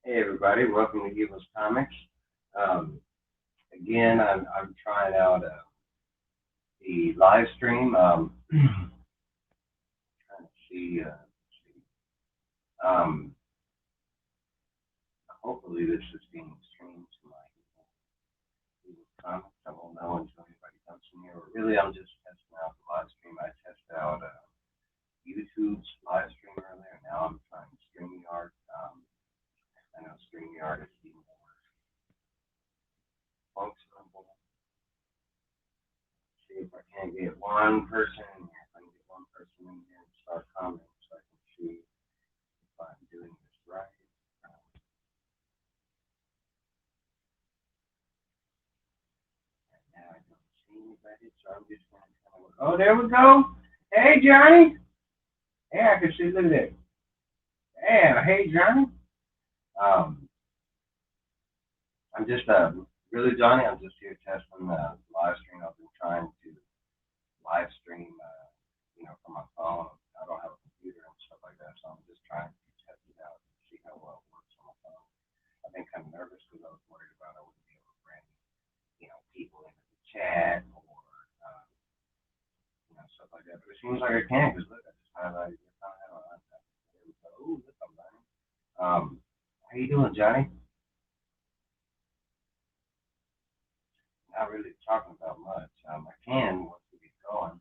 Hey everybody, welcome to Evil's Comics. Um, Again, I'm trying out the live stream. Trying to see. Um, Hopefully this is being streamed to my Evil's Comics. I won't know until anybody comes in here. But really, I'm just testing out the live stream. I tested out YouTube's live stream earlier. Now I'm trying StreamYard. I know StreamYard is even more functional. See if I can get one person in here. If I can get one person in here and start commenting so I can see if I'm doing this right. Now I don't see anybody, so I'm just going to kind of. Oh, there we go. Hey, Johnny. Hey, I can see. Look at that. Yeah, hey, Johnny. Um, I'm just really Johnny. I'm just here testing the live stream. I've been trying to live stream, from my phone. I don't have a computer and stuff like that, so I'm just trying to test it out and see how well it works on my phone. I've been kind of nervous because I was worried about I wouldn't be able to bring, people into the chat or, stuff like that. But it seems like I can because look, I just highlighted your comment. There we go. Ooh, look, I'm learning. How you doing, Johnny? Not really talking about much. I can once we get going,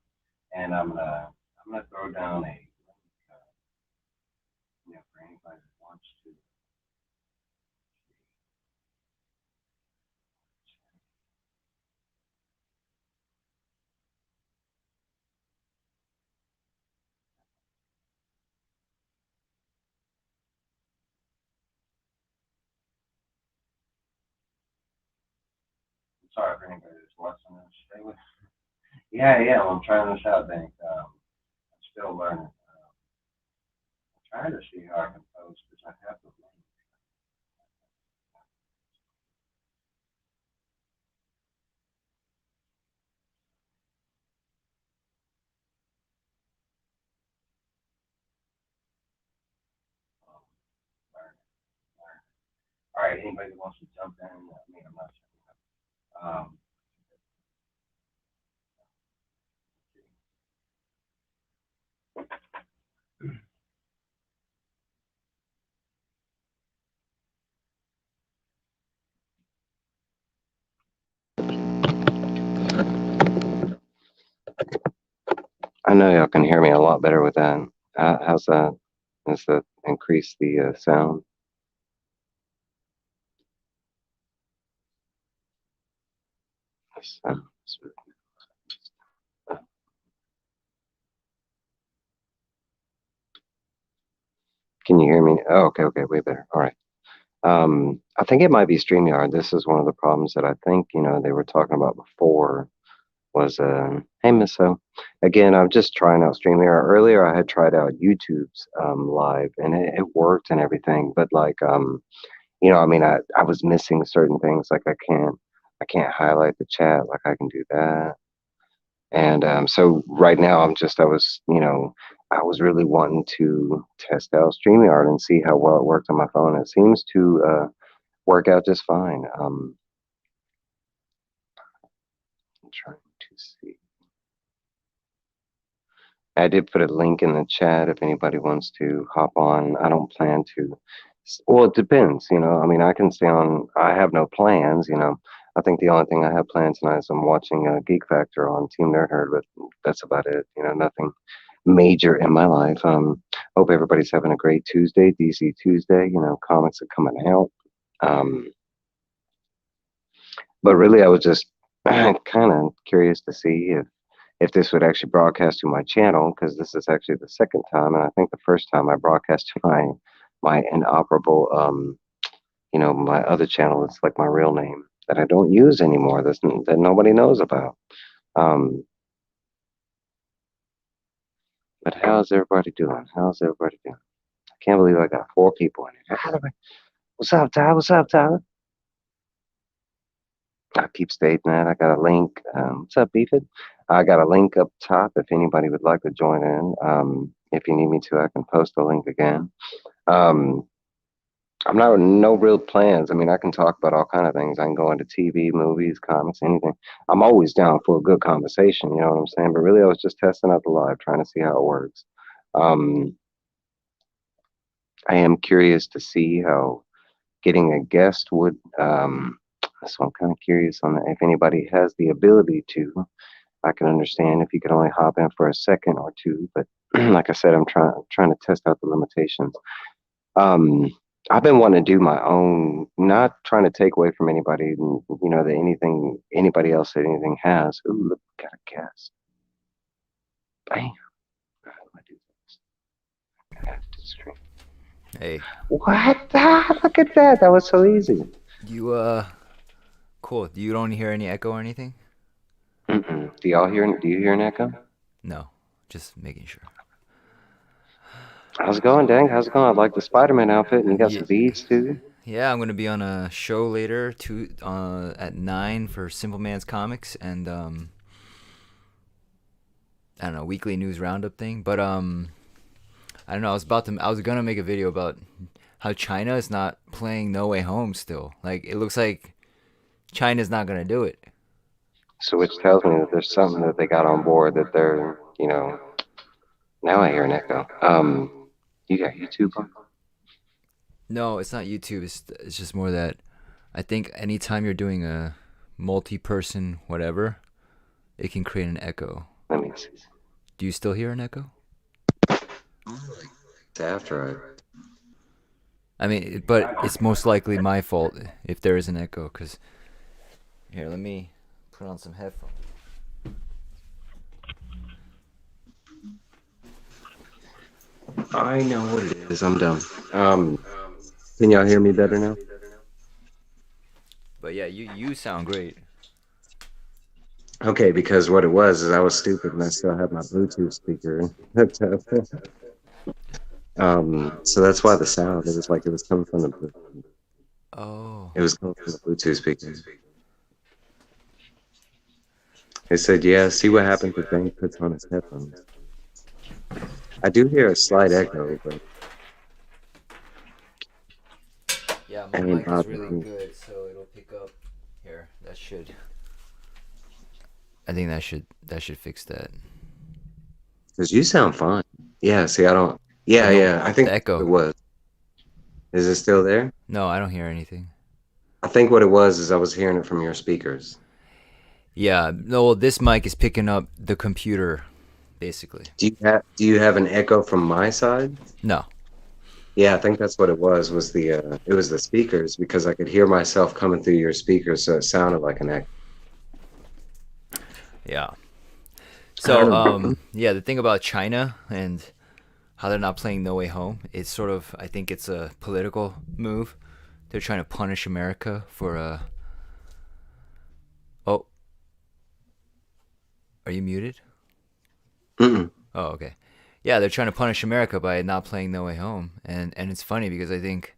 and I'm gonna throw down a link, for anybody that wants to. I'm sorry for anybody that's watching this. Stay with. Yeah, yeah. I'm trying this out, Bank. I'm still learning. I'm trying to see how I can post because I have the link. Um, learning, learning. All right. Anybody that wants to jump in? I mean, I'm not jumping up. I know y'all can hear me a lot better with that. How's that? Does that increase the sound? Yes, can you hear me? Oh, okay, okay, way better. All right. I think it might be StreamYard. This is one of the problems that I think, they were talking about before was, hey, Miss So. Again, I'm just trying out StreamYard. Earlier, I had tried out YouTube's live, and it worked and everything. But like, I mean, I was missing certain things. Like I can't highlight the chat like I can do that. And so right now, I was really wanting to test out StreamYard and see how well it worked on my phone. It seems to work out just fine. I'm trying to see. I did put a link in the chat if anybody wants to hop on. I don't plan to. Well, it depends, I mean, I can stay on. I have no plans. I think the only thing I have planned tonight is I'm watching Geek Factor on Team Nerd Herd, but that's about it. Nothing major in my life. Hope everybody's having a great Tuesday, DC Tuesday. Comics are coming out. But really, I was just kind of curious to see if this would actually broadcast to my channel, because this is actually the second time, and I think the first time I broadcast to my inoperable, my other channel. It's like my real name that I don't use anymore. That nobody knows about. Um, but how's everybody doing? How's everybody doing? I can't believe I got 4 people in here. What's up, Tyler? What's up, Tyler? I keep stating that. I got a link. What's up, Beefit? I got a link up top if anybody would like to join in. If you need me to, I can post the link again. Um, I'm not no real plans. I mean, I can talk about all kind of things. I can go into TV, movies, comics, anything. I'm always down for a good conversation. You know what I'm saying? But really, I was just testing out the live, trying to see how it works. Um, I am curious to see how getting a guest would. So I'm kind of curious on that. If anybody has the ability to, I can understand if you could only hop in for a second or two. But like I said, I'm trying to test out the limitations. Um, I've been wanting to do my own, not trying to take away from anybody, that anything anybody else that anything has. Ooh, look, got a guess. Bam. How do I do this? Add to stream. Hey, What? Ah, look at that. That was so easy. you cool. You don't hear any echo or anything? Mm-mm. Do you hear an echo? No, just making sure. How's it going, Dang? How's it going? I like the Spider-Man outfit, and you got Yeah, some beads too. yeah. I'm gonna be on a show later, at 9 for Simple Man's Comics, and I don't know, weekly news roundup thing. But I don't know. I was gonna make a video about how China is not playing No Way Home still. Like it looks like China's not gonna do it. So, which tells me that there's something that they got on board that they're. Now I hear an echo. You got YouTube on? No, it's not YouTube. It's just more that I think anytime you're doing a multi-person whatever, it can create an echo. Let me see. Do you still hear an echo? It's after I mean, but it's most likely my fault if there is an echo. Cause here, let me put on some headphones. I know what it is. I'm done. Can y'all hear me better now? But yeah, you sound great. Okay, because what it was is I was stupid and I still have my Bluetooth speaker hooked up. So that's why the sound, it was like it was coming from Oh, it was coming from the Bluetooth speaker. It said, yeah, see what happens if Dane puts on his headphones. I do hear a slight echo, but yeah, it my ain't mic is bothering really me. good, so it'll pick up. Here, that should. I think that should fix that. Because you sound fine. Yeah, see, I don't. But Yeah, no, yeah, I the think it echo. was. Is it still there? No, I don't hear anything. I think what it was is I was hearing it from your speakers. Yeah, no, well, this mic is picking up the computer, basically. Do you have an echo from my side? No. Yeah, I think that's what it was it was the speakers because I could hear myself coming through your speakers, so it sounded like an echo. Yeah. I So, don't know. yeah, the thing about China and how they're not playing No Way Home, it's sort of, I think it's a political move. They're trying to punish America for, oh, are you muted? Mm-mm. Oh, okay. Yeah, they're trying to punish America by not playing No Way Home. And it's funny because I think,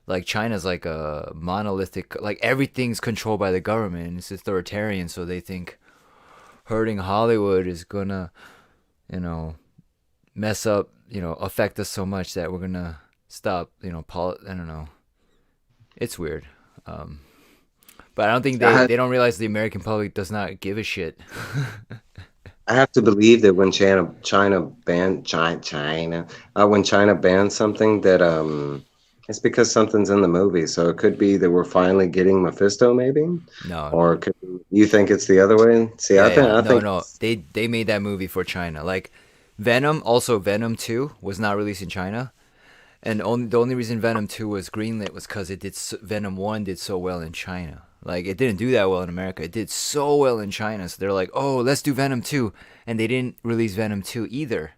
like, China's like a monolithic, like, everything's controlled by the government. It's authoritarian, so they think hurting Hollywood is gonna, you know, mess up, affect us so much that we're gonna stop, I don't know. It's weird. Um, but I don't think I they don't realize the American public does not give a shit. I have to believe that when China banned China when China banned something that it's because something's in the movie. So it could be that we're finally getting Mephisto, maybe, No. or you think it's the other way? See, Yeah, I think yeah. I No, think no. They made that movie for China. Like Venom, also Venom 2 was not released in China. And the only reason Venom 2 was greenlit was cuz Venom 1 did so well in China. Like it didn't do that well in America. It did so well in China. So they're like, "Oh, let's do Venom 2." And they didn't release Venom 2 either.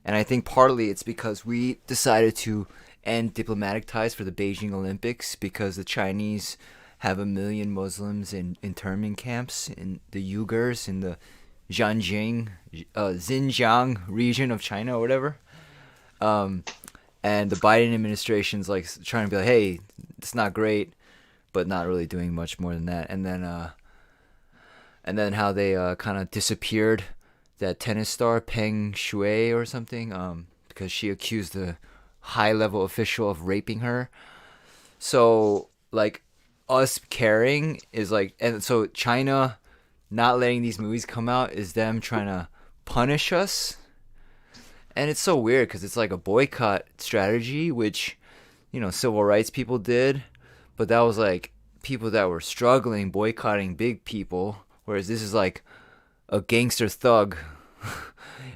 And I think partly it's because we decided to end diplomatic ties for the Beijing Olympics because the Chinese have a million Muslims in internment camps in the Uyghurs in the Xinjiang region of China or whatever. Um, and the Biden administration's like trying to be like, hey, it's not great, but not really doing much more than that. And then how they kind of disappeared that tennis star Peng Shuai or something, because she accused the high level official of raping her. So like us caring is like, and so China not letting these movies come out is them trying to punish us. And it's so weird because it's like a boycott strategy, which, civil rights people did, but that was like people that were struggling boycotting big people, whereas this is like a gangster thug.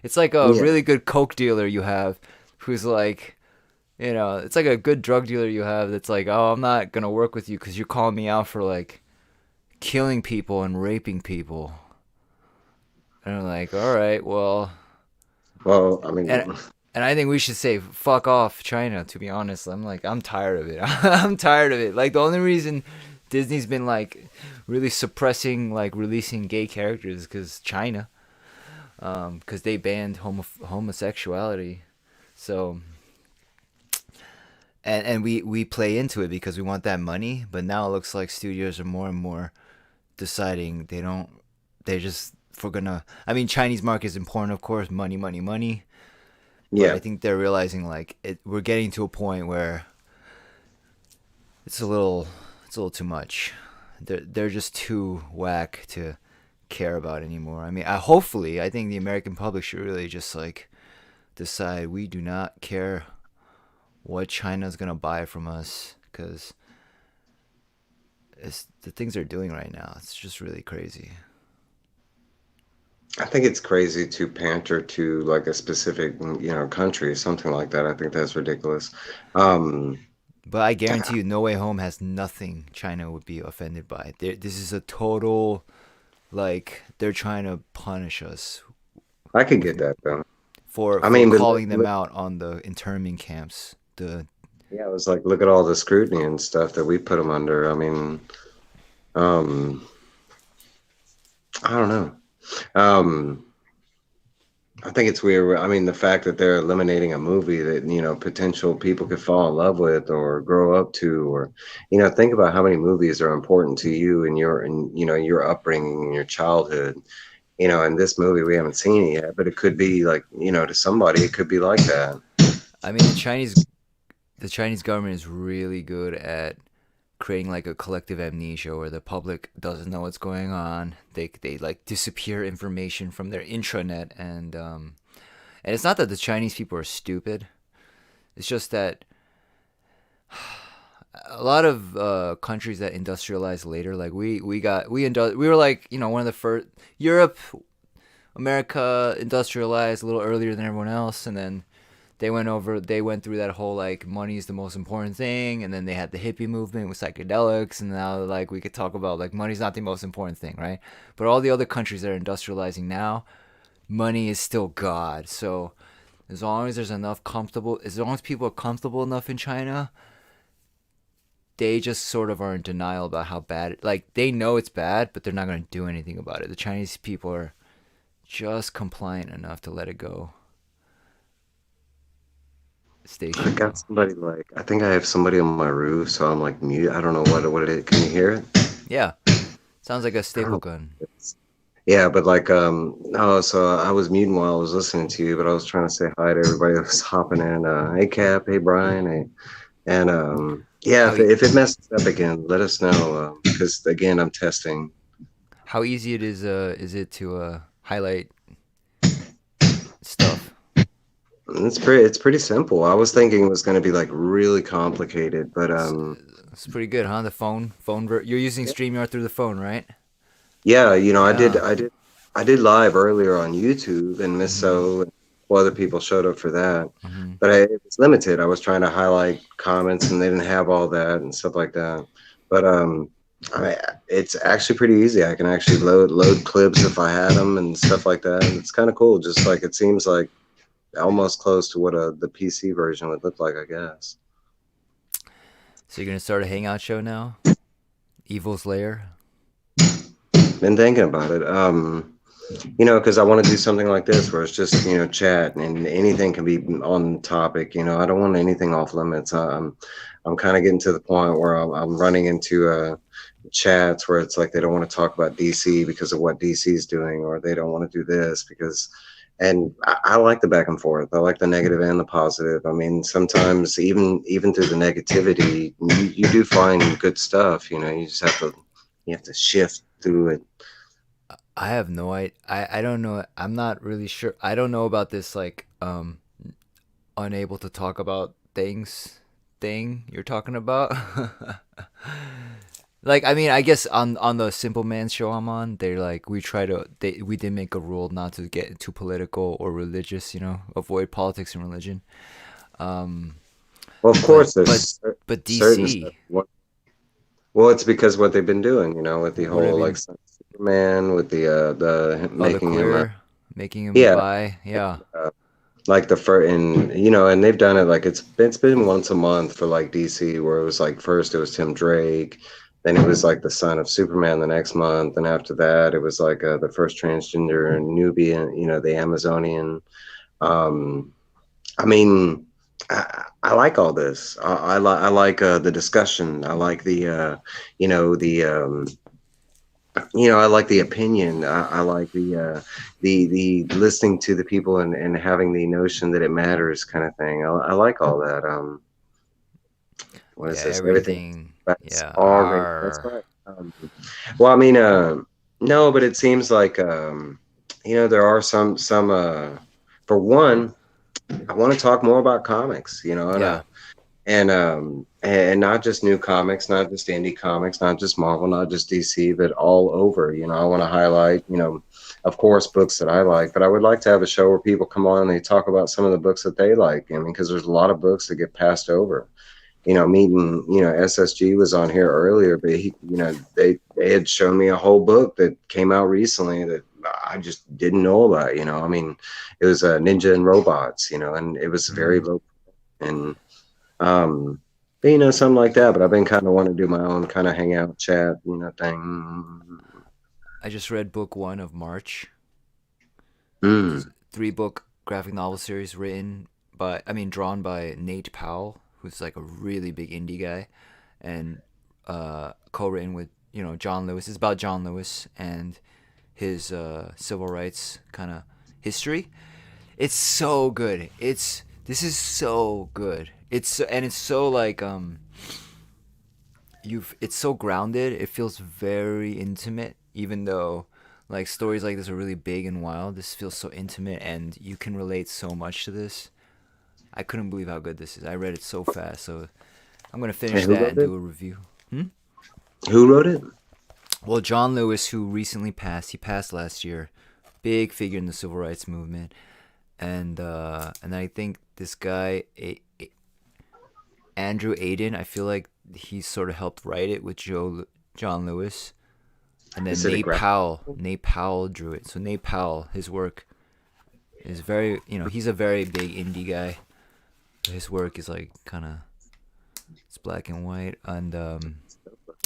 It's like a Yeah. really good coke dealer you have who's like, it's like a good drug dealer you have that's like, oh, I'm not gonna work with you because you're calling me out for like killing people and raping people. And I'm like, all right, well, Well, I and mean, and I think we should say fuck off China. To be honest, I'm like, I'm tired of it. I'm tired of it. Like the only reason Disney's been like really suppressing like releasing gay characters because China, because they banned homosexuality. So and we play into it because we want that money, but now it looks like studios are more and more deciding they don't. They just for gonna. I mean, Chinese market is important, of course, money, money, money. But I yeah. think they're realizing like we're getting to a point where it's a little too much. They're just too whack to care about anymore. I mean, hopefully, I think the American public should really just like decide we do not care what China's gonna buy from us because it's the things they're doing right now. It's just really crazy. I think it's crazy to pander to like a specific, country, something like that. I think that's ridiculous. Um, But I guarantee you, No Way Home has nothing China would be offended by. This is a total like they're trying to punish us I could with get that though. I for mean, but calling them out on the internment camps. The yeah, it was like, look at all the scrutiny and stuff that we put them under. I mean, um, I don't know. Um, I think it's weird. I mean, the fact that they're eliminating a movie that, potential people could fall in love with or grow up to, or, think about how many movies are important to you and your upbringing and your childhood. In this movie, we haven't seen it yet, but it could be like, to somebody, it could be like that. I mean the Chinese government is really good at creating like a collective amnesia where the public doesn't know what's going on. They like disappear information from their intranet and it's not that the Chinese people are stupid. It's just that a lot of countries that industrialized later, like we were like one of the first. Europe, America industrialized a little earlier than everyone else, and then they went through that whole like money is the most important thing, and then they had the hippie movement with psychedelics, and now like we could talk about like money's not the most important thing, right? But all the other countries that are industrializing now, money is still God. So as long as people are comfortable enough in China, they just sort of are in denial about how bad like they know it's bad, but they're not going to do anything about it. The Chinese people are just compliant enough to let it go. I Station got though. somebody like, I think I have somebody on my roof, so I'm like mute. I don't know what it is. Can you hear it? Yeah, sounds like a I don't staple know. gun. Yeah, but like, no, so I was muting while I was listening to you, but I was trying to say hi to everybody that was hopping in. Hey Cap, hey Brian, hey, and yeah, How if it messes up again, let us know, because again, I'm testing. how easy it is it to highlight stuff? It's pretty simple. I was thinking it was going to be like really complicated, but It's, it's pretty good, huh? The you're using yeah, StreamYard through the phone, right? yeah, I did, Yeah. I did live earlier on YouTube, and Miss Mhm. So and other people showed up for that, Mhm. but it was limited. I was trying to highlight comments, and they didn't have all that and stuff like that. But I, it's actually pretty easy. I can actually load clips if I had them and stuff like that. And it's kind of cool. Just like it seems like almost close to what the PC version would look like, I guess. So you're gonna start a Hangout show now? Evil's Lair. Been thinking about it. Because I want to do something like this where it's just, chat and anything can be on topic. I don't want anything off limits. I'm kind of getting to the point where I'm running into chats where it's like they don't want to talk about DC because of what DC is doing, or they don't want to do this because And I like the back and forth. I like the negative and the positive. I mean, sometimes even through the negativity, you do find good stuff. You know, you have to shift through it. I have no I don't know. I'm not really sure. I don't know about this like unable to talk about thing you're talking about. Like I mean, I guess on the Simple Man show I'm on, they're like we did make a rule not to get too political or religious, avoid politics and religion. Um Well, of but course, but there's but certain stuff. DC, Well, it's because what they've been doing, you know, with the what have whole like you Superman, with the oh the making him queer making him yeah, bi, yeah. like the first, and you know, and they've done it like it's been once a month for like DC, where it was like first it was Tim Drake, then it was like the son of Superman the next month, and after that it was like the first transgender Nubian, you know, the Amazonian. Um, I mean, I like all this. I like the discussion. I like you know, I like the opinion. I like the listening to the people and having the notion that it matters kind of thing. I like all that. What Yeah, is this? Everything everything. that's Yeah, already. That's R. right. Well, I mean, no, but it seems like there are some. For one, I want to talk more about comics. You know, Yeah. and not just new comics, not just indie comics, not just Marvel, not just DC, but all over. You know, I want to highlight, of course, books that I like, but I would like to have a show where people come on and they talk about some of the books that they like. I mean, because there's a lot of books that get passed over. You know, meeting, SSG was on here earlier, but they had shown me a whole book that came out recently that I just didn't know about. I mean, it was Ninja and Robots, and it was very Mm. low and um, but, something like that. But I've been kind of wanting to do my own kind of hangout chat, thing. I just read book one of March. It's Mm. a 3 book graphic novel series drawn by Nate Powell, who's like a really big indie guy, and co-written with John Lewis. It's about John Lewis and his civil rights kind of history. It's so good. This is so good. It's so like it's so grounded. It feels very intimate, even though like stories like this are really big and wild. This feels so intimate, and you can relate so much to this. I couldn't believe how good this is. I read it so fast, so I'm gonna And finish who that wrote and it? do a review. Hmm? Who wrote it? Well, John Lewis, who recently passed, he passed last year. Big figure in the civil rights movement, and I think this guy Andrew Aiden, I feel like he sort of helped write it with John Lewis, and then Is it a graphic? Nate Powell drew it. So Nate Powell, his work is very, he's a very big indie guy. His work is like kind of it's black and white, and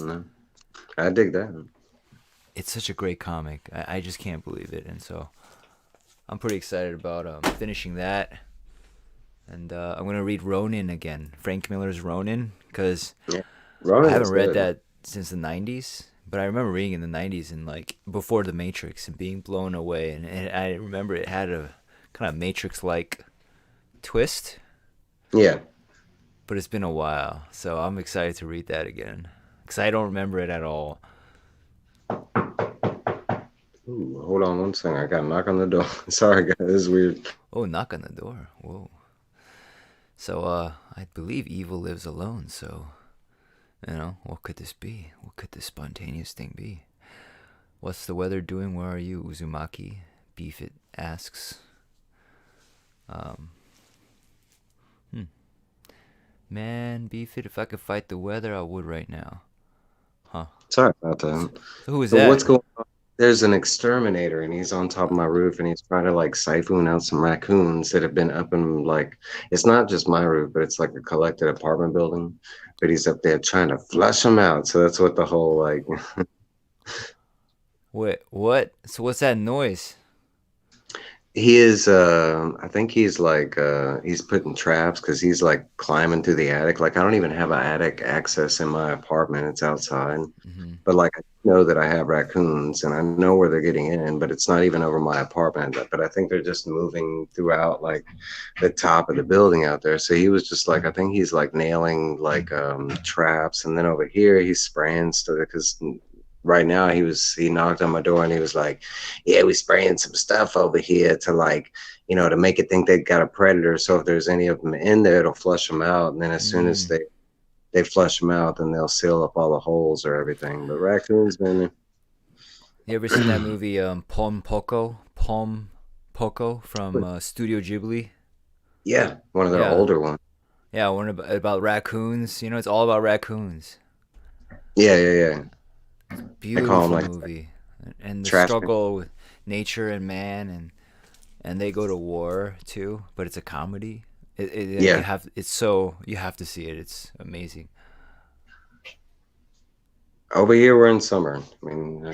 No, I dig that. it's such a great comic. I just can't believe it, and so I'm pretty excited about finishing that. And I'm gonna read Ronin again, Frank Miller's Ronin, because Yeah, I Ronan haven't is read good. that since the '90s. But I remember reading in the '90s and like before the Matrix and being blown away. And I remember it had a kind of Matrix-like twist, Yeah. but it's been a while, so I'm excited to read that again because I don't remember it at all. Ooh, hold on one second. I got a knock on the door. Sorry, guys. This is weird. Oh, knock on the door. Whoa. So I believe evil lives alone. So what could this be? What could this spontaneous thing be? What's the weather doing? Where are you, Uzumaki? Beefit asks. Um, hmm. Man, Beefit, if I could fight the weather, I would right now. Huh. Sorry about that. So who is So what's that? going on? There's an exterminator and he's on top of my roof and he's trying to like siphon out some raccoons that have been up in like it's not just my roof, but it's like a collected apartment building. But he's up there trying to flush them out. So that's what the whole like Wait, what? So what's that noise? He is, I think he's like, he's putting traps because he's like climbing through the attic. Like, I don't even have an attic access in my apartment, it's outside. Hmm. But like, I know that I have raccoons and I know where they're getting in, but it's not even over my apartment. But I think they're just moving throughout like the top of the building out there. So he was just like, I think he's like nailing like traps. And then over here, he's spraying stuff because right now he knocked on my door and he was like, yeah, we spraying some stuff over here to like, to make it think they got a predator. So if there's any of them in there, it'll flush them out. And then as soon as Mm. they flush them out, then they'll seal up all the holes or everything. But raccoons, man, You ever seen that movie Pom Poko from Studio Ghibli? yeah, one of their Yeah, older ones. yeah, one about raccoons. You know, it's all about raccoons. Yeah, yeah, yeah. I call them Beautiful like movie, and the trash. struggle with nature and man, and they go to war too. But it's a comedy. You Yeah, have it's so you have to see it. It's amazing. over here we're in summer. I mean,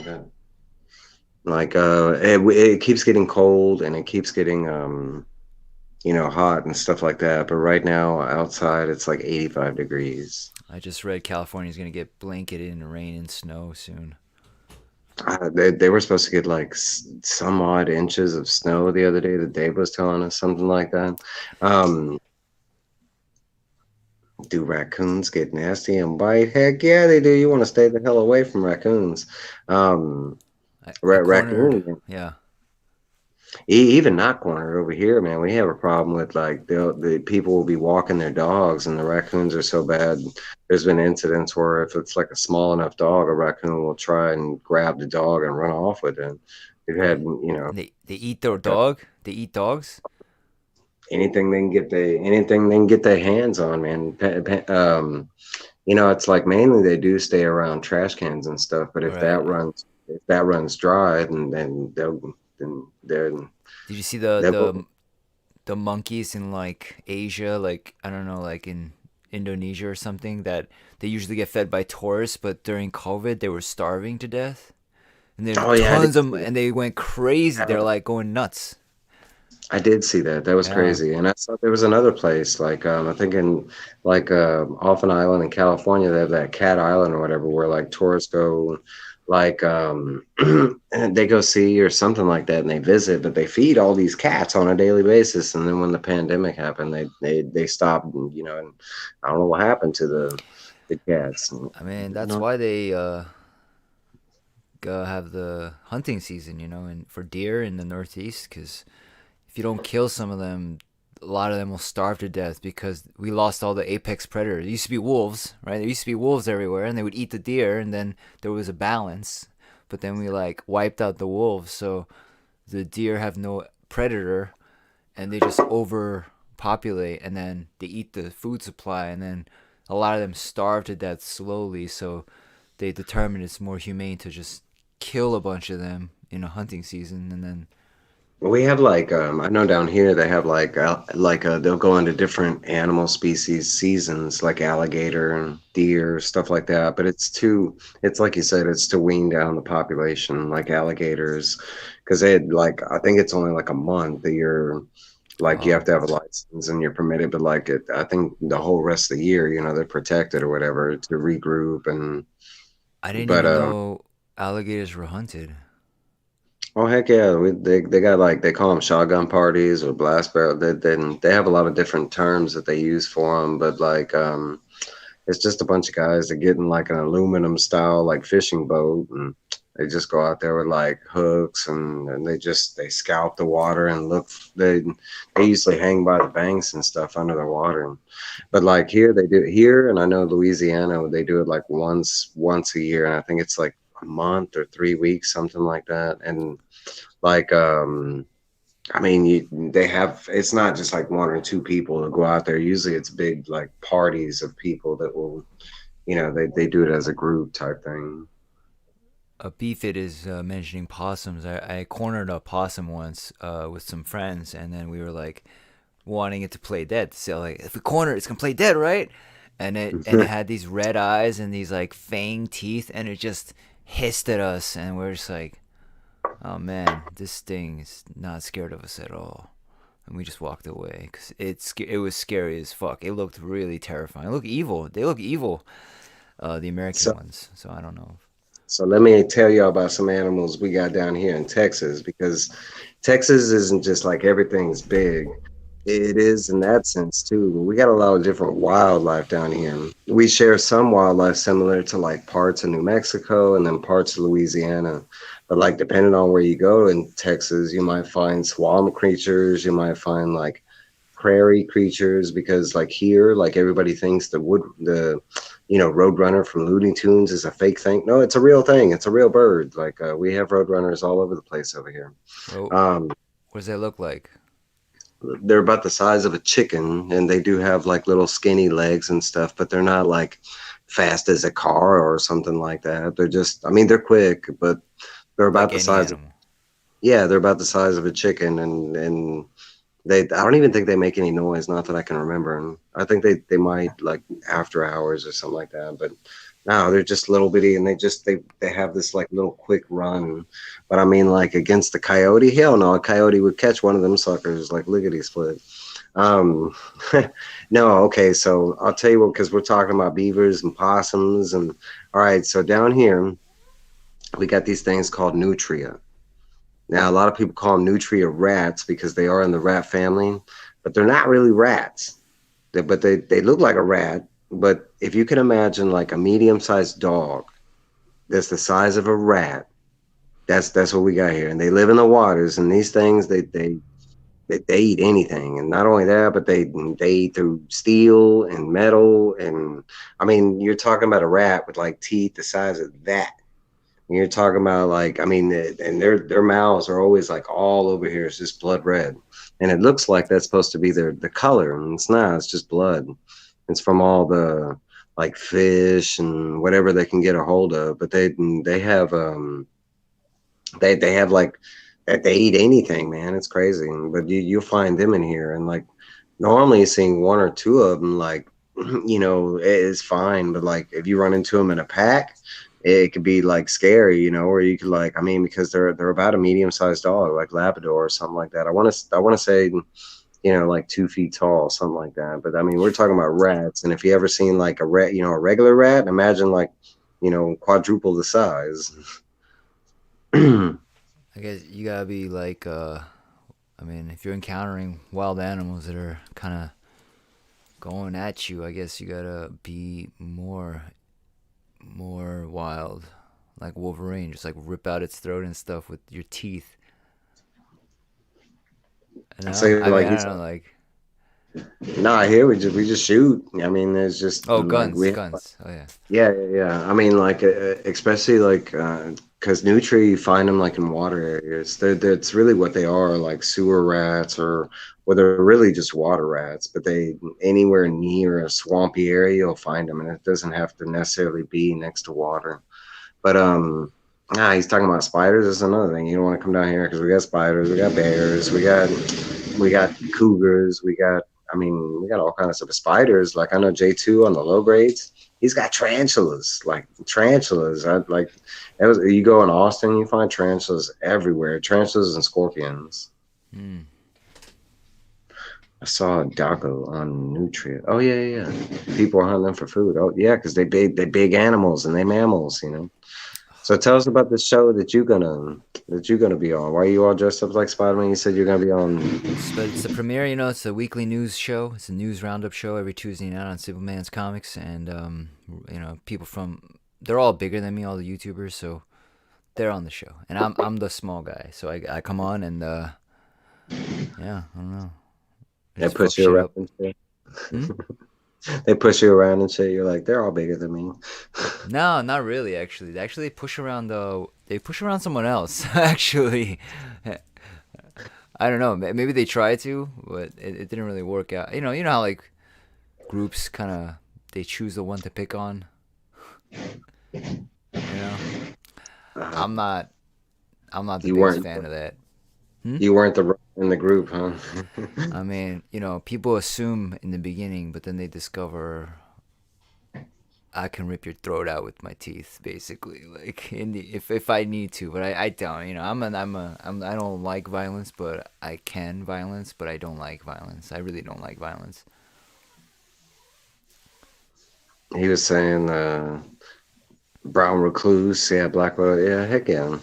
it keeps getting cold and it keeps getting hot and stuff like that. But right now outside it's like 85 degrees. I just read California's gonna get blanketed in rain and snow soon. They were supposed to get like some odd inches of snow the other day. The Dave was telling us something like that. Um, do raccoons get nasty and bite? Heck yeah, they do. You want to stay the hell away from raccoons. Um, I cornered. raccoon, Yeah. even not cornered over here, man. We have a problem with like the people will be walking their dogs, and the raccoons are so bad. There's been incidents where if it's like a small enough dog, a raccoon will try and grab the dog and run off with it. We've had, And they eat their dog. They eat dogs. anything they can get their hands on, man. It's like mainly they do stay around trash cans and stuff, but Right. if that runs dry, then Did you see they'll go. the monkeys in like Asia, like I don't know, like in Indonesia or something, that they usually get fed by tourists, but during COVID they were starving to death, and there's Oh yeah, tons of them, and they went crazy. They're like going nuts. I did see that. That was Yeah. crazy. And I saw there was another place, like I think in like off an island in California, they have that Cat Island or whatever, where like tourists go, like and they go see or something like that, and they visit, but they feed all these cats on a daily basis. And then when the pandemic happened, they stopped, and I don't know what happened to the cats. I mean, that's No, why they have the hunting season, and for deer in the Northeast, because if you don't kill some of them, a lot of them will starve to death because we lost all the apex predators. It used to be wolves, right? There used to be wolves everywhere, and they would eat the deer, and then there was a balance. But then we like wiped out the wolves, so the deer have no predator, and they just overpopulate, and then they eat the food supply, and then a lot of them starve to death slowly. So they determined it's more humane to just kill a bunch of them in a hunting season, and then we have like I know down here they have they'll go into different animal species seasons like alligator and deer stuff like that, but it's like you said, it's to wean down the population like alligators because they had like I think it's only like a month that you're like you have oh, to have a license and you're permitted, but like I think the whole rest of the year, they're protected or whatever to regroup and I didn't but even know alligators were hunted. oh heck yeah, they got like they call them shotgun parties or blast barrel. They have a lot of different terms that they use for them, but like it's just a bunch of guys that get in like an aluminum style like fishing boat and they just go out there with like hooks and they scout the water and look. They usually hang by the banks and stuff under the water. But like here they do it here, and I know Louisiana they do it like once a year, and I think it's like a month or 3 weeks, something like that, and like I mean they have it's not just like one or two people that go out there. Usually it's big like parties of people that will they do it as a group type thing. A Beefit is mentioning possums. I cornered a possum once with some friends, and then we were like wanting it to play dead. So like, if we corner it, it's gonna play dead, right? And it had these red eyes and these like fang teeth, and it just hissed at us, and we're just like, Oh man, this thing is not scared of us at all. And we just walked away because it was scary as fuck. It looked really terrifying. It looked evil. They look evil, the American So, ones. So I don't know. so let me tell you about some animals we got down here in Texas because Texas isn't just like everything's big. It is in that sense too. We got a lot of different wildlife down here. We share some wildlife similar to like parts of New Mexico and then parts of Louisiana. But like depending on where you go in Texas, you might find swamp creatures, you might find like prairie creatures because like here, like everybody thinks the Roadrunner from Looney Tunes is a fake thing. No, it's a real thing. It's a real bird. Like we have Roadrunners all over the place over here. Well, Um, what does that look like? they're about the size of a chicken and they do have like little skinny legs and stuff, but they're not like fast as a car or something like that. They're just, I mean, they're quick, but they're Like about the any size of, animal. yeah, they're about the size of a chicken and I don't even think they make any noise, not that I can remember. And I think they might like after hours or something like that, but no, they're just little bitty and they have this like little quick run. But I mean like against the coyote, hell no, a coyote would catch one of them suckers like lickety split. Um, no, okay, so I'll tell you what, because we're talking about beavers and possums and all right, so down here we got these things called nutria. Now, a lot of people call them nutria rats because they are in the rat family, but they're not really rats. But they look like a rat. But if you can imagine like a medium-sized dog that's the size of a rat, that's what we got here. And they live in the waters, and these things they eat anything. And not only that, but they eat through steel and metal. And I mean, you're talking about a rat with like teeth the size of that. You're talking about like, I mean, and their mouths are always like all over here. It's just blood red, and it looks like that's supposed to be the color, and it's not. It's just blood. It's from all the like fish and whatever they can get a hold of. But they have they have like that they eat anything, man. It's crazy. But you'll find them in here, and like normally seeing one or two of them, like is fine. But like if you run into them in a pack, it could be like scary, or you could like, I mean, because they're about a medium sized dog, like Labrador or something like that. I want to say, like 2 feet tall, something like that. But I mean, we're talking about rats, and if you ever seen like a rat, a regular rat, imagine like, quadruple the size. I guess you gotta be like, I mean, if you're encountering wild animals that are kind of going at you, I guess you gotta be more wild, like Wolverine, just like rip out its throat and stuff with your teeth. You know? So I mean, like I he's don't know, like, nah, here we just shoot. I mean, there's just oh, like guns, we guns. Oh yeah. Yeah, yeah, yeah. I mean, like, especially like, because nutria, you find them like in water areas. That's really what they are, like sewer rats, or they're really just water rats. But they anywhere near a swampy area, you'll find them, and it doesn't have to necessarily be next to water. But he's talking about spiders. That's another thing. You don't want to come down here because we got spiders, we got bears, we got cougars, I mean, we got all kinds of spiders. Like I know J2 on the low grades, he's got tarantulas, like tarantulas. Like that was you go in Austin, you find tarantulas everywhere, tarantulas and scorpions. Hmm. I saw a doco on Nutria. Oh yeah, yeah, yeah. People are hunting them for food. Oh yeah, because they big animals and they mammals. So tell us about the show that you're gonna be on. Why are you all dressed up like Spider-Man? You said you're gonna be on. But it's the premiere, it's a weekly news show. It's a news roundup show every Tuesday night on Superman's Comics, and people from they're all bigger than me, all the YouTubers, so they're on the show, and I'm the small guy, so I come on and yeah, I don't know, I They just fuck push you shit around up. and shit. Hmm? They push you around and shit. You're like, they're all bigger than me. No, not really. Actually, they push around someone else. Actually, I don't know. Maybe they tried to, but it didn't really work out. You know how like groups kind of they choose the one to pick on. You know, Uh, I'm not. I'm not the you biggest weren't fan of that. Hmm? you weren't the in the group, huh? I mean, people assume in the beginning, but then they discover. I can rip your throat out with my teeth, basically. Like if I need to, but I don't. You know, I don't like violence, but I can violence, but I don't like violence. I really don't like violence. He was saying brown recluse, yeah, black widow, yeah, heck yeah.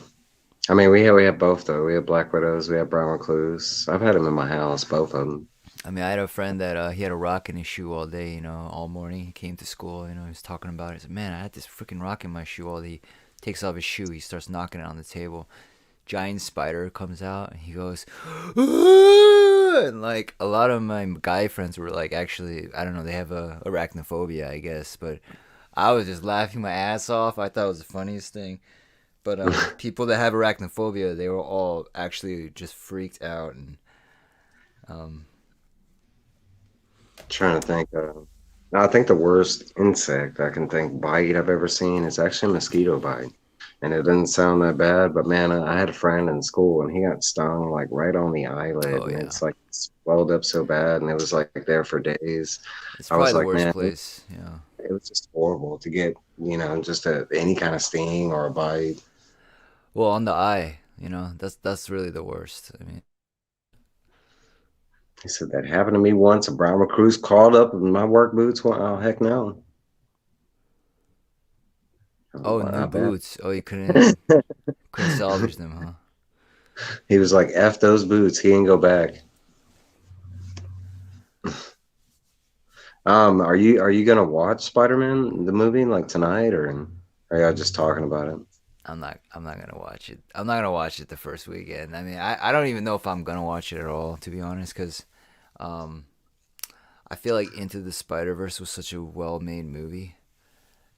I mean, we have both though. We have black widows, we have brown recluse. I've had them in my house, both of them. I mean, I had a friend that he had a rock in his shoe all day. You know, all morning. He came to school. You know, he was talking about it. He said, "Man, I had this freaking rock in my shoe all day." He takes off his shoe. He starts knocking it on the table. Giant spider comes out and he goes and like a lot of my guy friends were like, actually, I don't know, they have a arachnophobia, I guess, but I was just laughing my ass off. I thought it was the funniest thing. But people that have arachnophobia, they were all actually just freaked out. And um Trying to think. No, I think the worst insect I can think bite I've ever seen is actually a mosquito bite. And it didn't sound that bad, but man, I had a friend in school and he got stung like right on the eyelid, oh and yeah, it's like swelled up so bad, and it was like there for days. it's I probably was the like, worst man, place. Yeah. it was just horrible to get, just any kind of sting or a bite. Well, on the eye, you know, that's really the worst. I mean, He said that happened to me once. A brown recluse crawled up in my work boots. Well, oh heck no! Oh, oh, wow, new I bet. boots. Oh, you couldn't salvage them, huh? He was like, "F those boots." He ain't go back. Are you gonna watch Spider-Man the movie like tonight, or are y'all just talking about it? I'm not gonna watch it. I'm not gonna watch it the first weekend. I mean, I don't even know if I'm gonna watch it at all, to be honest, because um, I feel like Into the Spider Verse was such a well made movie,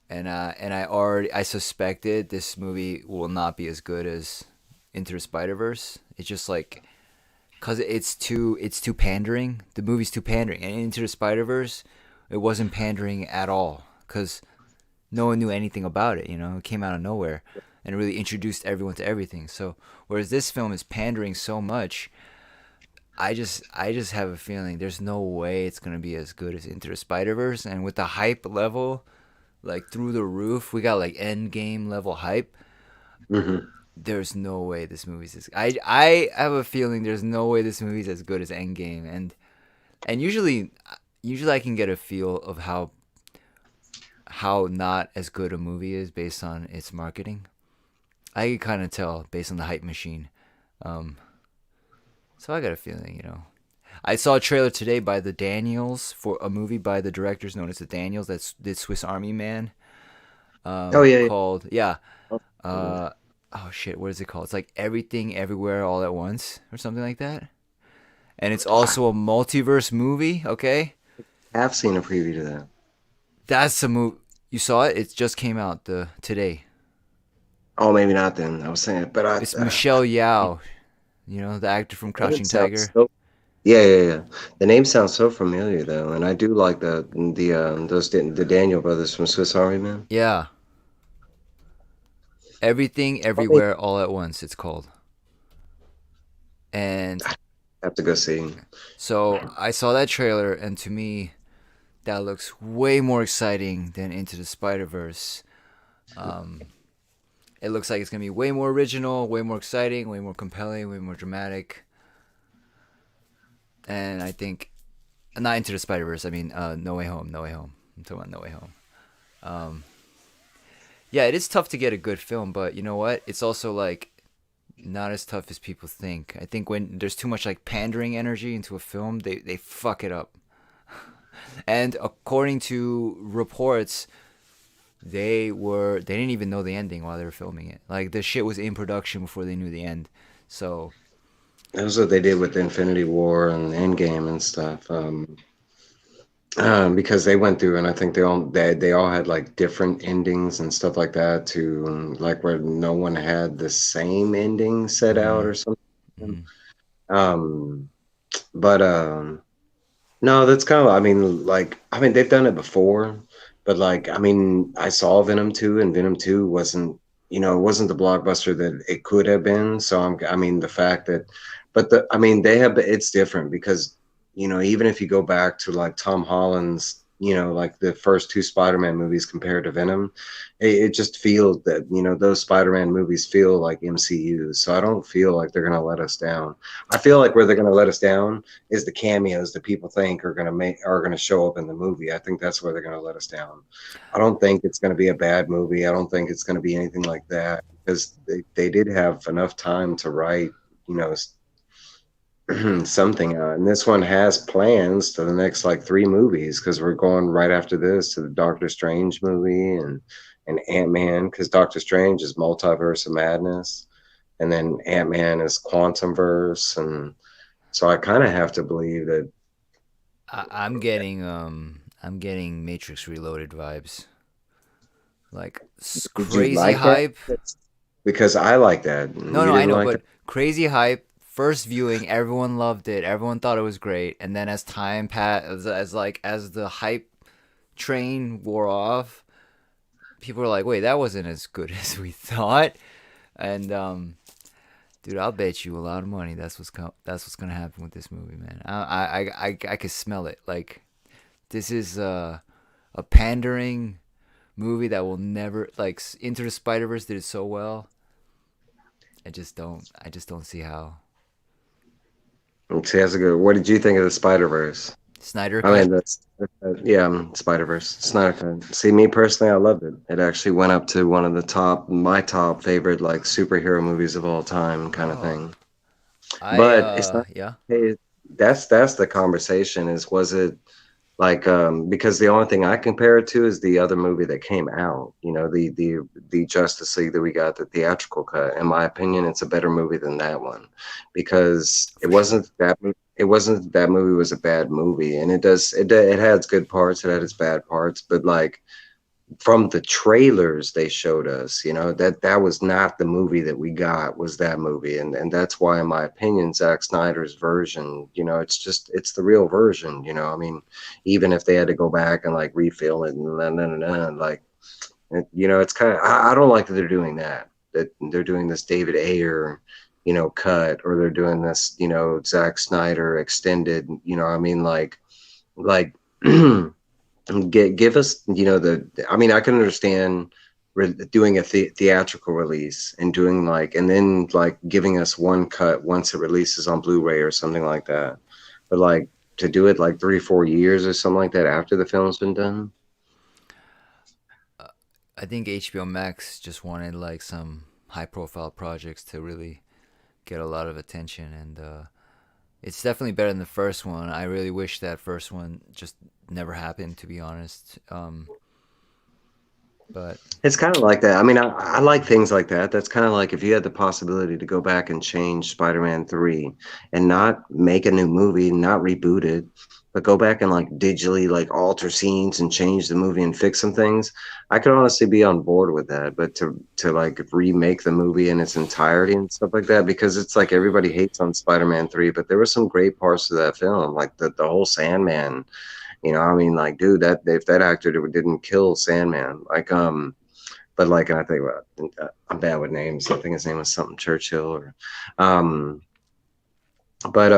and I suspected this movie will not be as good as Into the Spider Verse. It's just like because it's too pandering. The movie's too pandering, and Into the Spider Verse, it wasn't pandering at all because no one knew anything about it. You know, it came out of nowhere and it really introduced everyone to everything. So whereas this film is pandering so much, I just have a feeling there's no way it's gonna be as good as Into the Spider Verse. And with the hype level like through the roof, we got like end game level hype. Hmm. There's no way this movie's as I have a feeling there's no way this movie's as good as Endgame. And usually I can get a feel of how not as good a movie is based on its marketing. I can kind of tell based on the hype machine. Um, so I got a feeling, you know. I saw a trailer today by the Daniels for a movie by the directors known as the Daniels that did Swiss Army Man. Oh yeah, Called yeah. yeah. Uh, oh shit, what is it called? It's like Everything Everywhere All at Once or something like that. And it's also a multiverse movie. Okay, I've seen a preview to that. that's a movie. You saw it? It just came out the today. Oh, maybe not then. I was saying, but It's Michelle Yao. You know, the actor from the name Crouching sounds Tiger. so. Yeah, yeah, yeah. The name sounds so familiar though, and I do like the Daniel brothers from Swiss Army Man. Yeah, Everything Funny, Everywhere All at Once. It's called. And I have to go see. so I saw that trailer, and to me, that looks way more exciting than Into the Spider Verse. Um, it looks like it's gonna be way more original, way more exciting, way more compelling, way more dramatic. And I think not Into the Spider Verse. I mean, No Way Home. No Way Home. I'm talking about No Way Home. Um, yeah, it is tough to get a good film, but you know what? It's also like not as tough as people think. I think when there's too much like pandering energy into a film, they fuck it up. And according to reports, they didn't even know the ending while they were filming it. Like the shit was in production before they knew the end. So That was what they did with Infinity War and Endgame and stuff. Because they went through, and I think they all had like different endings and stuff like that, to like where no one had the same ending set out mm-hmm, or something. mm-hmm, Um, but no, that's kind of, I mean, they've done it before, but like, I mean, I saw Venom 2, and Venom 2 it wasn't the blockbuster that it could have been. So I mean, the fact that, I mean, it's different because, even if you go back to like Tom Holland's, like the first two Spider-Man movies compared to Venom, it just feels that, those Spider-Man movies feel like MCUs. So I don't feel like they're going to let us down. I feel like where they're going to let us down is the cameos that people think are going to show up in the movie. I think that's where they're going to let us down. I don't think it's going to be a bad movie. I don't think it's going to be anything like that because they did have enough time to write, you know, something out. And this one has plans to the next like three movies because we're going right after this to the Doctor Strange movie and Ant-Man because Doctor Strange is Multiverse of Madness, and then Ant-Man is Quantum Verse, and so I kind of have to believe that. I'm getting Matrix Reloaded vibes. Like Did you crazy like that? hype. Because I like that. No, You no, I didn't know, like but that? crazy hype. First viewing, everyone loved it. Everyone thought it was great, and then as time passed, as the hype train wore off, people were like, "Wait, that wasn't as good as we thought." And dude, I'll bet you a lot of money that's what's gonna happen with this movie, man. I can smell it. Like this is a pandering movie that will never like Into the Spider Verse did it so well. I just don't see how. See, that's a good. What did you think of the Spider Verse? Snyder I cut. mean, yeah, Spider Verse. It's not a see me personally. I loved it. It actually went up to one of my top favorite like superhero movies of all time, kind of Oh, thing. But it's not. yeah. Hey, that's the conversation. Is was it like because the only thing I compare it to is the other movie that came out. The Justice League that we got the theatrical cut. In my opinion, it's a better movie than that one because For sure. it wasn't that movie was a bad movie, and it has good parts, it had its bad parts, but like from the trailers they showed us, that was not the movie that we got was that movie. And that's why, in my opinion, Zack Snyder's version, it's the real version, I mean, even if they had to go back and like refilm it and like, it's kind of, I don't like that they're doing that they're doing this David Ayer, cut, or they're doing this, Zack Snyder extended, I mean, like give us, I mean, I can understand doing a theatrical release and doing like, and then like giving us one cut once it releases on Blu-ray or something like that. But like to do it like 3 or 4 years or something like that after the film's been done. I think HBO Max just wanted like some high profile projects to really get a lot of attention, and it's definitely better than the first one. I really wish that first one just never happened, to be honest. But It's kind of like that. I mean, I like things like that. That's kind of like if you had the possibility to go back and change Spider-Man 3 and not make a new movie, not reboot it, but go back and like digitally like alter scenes and change the movie and fix some things. I could honestly be on board with that, but to like remake the movie in its entirety and stuff like that, because it's like everybody hates on Spider-Man 3, but there were some great parts of that film, like the whole Sandman. I mean, like, dude, that if that actor didn't kill Sandman, like, but like, and I think I'm bad with names. I think his name was something Churchill, or, um, but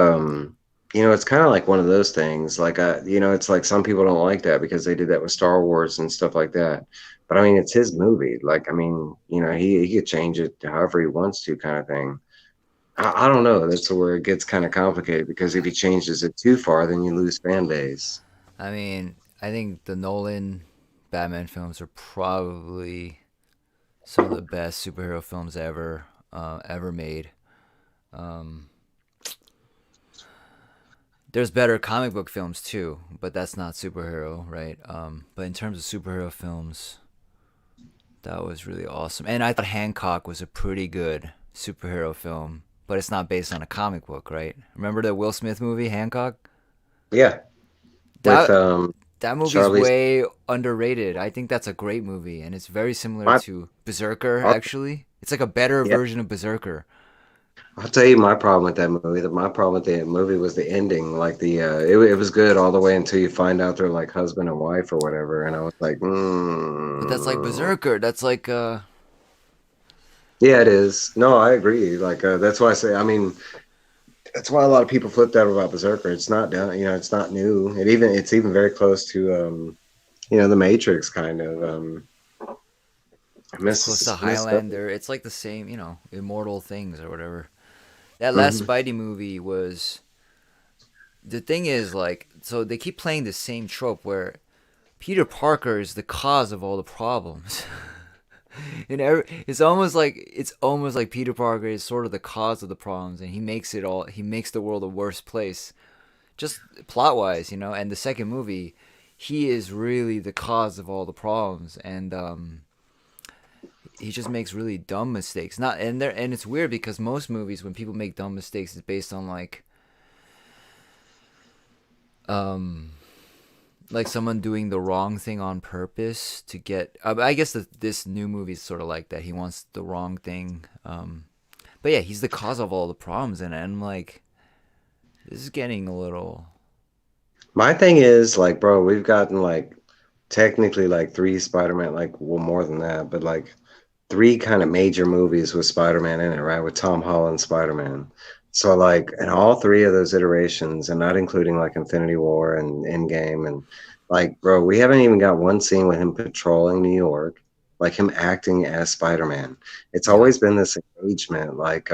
it's kind of like one of those things. Like, it's like some people don't like that because they did that with Star Wars and stuff like that. But I mean, it's his movie. Like, I mean, he could change it however he wants to, kind of thing. I don't know. That's where it gets kind of complicated because if he changes it too far, then you lose fan base. I mean, I think the Nolan Batman films are probably some of the best superhero films ever made. Um, there's better comic book films too, but that's not superhero, right? But in terms of superhero films, that was really awesome. And I thought Hancock was a pretty good superhero film, but it's not based on a comic book, right? Remember the Will Smith movie Hancock? Yeah, with That that movie's Charlie's. way underrated. I think that's a great movie, and it's very similar My, to Berserker. I'll, Actually, it's like a better yeah, version of Berserker. I'll tell you my problem with that movie. That my problem with the movie was the ending. Like it was good all the way until you find out they're like husband and wife or whatever, and I was like, But that's like mm. Berserker. That's like Yeah, it is. No, I agree. Like that's why I say. I mean, That's why a lot of people flipped out about Berserker. It's not done, it's not new. It's even very close to the Matrix kind of. It's close to Miss Highlander. It's like the same, immortal things or whatever. That last hmm Spidey movie was. The thing is, like, so they keep playing the same trope where Peter Parker is the cause of all the problems. It's almost like Peter Parker is sort of the cause of the problems, and he makes it all. He makes the world a worse place, just plot wise, And the second movie, he is really the cause of all the problems, and he just makes really dumb mistakes. Not and it's weird because most movies, when people make dumb mistakes, it's based on um like someone doing the wrong thing on purpose to get. I guess this new movie is sort of like that. He wants the wrong thing. But yeah, he's the cause of all the problems, and I'm like, this is getting a little. My thing is like, bro, we've gotten like technically like three Spider-Man, like well more than that, but like three kind of major movies with Spider-Man in it, right? With Tom Holland Spider-Man. So like in all three of those iterations, and not including like Infinity War and Endgame, and like, bro, we haven't even got one scene with him patrolling New York, like him acting as Spider-Man. It's Yeah, always been this engagement, like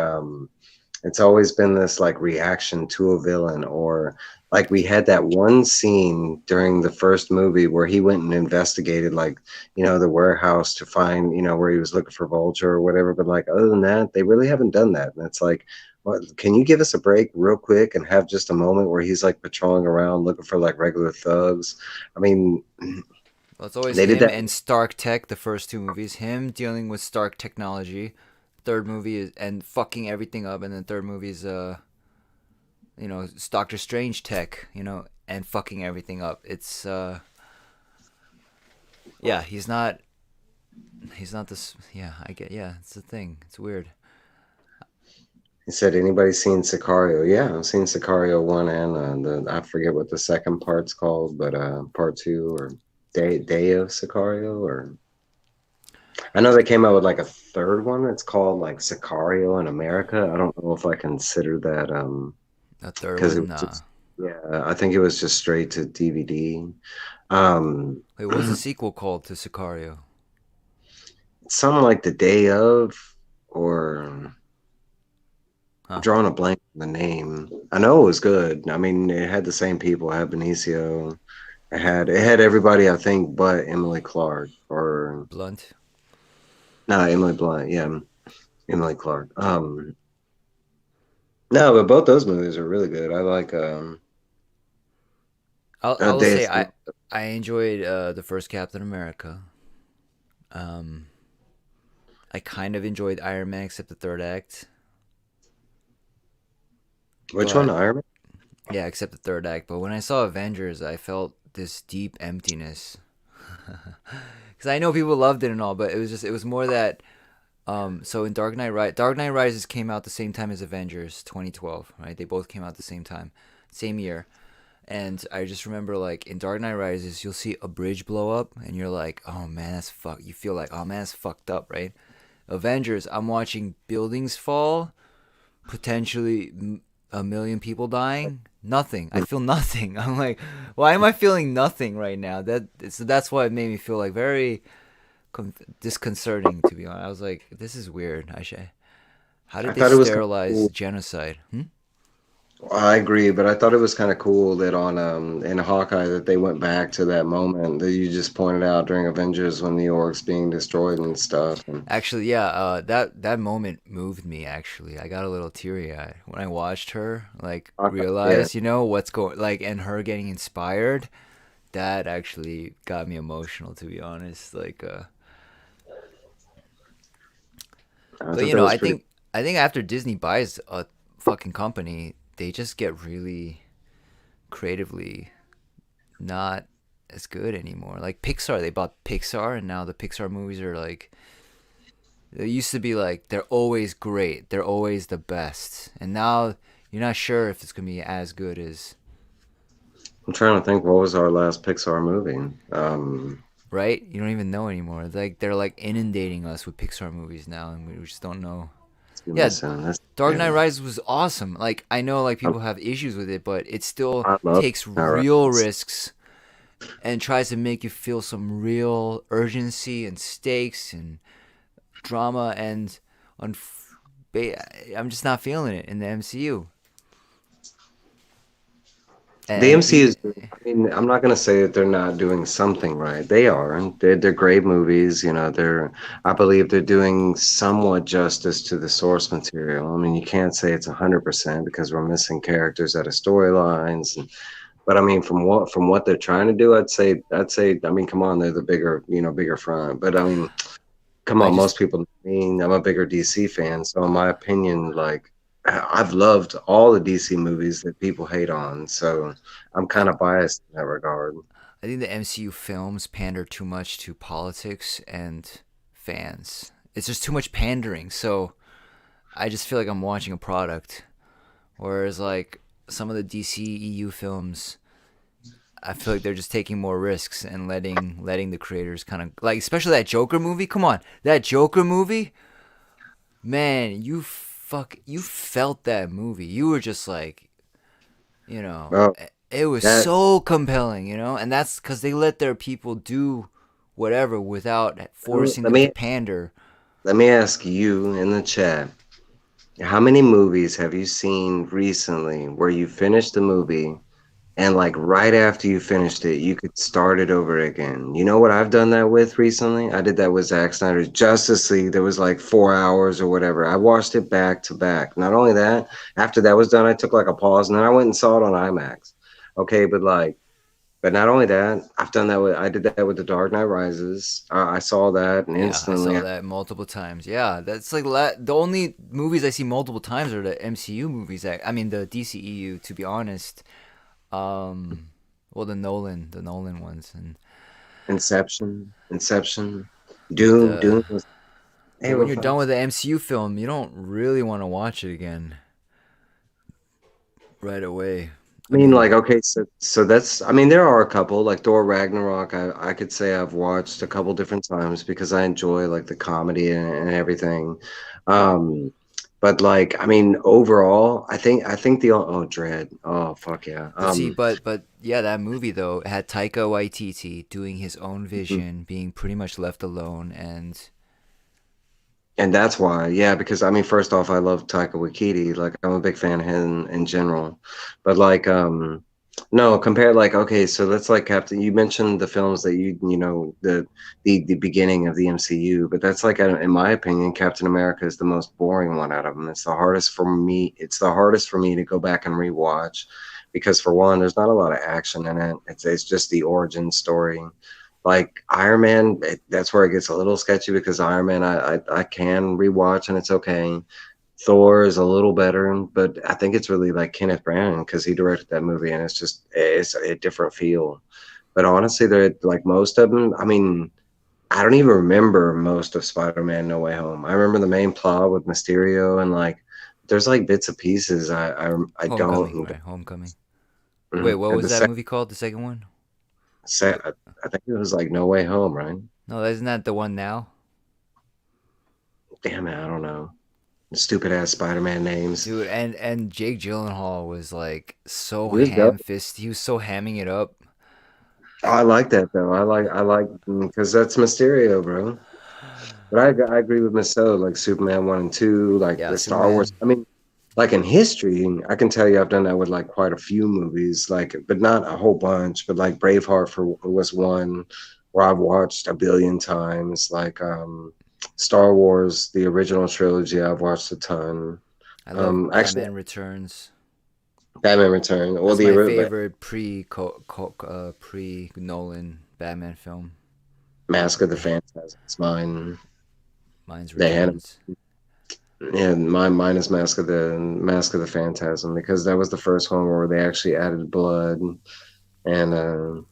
it's always been this like reaction to a villain, or like we had that one scene during the first movie where he went and investigated like the warehouse to find where he was looking for Vulture or whatever, but like other than that they really haven't done that. And it's like, what, can you give us a break real quick and have just a moment where he's like patrolling around looking for like regular thugs? I mean, well, it's always they did him that. and Stark Tech. The first two movies, him dealing with Stark technology. Third movie is and fucking everything up, and then third movie is Doctor Strange tech, and fucking everything up. It's yeah, he's not this. Yeah, I get. Yeah, it's the thing. It's weird. He said, anybody seen Sicario? Yeah, I've seen Sicario 1 and I forget what the second part's called, but part 2 or Day of Sicario, or I know they came out with like a third one that's called like Sicario in America. I don't know if I consider that A third because it one, was nah. just, yeah, I think it was just straight to DVD. Um Wait, what was the sequel called to Sicario? something like the Day of, or I'm Huh? drawing a blank on the name. I know it was good. I mean, it had the same people. It had Benicio. It had everybody, I think, but Emily Clark, or Blunt. no, Emily Blunt. Yeah, Emily Clark. No, but both those movies are really good. I like I will say Death. I enjoyed the first Captain America. Um, I kind of enjoyed Iron Man except the third act, Which one? but Iron Man? yeah, except the third act. But when I saw Avengers, I felt this deep emptiness. Because I know people loved it and all, but it was more that. So in Dark Knight Rises came out the same time as Avengers 2012, right? They both came out the same time, same year. And I just remember, like, in Dark Knight Rises, you'll see a bridge blow up, and you're like, oh man, that's fuck. You feel like, oh man, that's fucked up, right? Avengers, I'm watching buildings fall, potentially a million people dying. Nothing. I feel nothing. I'm like, why am I feeling nothing right now? That's why it made me feel like very disconcerting. To be honest, I was like, this is weird. How I did they thought it was kind of sterilize cool. genocide? Hmm? I agree, but I thought it was kind of cool that on in Hawkeye that they went back to that moment that you just pointed out during Avengers when New York's being destroyed and stuff. And Actually, yeah, that moment moved me. Actually, I got a little teary eyed when I watched her like Hawkeye, yeah, realize, what's going like, and her getting inspired. That actually got me emotional, to be honest. Like, I but thought that was I pretty. think after Disney buys a fucking company, they just get really creatively not as good anymore. Like Pixar, they bought Pixar, and now the Pixar movies are like it used to be like they're always great, they're always the best, and now you're not sure if it's gonna be as good as I'm trying to think what was our last Pixar movie. right. You don't even know anymore. Like they're like inundating us with Pixar movies now, and we just don't know. Give me a Yeah, second. Dark Knight Yeah, Rises was awesome. Like I know like I, people have issues with it, but it still I love takes Norris. real risks and tries to make you feel some real urgency and stakes and drama and on I'm just not feeling it in the MCU. The And MCU even is, I mean, I'm not going to say that they're not doing something right. They are. They're great movies. You know, I believe they're doing somewhat justice to the source material. I mean, you can't say it's 100% because we're missing characters out of storylines. But I mean, from what they're trying to do, I mean, come on, they're the bigger, bigger front. But I mean, come I on, just most people know me. I'm a bigger DC fan, so in my opinion, like I've loved all the DC movies that people hate on. So I'm I, kind of biased in that regard. I think the MCU films pander too much to politics and fans. It's just too much pandering. So I just feel like I'm watching a product. Whereas like some of the DC EU films, I feel like they're just taking more risks and letting the creators kind of like, especially that Joker movie. Come on, that Joker movie, man, you felt that movie. You were just like, Well, it was that so compelling, and that's because they let their people do whatever without forcing let them to me pander. let me ask you in the chat, how many movies have you seen recently where you finished the movie and like right after you finished it, you could start it over again? You know what I've done that with recently? I did that with Zack Snyder's Justice League. There was like 4 hours or whatever. I watched it back to back. Not only that, after that was done, I took like a pause and then I went and saw it on IMAX. Okay, but not only that, I did that with The Dark Knight Rises. I saw that and Yeah, I instantly, saw that multiple times. Yeah, that's like the only movies I see multiple times are the MCU movies. I mean the DCEU, to be honest. Um, well, the Nolan ones, and Inception, but Dune was, hey, when real you're done with fast. the MCU film, you don't really want to watch it again right away. I I mean, mean, like, okay, so that's, I mean, there are a couple, like Thor Ragnarok, I could say I've watched a couple different times because I enjoy like the comedy and everything. Um, but like, I mean, overall, I think Dread. Oh, fuck yeah. but see, but yeah, that movie though had Taika Waititi doing his own vision, being pretty much left alone, and And that's why, yeah, because I mean, first off, I love Taika Waititi. Like, I'm a big fan of him in general. But like, no, compare like, okay, so that's like Captain. You mentioned the films that the beginning of the MCU, but that's like, in my opinion, Captain America is the most boring one out of them. It's the hardest for me. It's the hardest for me to go back and rewatch because for one, there's not a lot of action in it. It's just the origin story. Like Iron Man, that's where it gets a little sketchy because Iron Man, I can rewatch and it's okay. Thor is a little better, but I think it's really like Kenneth Branagh because he directed that movie and it's a different feel. But honestly, they're like most of them. I mean, I don't even remember most of Spider-Man No Way Home. I remember the main plot with Mysterio and like there's like bits and pieces I Homecoming, don't. right? Homecoming. Wait, what And was that movie called? The second one? Was it? I think it was like No Way Home, right? No, isn't that the one now? Damn it, I don't know. Stupid ass Spider-Man names. Dude, and Jake Gyllenhaal was like so He was dope. He was so hamming it up. I like that though. I like because that's Mysterio, bro. But I agree with Miss So, like Superman 1 and 2, like Yeah, the Star Wars. Superman. I mean, like in history, I can tell you I've done that with like quite a few movies, like but not a whole bunch. But like Braveheart was one where I've watched a billion times. Like Star Wars, the original trilogy, I've watched a ton. I love Actually, Batman Returns. Batman Return, or That's the my original favorite pre Nolan Batman film. Mask of the Phantasm. It's mine. Mine's They had Returns. Yeah, mine is Mask of the Phantasm because that was the first one where they actually added blood, and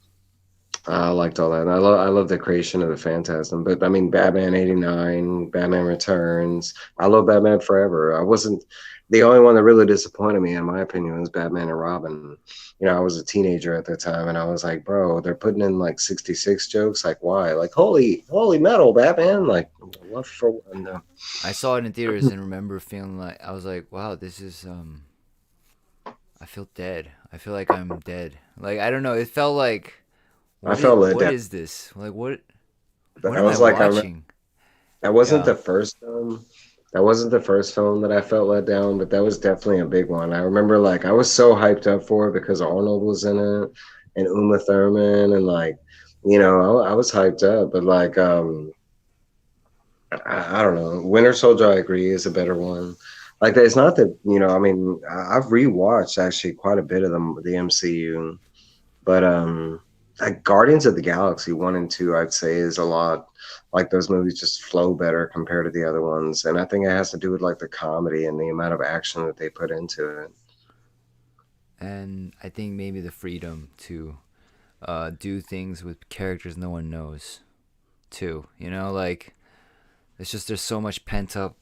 I liked all that. And I love the creation of the Phantasm. But I mean, Batman '89, Batman Returns. I love Batman Forever. I wasn't the only one that really disappointed me, in my opinion, was Batman and Robin. I was a teenager at the time, and I was like, bro, they're putting in like 66 jokes. Like, why? Like, holy metal, Batman! Like, I love for no. I saw it in theaters and remember feeling like I was like, wow, this is I feel dead. I feel like I'm dead. Like I don't know. It felt like I felt let what down. is this? Like what I am I was like, watching? that wasn't Yeah. the first film. That wasn't the first film that I felt let down, but that was definitely a big one. I remember like I was so hyped up for it because Arnold was in it and Uma Thurman and like, I was hyped up, but like I don't know. Winter Soldier, I agree, is a better one. Like, it's not that I mean, I've rewatched actually quite a bit of the MCU, but like Guardians of the Galaxy 1 and 2, I'd say is a lot like those movies just flow better compared to the other ones, and I think it has to do with like the comedy and the amount of action that they put into it. And I think maybe the freedom to do things with characters no one knows too. Like it's just there's so much pent up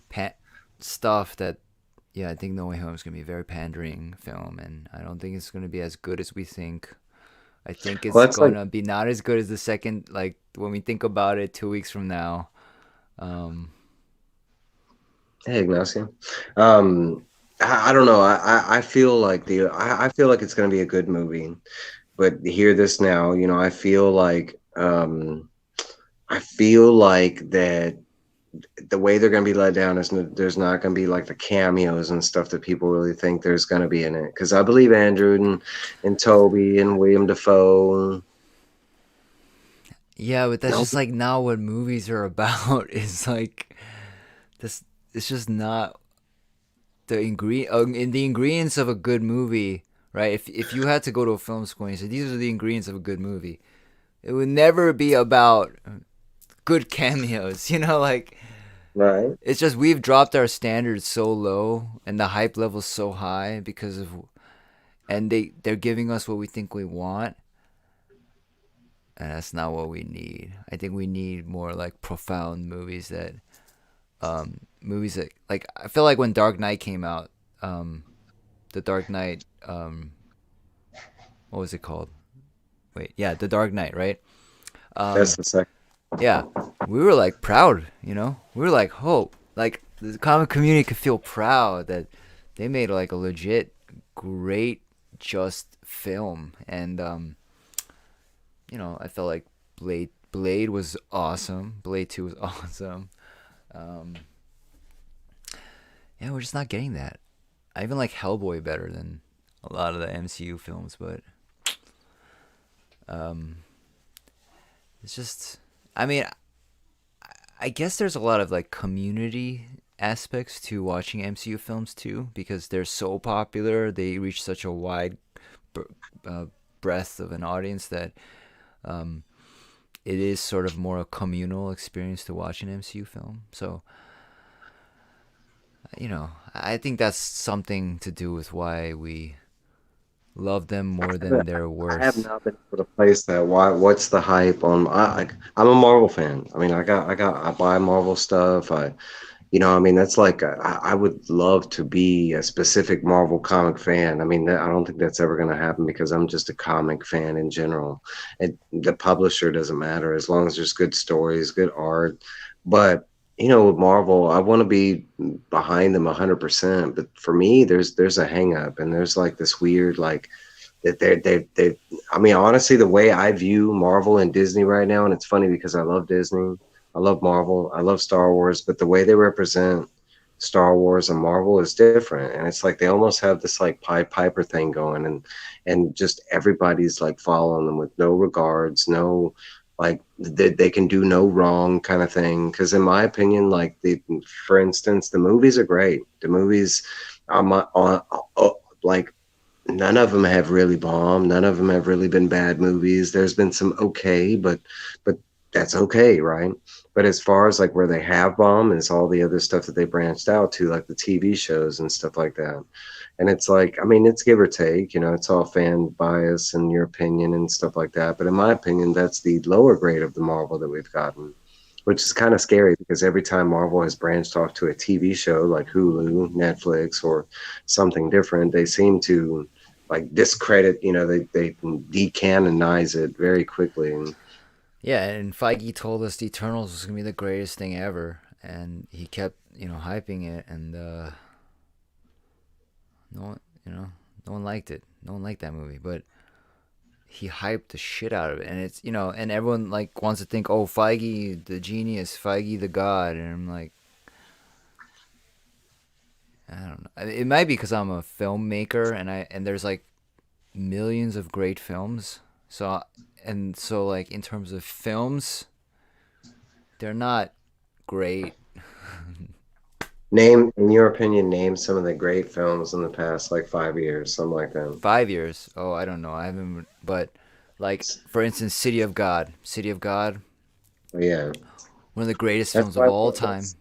pa- stuff that yeah, I think No Way Home is gonna be a very pandering film, and I don't think it's gonna be as good as we think. I think Well, it's that's like, gonna be not as good as the second. Like when we think about it, 2 weeks from now. Um, hey, Ignacio. Um, I don't know. I feel like I feel like it's going to be a good movie, but hear this now. I feel like that the way they're going to be let down is there's not going to be like the cameos and stuff that people really think there's going to be in it. Because I believe Andrew and Toby and William Defoe. yeah, but that's No, just like not what movies are about. It's like this. It's just not in the ingredients of a good movie, right? If you had to go to a film school and you said these are the ingredients of a good movie, it would never be about good cameos. Like right? it's just we've dropped our standards so low and the hype level's so high because of and they're giving us what we think we want, and that's not what we need. I think we need more like profound movies that like I feel like when Dark Knight came out, the Dark Knight, what was it called? Wait, yeah, the Dark Knight, right? That's Um, the second. yeah, we were like proud, we were like hope, like the comic community could feel proud that they made like a legit great just film, and I felt like Blade was awesome. Blade 2 was awesome. Um, yeah, we're just not getting that. I even like Hellboy better than a lot of the MCU films, but um, it's just. I mean, I guess there's a lot of like community aspects to watching MCU films too, because they're so popular. They reach such a wide uh, breadth of an audience that um, it is sort of more a communal experience to watch an MCU film. So I think that's something to do with why we love them more than they're I have worth. not been able to place that. Why? What's the hype on? I'm a Marvel fan. I mean, I buy Marvel stuff. I mean, that's like I would love to be a specific Marvel comic fan. I mean, I don't think that's ever going to happen because I'm just a comic fan in general. And the publisher doesn't matter as long as there's good stories, good art. But with Marvel, I want to be behind them 100%. But for me, there's a hang up, and there's like this weird like that they. I mean, honestly, the way I view Marvel and Disney right now, and it's funny because I love Disney. I love Marvel. I love Star Wars, but the way they represent Star Wars and Marvel is different. And it's like they almost have this like Pied Piper thing going, and just everybody's like following them with no regards, no like they can do no wrong kind of thing. Because in my opinion, like for instance, the movies are great. The movies, like none of them have really bombed. None of them have really been bad movies. There's been some okay, but that's okay, right? But as far as like where they have bombed is all the other stuff that they branched out to, like the TV shows and stuff like that. And it's like, I mean, it's give or take, it's all fan bias and your opinion and stuff like that. But in my opinion, that's the lower grade of the Marvel that we've gotten, which is kind of scary because every time Marvel has branched off to a TV show like Hulu, Netflix, or something different, they seem to like discredit, they decanonize it very quickly. And Yeah, and Feige told us the Eternals was gonna be the greatest thing ever, and he kept hyping it, and no one no one liked it. No one liked that movie, but he hyped the shit out of it, and it's and everyone like wants to think, oh, Feige the genius, Feige the god, and I'm like, I don't know. It might be because I'm a filmmaker, and there's like millions of great films, so like in terms of films, they're not great. Name, in your opinion, name some of the great films in the past like 5 years, something like that. 5 years. Oh, I don't know. I haven't, but like for instance, City of God. City of God, But yeah, one of the greatest that's films of why all time.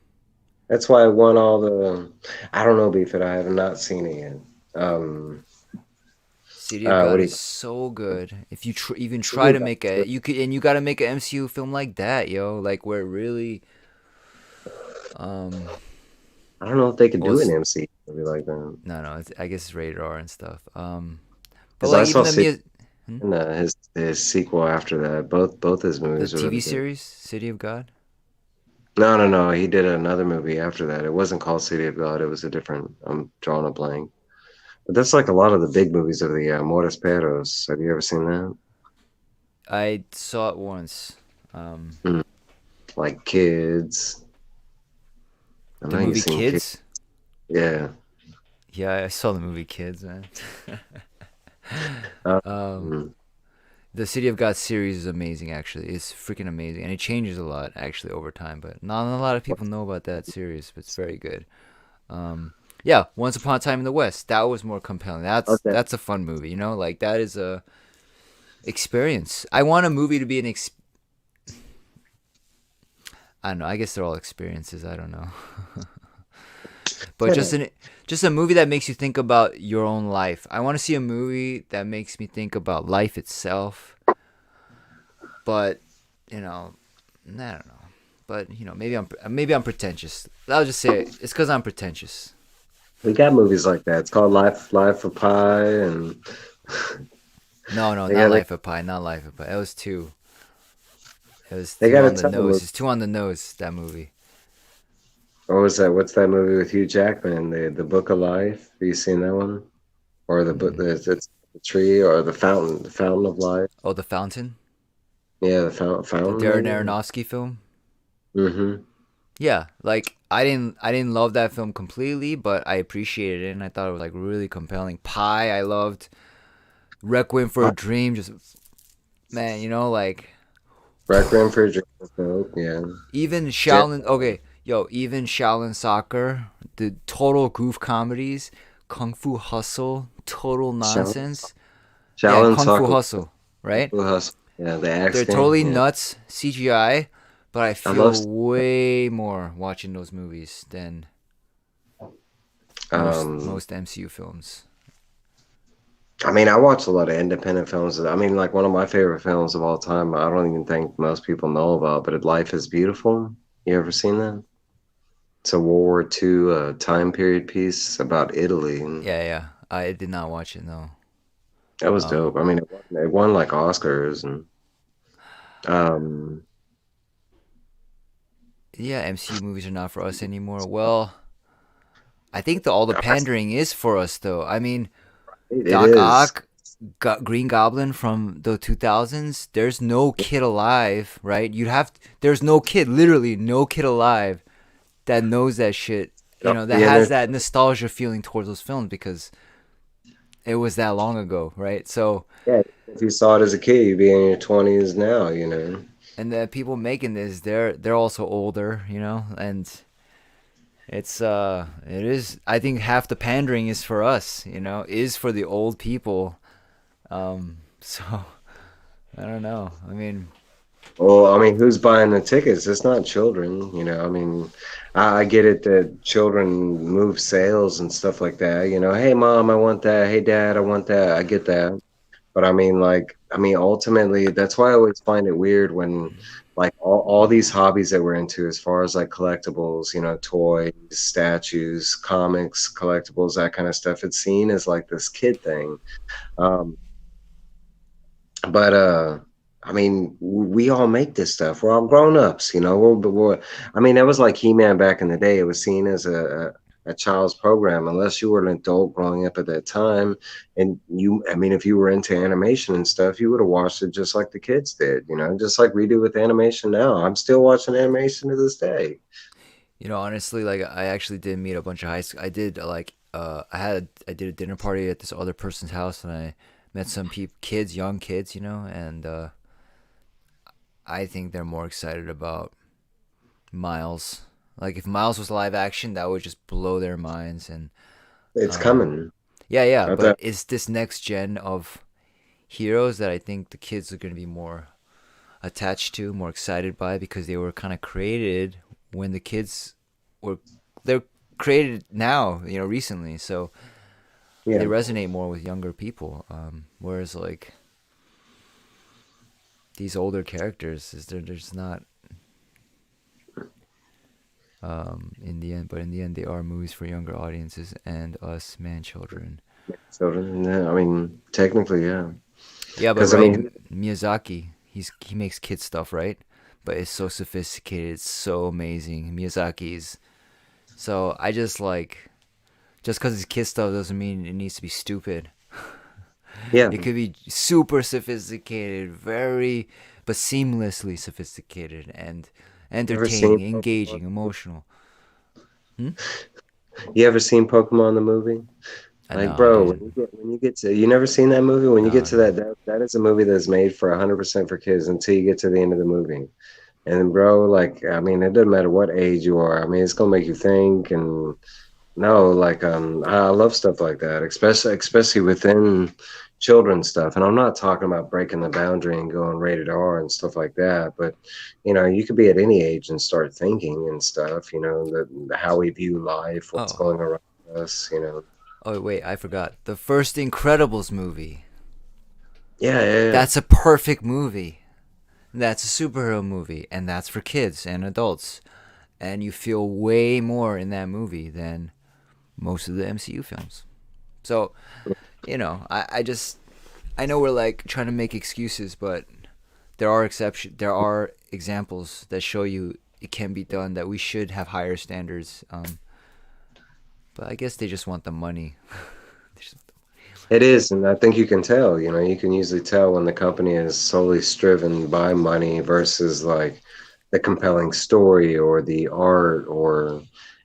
that's why I won all the. I don't know, Beef It. I have not seen it yet. City of What God do is you? so good. If you even City try of to make God's a good. you could and you got to make an MCU film like that, yo, like where it really um I don't know if they could well do an it's MC movie like that no, I guess it's rated R and stuff. But because like I even saw the City hmm? and his sequel after that. Both his The movies are TV really good. series City of God. No, no, no. He did another movie after that. It wasn't called City of God. It was a different. I'm drawing a blank. But that's like a lot of the big movies of the Morris Perros. Have you ever seen that? I saw it once. Um, Mm. Like Kids. I the know you've movie seen Kids. Kids. Yeah. Yeah, I saw the movie Kids, man. Um, um, mm. the City of God series is amazing. Actually, it's freaking amazing, and it changes a lot actually over time. But not a lot of people know about that series. But it's very good. Um, yeah, Once Upon a Time in the West. That was more compelling. Okay. That's a fun movie. Like that is a experience. I want a movie to be I don't know. I guess they're all experiences. I don't know. But just a movie that makes you think about your own life. I want to see a movie that makes me think about life itself. But you know, I don't know. But maybe I'm pretentious. I'll just say it's because I'm pretentious. We got movies like that. It's called Life of Pi, and No, no, they not got a, Life of Pi, not Life of Pi. It was too. It was they too got a on the ton of nose. movies. It's too on the nose. That movie. What was that? What's that movie with Hugh Jackman? The Book of Life. Have you seen that one? Or the book? Mm. It's the tree or the Fountain of Life. Oh, The Fountain, Yeah, the the fountain Darren maybe. Aronofsky film. Mm-hmm. Yeah, like I didn't love that film completely, but I appreciated it and I thought it was like really compelling. Pi, I loved. Requiem for a Dream, just man, like Requiem for a Dream. Dope, yeah. even Jet, Shaolin. Okay, yo, even Shaolin Soccer, the total goof comedies, Kung Fu Hustle, total Shaolin, nonsense. Yeah, Shaolin Kung Fu Soccer, Hustle, Kung right? Fu Hustle. Yeah, the axe They're game. totally Yeah, nuts CGI, but I I love. feel way more watching those movies than Um, most MCU films. I mean, I watch a lot of independent films. I mean, like one of my favorite films of all time. I don't even think most people know about, but Life is Beautiful. You ever seen that? It's a World War II time period piece about Italy, and Yeah, yeah. I did not watch it, no. that was Um, dope. I mean, it won like Oscars, and um, yeah, MCU movies are not for us anymore. Well, I think all the I- pandering is for us, though. I mean, it Doc is. Ock, Green Goblin from the 2000s. There's no kid alive, right? There's no kid, literally no kid alive that knows that shit. That Yeah, has there's that nostalgia feeling towards those films because it was that long ago, right? So, yeah. If you saw it as a kid, you'd be in your 20s now. You know. and the people making this, they're also older, and it is. I think half the pandering is for us, is for the old people. So I don't know. I mean, Well, I mean, who's buying the tickets? It's not children, you know. I mean, I get it that children move sales and stuff like that. You know, hey mom, I want that. Hey dad, I want that. I get that. But I mean, ultimately, that's why I always find it weird when, like, all these hobbies that we're into, as far as like collectibles, you know, toys, statues, comics, collectibles, that kind of stuff, it's seen as like this kid thing. Um, but I mean, we all make this stuff. We're all grown ups, you know. I mean, that was like He-Man back in the day. It was seen as a child's program, unless you were an adult growing up at that time. And I mean, if you were into animation and stuff, you would have watched it just like the kids did, you know, just like we do with animation now. I'm still watching animation to this day. You know, honestly, like I actually did meet a bunch of high school. I did I did a dinner party at this other person's house, and I met some kids, young kids, you know, and I think they're more excited about Miles. Like if Miles was live action, that would just blow their minds. And It's um, coming. yeah, yeah. I But thought, it's this next gen of heroes that I think the kids are going to be more attached to, more excited by, because they were kind of created when the kids were they're created now, you know, recently. So they yeah, resonate more with younger people. Whereas like these older characters, they're just not in the end. But in the end, they are movies for younger audiences and us man children. children. Yeah, I mean, technically, yeah. Yeah, but Because I right, mean, Miyazaki, he makes kid stuff, right? But it's so sophisticated, it's so amazing. Miyazaki's so I just like just because it's kid stuff doesn't mean it needs to be stupid. yeah. It could be super sophisticated, very but seamlessly sophisticated and You ever seen entertaining, Pokemon? engaging, emotional. Hmm? You ever seen Pokemon the movie? No, Like, I bro, didn't. when you get to you never seen that movie. When you get No, to no. that is a movie that's made for 100% for kids until you get to the end of the movie. And bro, like, I mean, it doesn't matter what age you are. I mean, it's gonna make you think. And no, like, I love stuff like that, especially within children's stuff. And I'm not talking about breaking the boundary and going rated R and stuff like that. But you know, you could be at any age and start thinking and stuff. You know, how we view life, what's Oh, going around us. You know, oh wait, I forgot. The first Incredibles movie. yeah, yeah, yeah. That's a perfect movie. That's a superhero movie, and that's for kids and adults. And you feel way more in that movie than most of the MCU films. So, you know, I know we're like trying to make excuses, but there are examples that show you it can be done, that we should have higher standards. But I guess they just want the money. They just want It is, and I think you can tell. You know, you can usually tell when the company is solely driven by money versus like the compelling story or the art or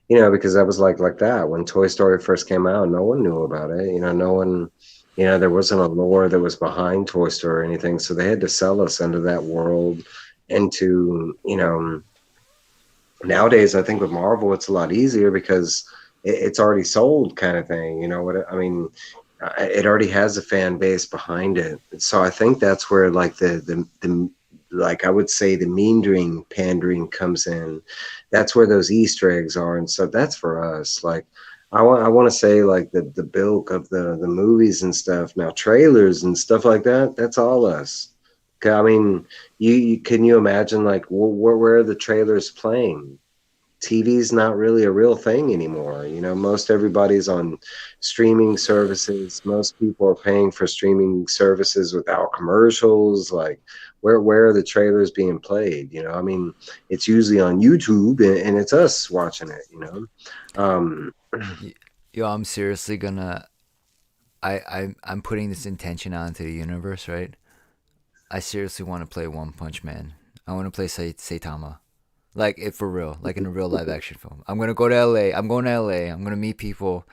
you know, because that was like that when Toy Story first came out, no one knew about it. You know, no one, you know, there wasn't a lore that was behind Toy Story or anything, so they had to sell us into that world, into you know. Nowadays, I think with Marvel, it's a lot easier because it's already sold, kind of thing. You know what I mean? It already has a fan base behind it. So I think that's where like the like I would say the meandering pandering comes in. That's where those Easter eggs are and stuff. That's for us. Like I want to say like the bulk of the movies and stuff. Now trailers and stuff like that. That's all us. 'Cause, I mean, you can you imagine like where are the trailers playing? TV's not really a real thing anymore. You know, most everybody's on streaming services. Most people are paying for streaming services without commercials. Like, where are the trailers being played? You know, I mean, it's usually on YouTube, and it's us watching it. You know, um, Yo, I'm seriously gonna. I'm putting this intention out into the universe, right? I seriously want to play One Punch Man. I want to play Saitama. Like it for real, like in a real live action film. I'm gonna go to LA. I'm going to LA. I'm gonna meet people.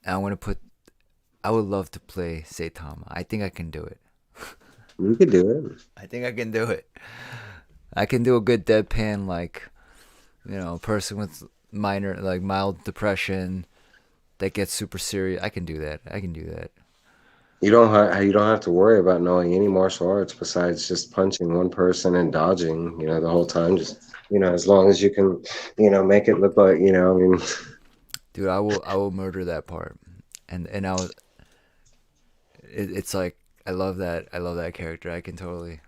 And I'm gonna put. I would love to play Saitama. I think I can do it. you could do it. I think I can do it. I can do a good deadpan, like you know, person with minor, like mild depression that gets super serious. I can do that. I can do that. You don't have to worry about knowing any martial arts besides just punching one person and dodging. You know, the whole time. Just you know, as long as you can, you know, make it look like you know. I mean. Dude, I will murder that part. And I was it's like I love that character. I can totally.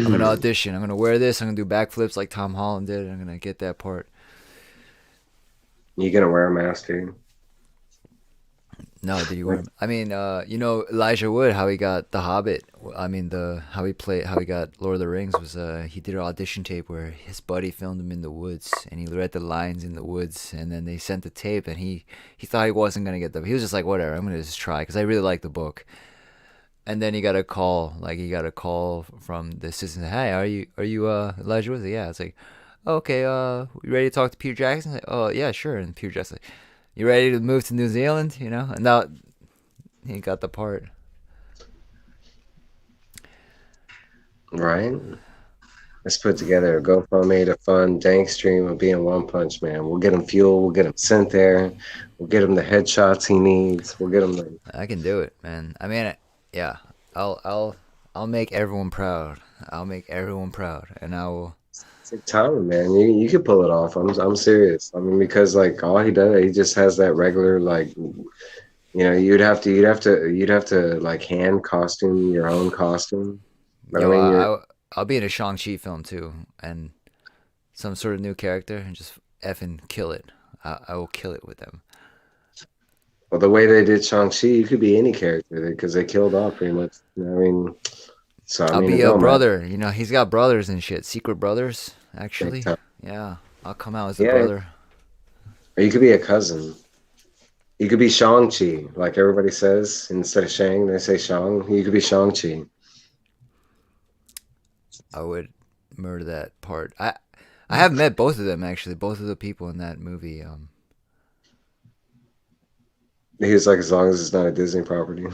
I'm gonna audition. I'm gonna wear this. I'm gonna do backflips like Tom Holland did. I'm gonna get that part. You gonna wear a mask, dude? No, did he Like, wear? I mean, Elijah Wood, how he got The Hobbit. I mean, the how he got Lord of the Rings was he did an audition tape where his buddy filmed him in the woods, and he read the lines in the woods, and then they sent the tape, and he thought he wasn't gonna get them. He was just like, whatever, I'm gonna just try because I really like the book. And then he got a call from the assistant. Hey, are you Elijah Wood? Yeah, it's like, "Oh, okay, you ready to talk to Peter Jackson? Like, oh yeah, sure. And Peter Jackson, like, you ready to move to New Zealand? And now he got the part. right? Let's put together a GoFundMe to fund Dank Stream of being One Punch Man. We'll get him fuel. We'll get him sent there. We'll get him the headshots he needs. We'll get him the. I can do it, man. I mean, yeah, I'll make everyone proud. I'll make everyone proud, and I will. Take time, man. You can pull it off. I'm serious. I mean, because like all he does, he just has that regular like you'd have to like hand costume your own costume. But I Yo, mean, I'll be in a Shang-Chi film too, and some sort of new character, and just effing kill it. I will kill it with them. well, the way they did Shang-Chi, you could be any character because they killed off pretty much. I mean, so I I'll mean, it be a don't matter. brother. He's got brothers and shit. Secret brothers, Big actually. time. Yeah, I'll come out as a Yeah, brother. or you could be a cousin. You could be Shang-Chi, like everybody says. Instead of Shang, they say Shang. You could be Shang-Chi. I would murder that part. I have met both of them actually. Both of the people in that movie. He was like, as long as it's not a Disney property.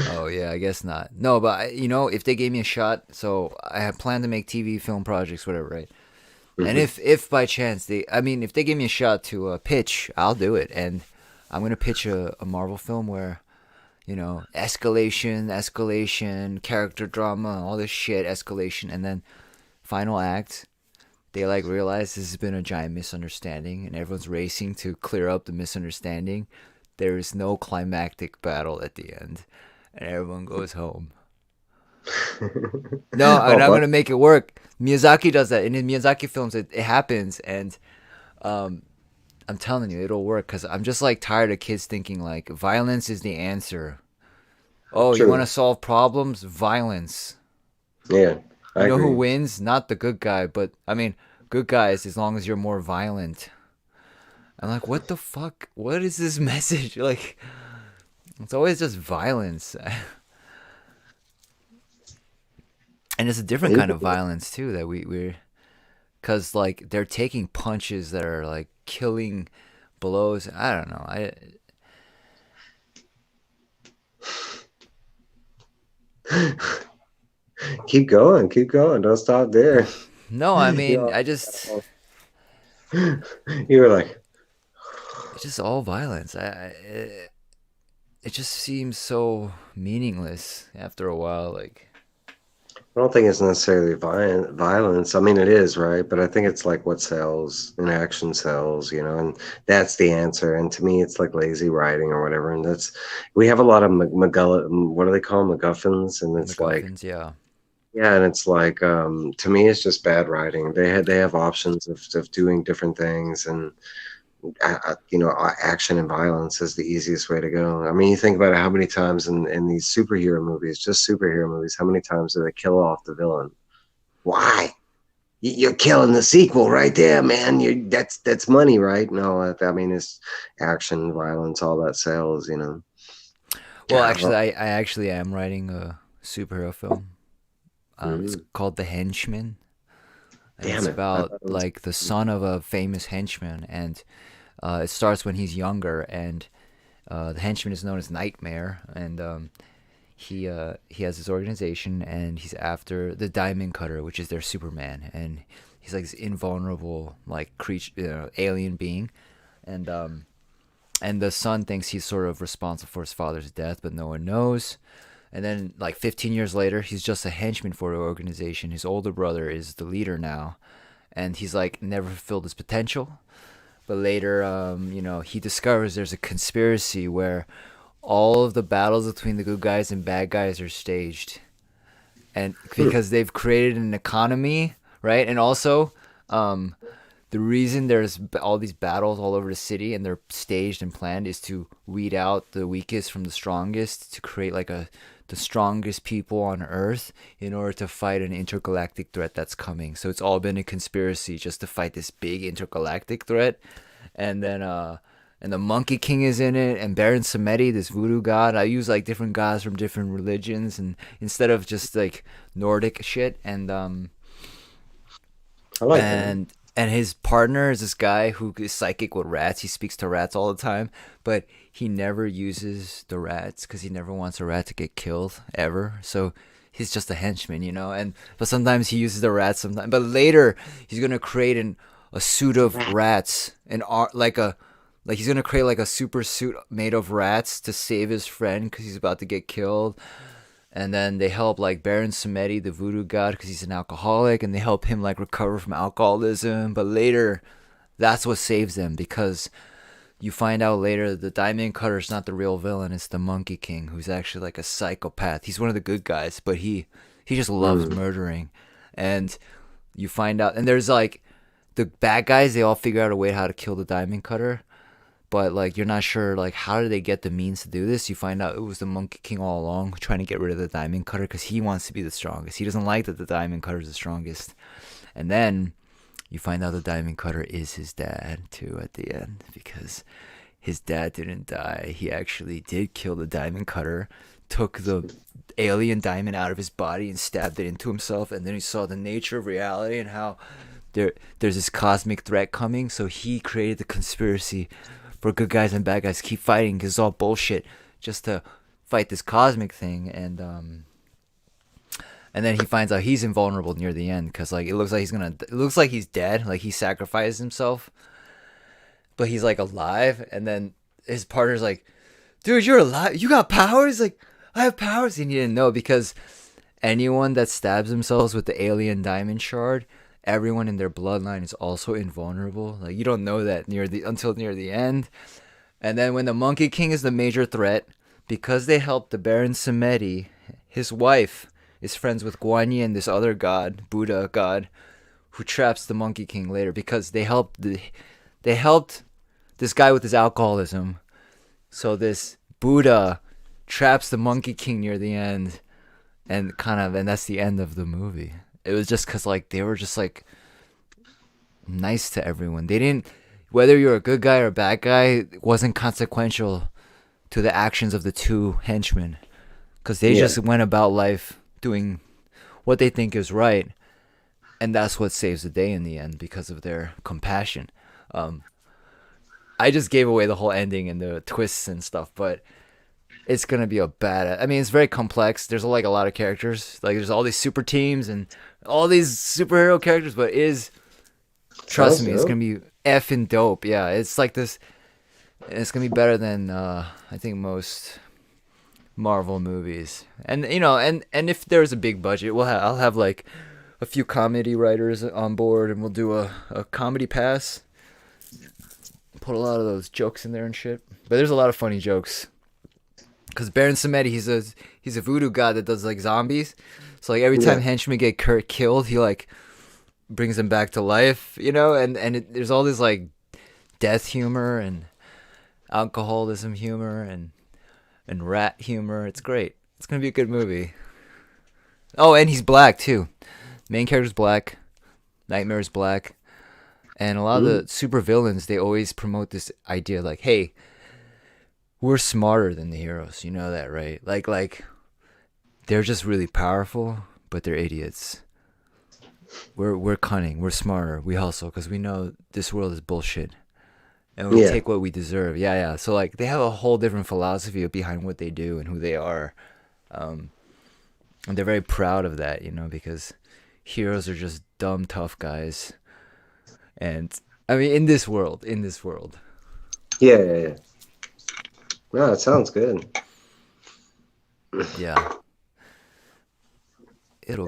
Oh yeah, I guess not. No, but if they gave me a shot, so I had planned to make TV, film projects, whatever, right? And Hmm. if by chance if they gave me a shot to pitch, I'll do it. And I'm gonna pitch a Marvel film where escalation, character drama, all this shit, escalation, and then final act. They like realize this has been a giant misunderstanding, and everyone's racing to clear up the misunderstanding. There is no climactic battle at the end, and everyone goes home. No, Oh, and I'm but gonna make it work. Miyazaki does that in his Miyazaki films. It happens, and um, I'm telling you, it'll work because I'm just like tired of kids thinking like violence is the answer. Oh, you want to true. solve problems? Violence. Yeah, I You know who agree. wins? Not the good guy, but I mean, good guys as long as you're more violent. I'm like, what the fuck? What is this message? Like, it's always just violence. And it's a different kind of violence too that we're because like they're taking punches that are like killing blows. I don't know. I Keep going, keep going. Don't stop there. no, I You mean, know, you were like, it's just all violence. It just seems so meaningless after a while. Like, I don't think it's necessarily violence. I mean, it is, right? But I think it's like what sells, and action sells, and that's the answer. And to me, it's like lazy writing or whatever. And we have a lot of what do they call 'em? MacGuffins? And it's like, MacGuffins, yeah. yeah, and it's like, to me, it's just bad writing. They have options of doing different things, and action and violence is the easiest way to go. I mean, you think about it, how many times in these superhero movies, just superhero movies, how many times do they kill off the villain? Why? You're killing the sequel right there, man. That's money, right? No, I mean it's action, violence, all that sells. Well, God, actually, I actually am writing a superhero film. It's mm, called The Henchman, and damn it's it! I about thought it was. like the son of a famous henchman, and it starts when he's younger, and the henchman is known as Nightmare, and he has his organization, and he's after the Diamond Cutter, which is their Superman, and he's like this invulnerable like creature, alien being, and the son thinks he's sort of responsible for his father's death, but no one knows. And then, like 15 years later, he's just a henchman for the organization. His older brother is the leader now, and he's like never fulfilled his potential. But later, he discovers there's a conspiracy where all of the battles between the good guys and bad guys are staged, and because they've created an economy, right? And also, the reason there's all these battles all over the city and they're staged and planned is to weed out the weakest from the strongest to create like the strongest people on Earth in order to fight an intergalactic threat that's coming. So it's all been a conspiracy just to fight this big intergalactic threat. And then and the Monkey King is in it, and Baron Samedi, this voodoo god. I use like different gods from different religions, and instead of just like Nordic shit. I like that. And his partner is this guy who is psychic with rats. He speaks to rats all the time, but he never uses the rats because he never wants a rat to get killed ever. So he's just a henchman, you know. And but sometimes he uses the rats. Sometimes, but later he's gonna create a suit of rats and like he's gonna create like a super suit made of rats to save his friend because he's about to get killed. And then they help like Baron Samedi, the voodoo god, because he's an alcoholic, and they help him like recover from alcoholism. But later, that's what saves them because you find out later the Diamond Cutter's not the real villain; it's the Monkey King, who's actually like a psychopath. He's one of the good guys, but he just loves murdering. And you find out, and there's like the bad guys. They all figure out a way how to kill the Diamond Cutter. But like you're not sure like how did they get the means to do this. You find out it was the Monkey King all along trying to get rid of the Diamond Cutter because he wants to be the strongest. He doesn't like that the Diamond Cutter is the strongest. And then you find out the Diamond Cutter is his dad too at the end because his dad didn't die. He actually did kill the Diamond Cutter, took the alien diamond out of his body and stabbed it into himself. And then he saw the nature of reality and how there's this cosmic threat coming. So he created the conspiracy for good guys and bad guys keep fighting because it's all bullshit just to fight this cosmic thing. And then he finds out he's invulnerable near the end because like it looks like he's dead, like he sacrificed himself, but he's like alive. And then his partner's like, dude, you're alive, you got powers? Like, I have powers. And he didn't know because anyone that stabs themselves with the alien diamond shard, everyone in their bloodline is also invulnerable. Like you don't know that until near the end. And then when the Monkey King is the major threat, because they helped the Baron Samedi, his wife is friends with Guan Yin, this other god, Buddha god, who traps the Monkey King later because they helped this guy with his alcoholism. So this Buddha traps the Monkey King near the end, and that's the end of the movie. It was just because like they were just like nice to everyone. They didn't, whether you're a good guy or a bad guy, it wasn't consequential to the actions of the two henchmen because they just went about life doing what they think is right, and that's what saves the day in the end because of their compassion. I just gave away the whole ending and the twists and stuff, but it's gonna be a bad. I mean, it's very complex. There's like a lot of characters. Like there's all these super teams and all these superhero characters, but trust me, it's gonna be effing dope. Yeah, it's like this. It's gonna be better than I think most Marvel movies. And you know, and if there's a big budget, I'll have like a few comedy writers on board, and we'll do a comedy pass. Put a lot of those jokes in there and shit. But there's a lot of funny jokes. Because Baron Samedi, he's a voodoo god that does like zombies. So like every time henchmen get killed, he like brings them back to life, you know. And there's all this like death humor and alcoholism humor and rat humor. It's great. It's gonna be a good movie. Oh, and he's black too. Main character's black. Nightmare's black. And a lot of the super villains, they always promote this idea like, hey, we're smarter than the heroes. You know that, right? Like they're just really powerful, but they're idiots. We're cunning. We're smarter. We hustle because we know this world is bullshit, and we take what we deserve. Yeah. So like they have a whole different philosophy behind what they do and who they are, and they're very proud of that. You know, because heroes are just dumb, tough guys. And I mean, in this world. Yeah. No, it sounds good. Yeah. It'll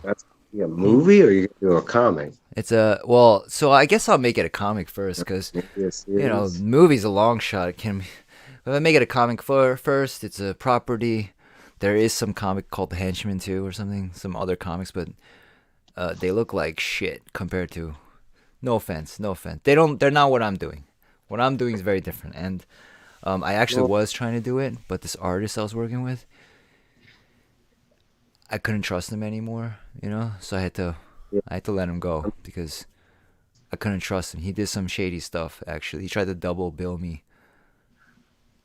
That's a movie, or you gonna do a comic? It's so I guess I'll make it a comic first because you know, movie's a long shot. If I make it a comic first, it's a property. There is some comic called The Henchman too, or something, some other comics, but they look like shit compared to No offense, no offense. They don't. They're not what I'm doing. What I'm doing is very different, and I actually Well, was trying to do it, but this artist I was working with, I couldn't trust him anymore. So yeah, I had to let him go because I couldn't trust him. He did some shady stuff. Actually, he tried to double bill me,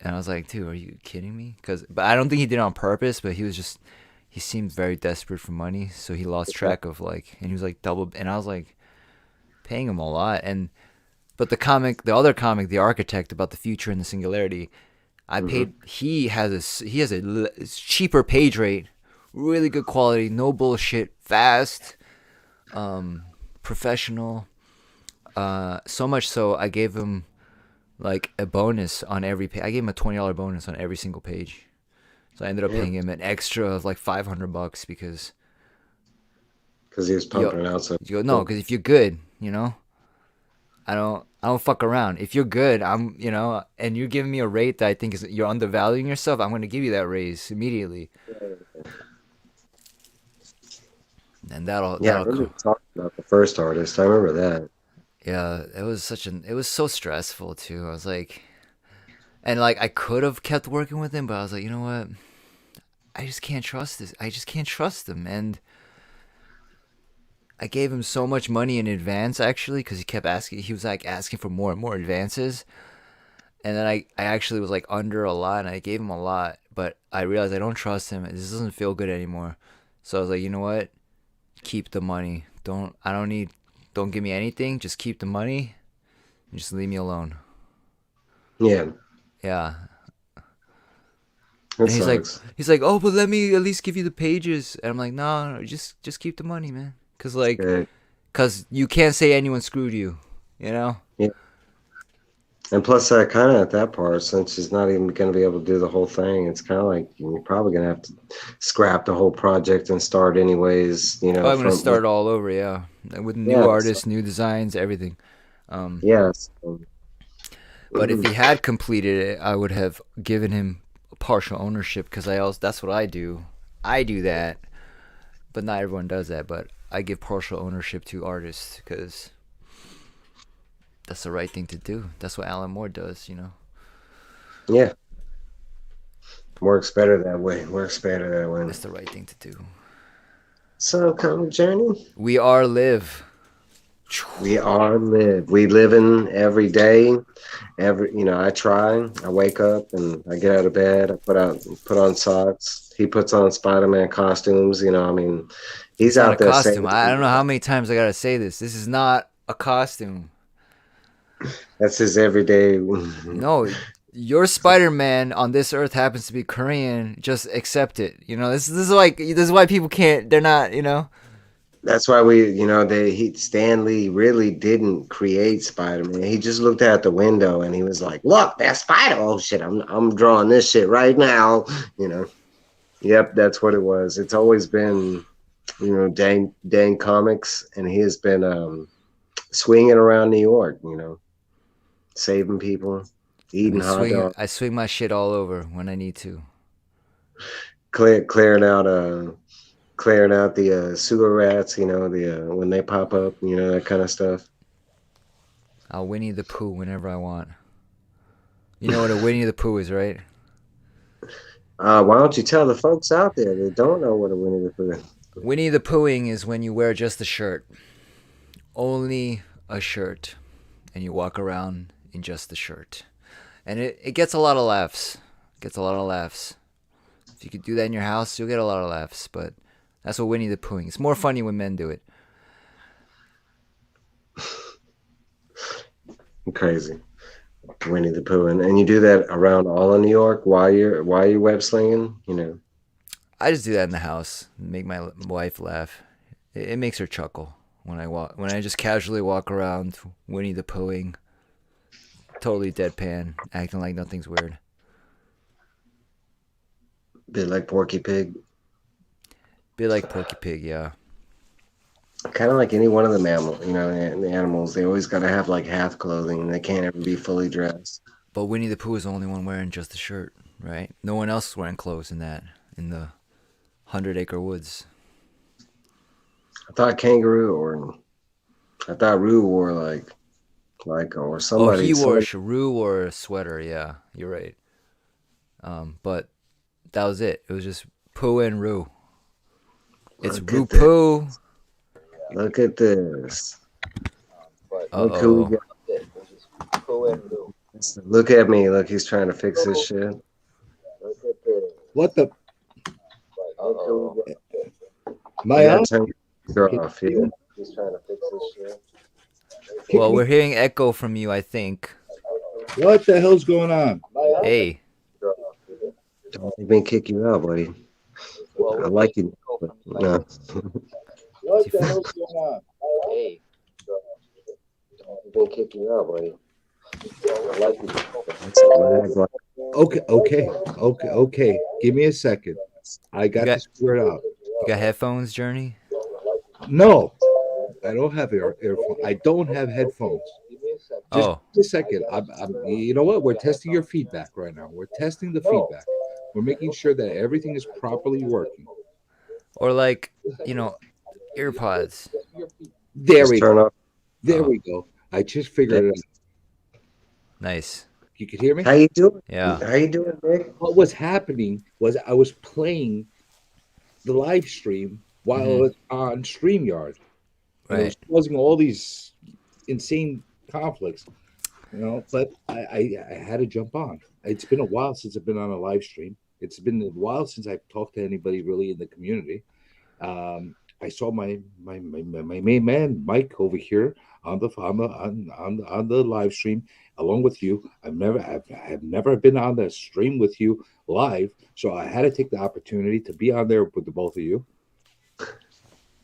and I was like, dude, are you kidding me? But I don't think he did it on purpose. But he seemed very desperate for money, so he lost yeah. track of and he was like double, and I was like paying him a lot, and but the other comic, The Architect, about the future and the singularity, I Hmm. paid. He has a cheaper page rate, really good quality, no bullshit, fast, professional. So much so I gave him like a bonus on every page. I gave him a $20 bonus on every single page. So I ended up Yeah, paying him an extra of like $500 because because he was yo, pumping it out so you go no, quick. because if you're good, I don't fuck around. If you're good, and you're giving me a rate that I think is you're undervaluing yourself, I'm gonna give you that raise immediately, and that'll Yeah, I that'll remember co- you talking about the first artist. I remember that. yeah. It was so stressful too. I was like, and like I could have kept working with him, but I was like, you know what? I just can't trust this. I just can't trust him, and I gave him so much money in advance actually because he kept asking. He was like asking for more and more advances. And then I actually was like under a lot and I gave him a lot, but I realized I don't trust him. This doesn't feel good anymore. So I was like, you know what? Keep the money. Don't give me anything. Just keep the money and just leave me alone. Yeah, Yeah. it And sucks. he's like, oh, but let me at least give you the pages. And I'm like, no, just keep the money, man. Good. Cause you can't say anyone screwed you, you know? Yeah. And plus, kind of at that part, since he's not even going to be able to do the whole thing, it's kind of like you're probably going to have to scrap the whole project and start anyways, Oh, I'm gonna from with, start all over, yeah. And with new yeah, so, artists, new designs, everything. Um, yeah. So, But if he had completed it, I would have given him partial ownership because I also that's what I do. I do that, but not everyone does that. But I give partial ownership to artists because that's the right thing to do. That's what Alan Moore does. yeah, works better that way. Works better that way. That's the right thing to do. So, comic journey. We are live. We are live. We live in every day. I try. I wake up and I get out of bed. I put on socks. He puts on Spider-Man costumes. I mean, he's It's not a out there costume. saving I don't know people. how many times I gotta say this. This is not a costume. That's his everyday. No, your Spider-Man on this Earth happens to be Korean. Just accept it. This is why people can't. They're not. That's why Stan Lee really didn't create Spider-Man. He just looked out the window and he was like, "Look, that's Spider. Oh shit, I'm drawing this shit right now." You know. Yep, that's what it was. It's always been, Dane Comics, and he has been swinging around New York. Saving people, eating hot dogs, I swing my shit all over when I need to. clear, clearing out the sewer rats. The when they pop up, that kind of stuff. I'll Winnie the Pooh whenever I want. You know what a Winnie the Pooh is, right? Why don't you tell the folks out there that don't know what a Winnie the Pooh is? Winnie the Poohing is when you wear just a shirt, only a shirt, and you walk around in just the shirt, and it gets a lot of laughs. Gets a lot of laughs. If you could do that in your house, you'll get a lot of laughs. But that's what Winnie the Poohing. It's more funny when men do it. Crazy. Winnie the Pooh, and you do that around all of New York while you're web slinging. I just do that in the house, make my wife laugh. It makes her chuckle when I just casually walk around Winnie the Poohing, totally deadpan, acting like nothing's weird. Bit like Porky Pig, Be like Porky Pig, yeah. kind of like any one of the mammal, the animals. They always got to have like half clothing. They can't ever be fully dressed. But Winnie the Pooh is the only one wearing just a shirt, right? No one else is wearing clothes in the 100 Acre Woods. I thought kangaroo or I thought Rue wore or Oh, somebody he wore a somebody. shrew or a sweater. Yeah, you're right. But that was it. It was just Pooh and Roo. It's Look Roo at this. Pooh. Look at this. Uh Look who we oh. got. Look at me. Look, he's trying to fix his shit. What the? Am You I gotta on? turn your Can off. you Yeah. hear me? Kick Well, me. we're hearing echo from you, I think. What the hell's going on? Hey. Don't make me kick you out, buddy. I like you, but no. What the hell's going on? Don't make me kick you out, buddy. I like you. It's a lag. Okay. Give me a second. I You got got this figured out. you got headphones, Journey? No, I don't have earphones. I don't have headphones. Just Oh. give me a second. You know what? We're testing your feedback right now. We're testing the feedback. We're making sure that everything is properly working. Or like, you know, earpods. There Just we turn go. off. There Oh, we go. I just figured it out. nice. You could hear me? How you doing? Yeah. How you doing, Nick? What was happening was I was playing the live stream while I Hmm. was on StreamYard, and it was Right. causing all these insane conflicts. But I had to jump on. It's been a while since I've been on a live stream. It's been a while since I've talked to anybody really in the community. I saw my main man Mike over here on the live stream along with you. I've never been on the stream with you live, so I had to take the opportunity to be on there with the both of you.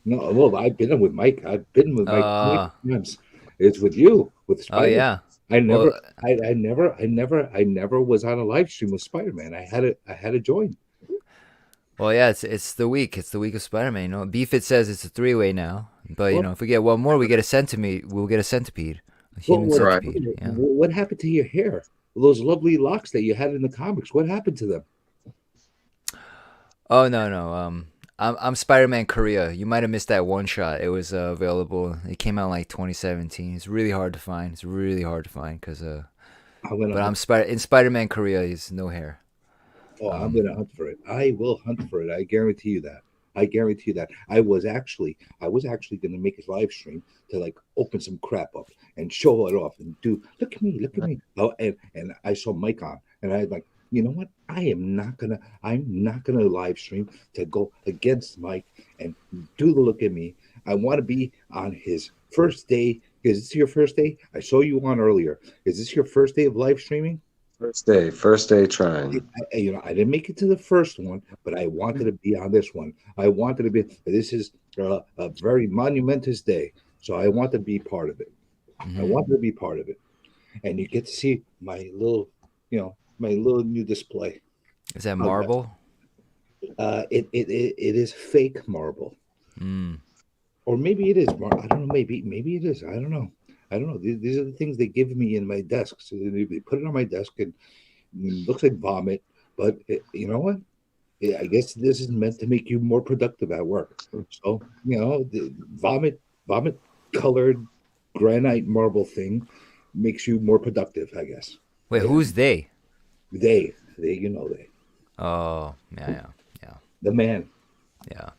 No, well, I've been with Mike. I've been with Mike many Uh times. It's with you with oh Spider. yeah. I never, Well, I never was on a live stream with Spider Man. I had to join. yeah, it's the week. It's the week of Spider-Man, you know. Beefit says it's a three-way now. But, you Well, know, if we get one more, we get a centipede. We'll get a centipede. A What, human what, Right. centipede. Yeah. what happened to your hair? Those lovely locks that you had in the comics. What happened to them? Oh no. I'm Spider-Man Korea. You might have missed that one shot. It was available. It came out in like 2017. It's really hard to find. It's really hard to find because I'm gonna but hunt. in Spider-Man Korea. He's no hair. I'm Um, gonna hunt for it. I will hunt for it. I guarantee you that. I guarantee you that. I was actually gonna make a live stream to like open some crap up and show it off and do. Look at me. Oh, and I saw Mike on, and I was like, you know what? I'm not gonna live stream to go against Mike and do the look at me. I want to be on his first day. Is this your first day? I saw you on earlier. Is this your first day of live streaming? First day trying. I didn't make it to the first one, but I wanted to be on this one. I wanted to be. This is a very monumentous day, so I want to be part of it. I mhm. wanted to be part of it, and you get to see my little new display. Is that How that- marble? it is fake marble, Mm. or maybe it is. I don't know. Maybe it is. I don't know. I don't know. These are the things they give me in my desk. So they put it on my desk, and it looks like vomit. But you know what? Yeah, I guess this is meant to make you more productive at work. So, the vomit colored granite marble thing makes you more productive, I guess. Wait, Yeah. who's they? They, Oh, yeah. the man, Yeah.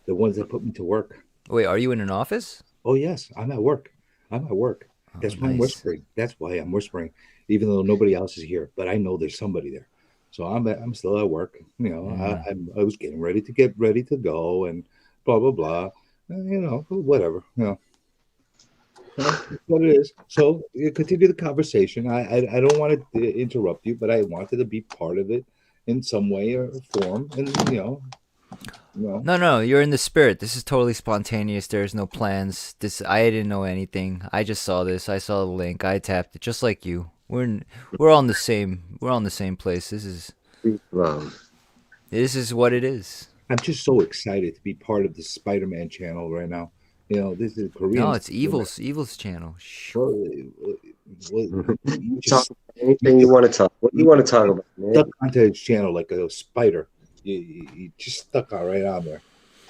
the ones that put me to work. Wait, are you in an office? Oh, yes, I'm at work. I'm at work. Oh, That's why I'm nice. whispering. That's why I'm whispering, even though nobody else is here. But I know there's somebody there. So I'm still at work. Mm. I was get ready to go, and blah blah blah. Whatever. That's what it is. So you continue the conversation. I don't want to interrupt you, but I wanted to be part of it in some way or form, and you know. No, you're in the spirit. This is totally spontaneous. There's no plans. I didn't know anything. I just saw this. I saw the link. I tapped it just like you. We're on the same. We're on the same place. Love. This is what it is. I'm just so excited to be part of the Spider-Man channel right now. This is No, Korean. it's Evil's channel. Shh. Well, you Talk just about anything you want to talk. What do you want to talk about, man? stuck onto his channel like a spider. You just stuck on right on there.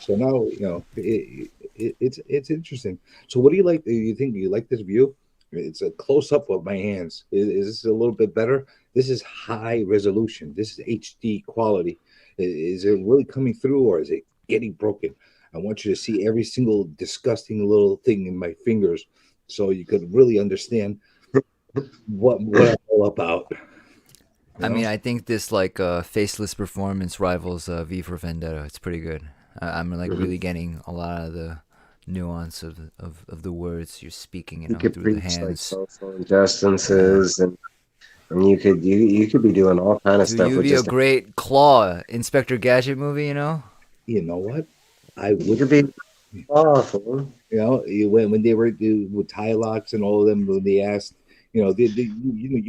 So now it's interesting. So what do you like? Do you think you like this view? It's a close up of my hands. Is this a little bit better? This is high resolution. This is HD quality. Is it really coming through, or is it getting broken? I want you to see every single disgusting little thing in my fingers, so you could really understand what I'm all about. You I know? mean, I think this like faceless performance rivals V for Vendetta. It's pretty good. I'm like Mhm. really getting a lot of the nuance of the words you're speaking, You could through the preach like hands. social Yeah. injustices, and you could be doing all kind of Dude, stuff you'd with be a just great Claw Inspector Gadget movie. You know what? I you would. could be powerful. When they were with Tylox and all of them, when they asked, you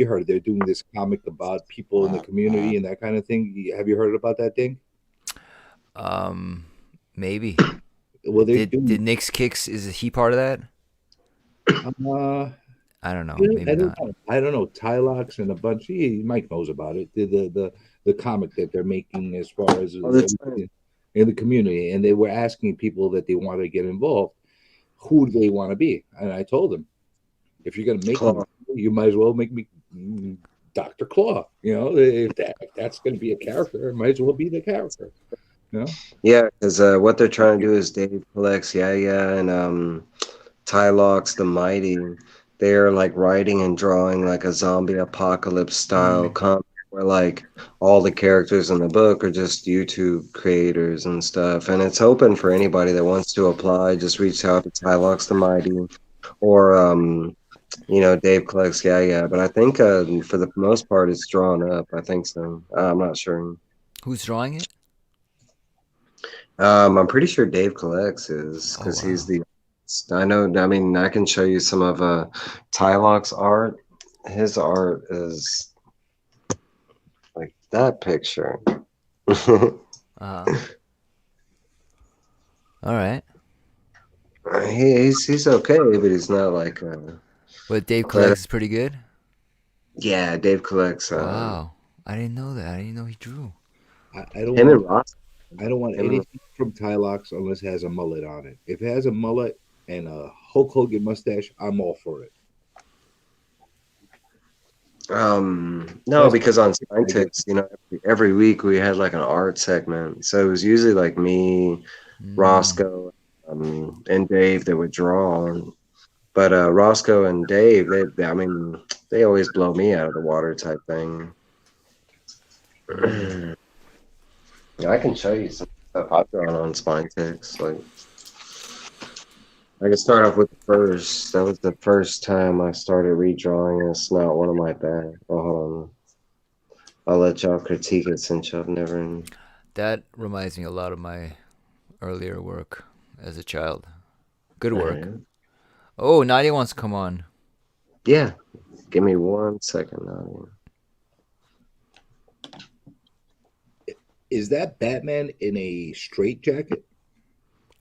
heard they're doing this comic about people in the community and that kind of thing. Have you heard about that thing? Um, maybe. Well, they're Did doing. Nick's Kicks, is he part of that? Uh, I don't know. I Maybe don't not. know. I don't know. Tylox and a bunch. Mike knows about it. The comic that they're making as far as All the time. in the community, and they were asking people that they want to get involved, who do they want to be? And I told them, if you're going to make me, Claw. you might as well make me Dr. Claw. If that's going to be a character, it might as well be the character. You know? Yeah, because what they're trying to do is Dave collects yeah, and Tylox the Mighty. They're like writing and drawing like a zombie apocalypse style comic where like all the characters in the book are just YouTube creators and stuff. And it's open for anybody that wants to apply. Just reach out to Tylox the Mighty or Dave collects yeah. But I think for the most part it's drawn up. I think so. I'm not sure. Who's drawing it? I'm pretty sure Dave collects is Oh because he's wow. the. I know. I mean, I can show you some of Tylock's art. His art is like that picture. Uh huh. All right. He's okay, but he's not like. But Dave But collects is pretty good. yeah, Dave collects. Wow. I didn't know that. I didn't know he drew. I don't Him want and Ross. I don't want Him and anything from Tylox unless it has a mullet on it. If it has a mullet and a Hulk Hogan mustache, I'm all for it. no, That's because on I guess. Scientix, every week we had like an art segment, so it was usually like me, Mm. Roscoe, and Dave that would draw. But Roscoe and Dave, I mean, they always blow me out of the water type thing. Mm. Yeah, I can show you some stuff I've drawn on spine ticks. Like, I can start off with the first. That was the first time I started redrawing. It's not one of my bad. Oh, hold on. I'll let y'all critique it since y'all never. That reminds me a lot of my earlier work as a child. Good work. Alright. Oh, Nadia wants to come on. Yeah, give me 1 second. Now. Is that Batman in a straight jacket?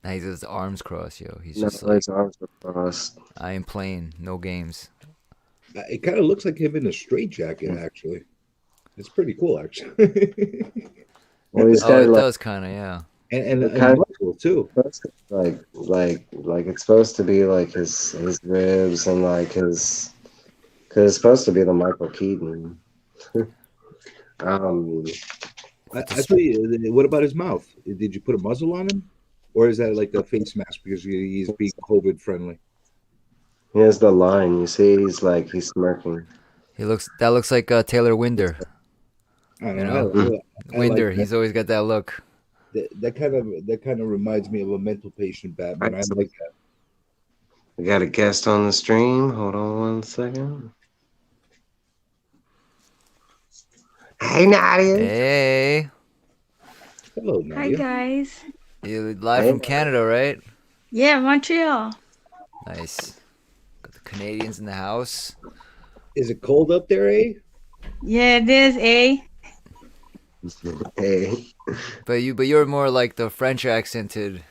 Now he's his arms crossed, yo. He's No, just like, his arms are crossed. I am playing, no games. It kind of looks like him in a straight jacket, actually. It's pretty cool, actually. Well, he's Oh, got it like does kind of, yeah. it And kind of muscle too. supposed to like it's supposed to be like his ribs and like his because it's supposed to be the Michael Keaton. um, I tell you, what about his mouth? Did you put a muzzle on him, or is that like a face mask because he's being COVID friendly? here's the line. You see, he's smirking. That looks like Taylor Winder, I don't you know. know? I like Winder, that. he's always got that look. That kind of reminds me of a mental patient All Batman. right, I so like that. we got a guest on the stream. Hold on 1 second. Hey, Nadia. Hey, Hello, Hi Nadia. guys. you live Hey. from Canada, right? Yeah, Montreal. Nice. Got the Canadians in the house. Is it cold up there, eh? Yeah, it is, eh? Hey. But you're more like the French accented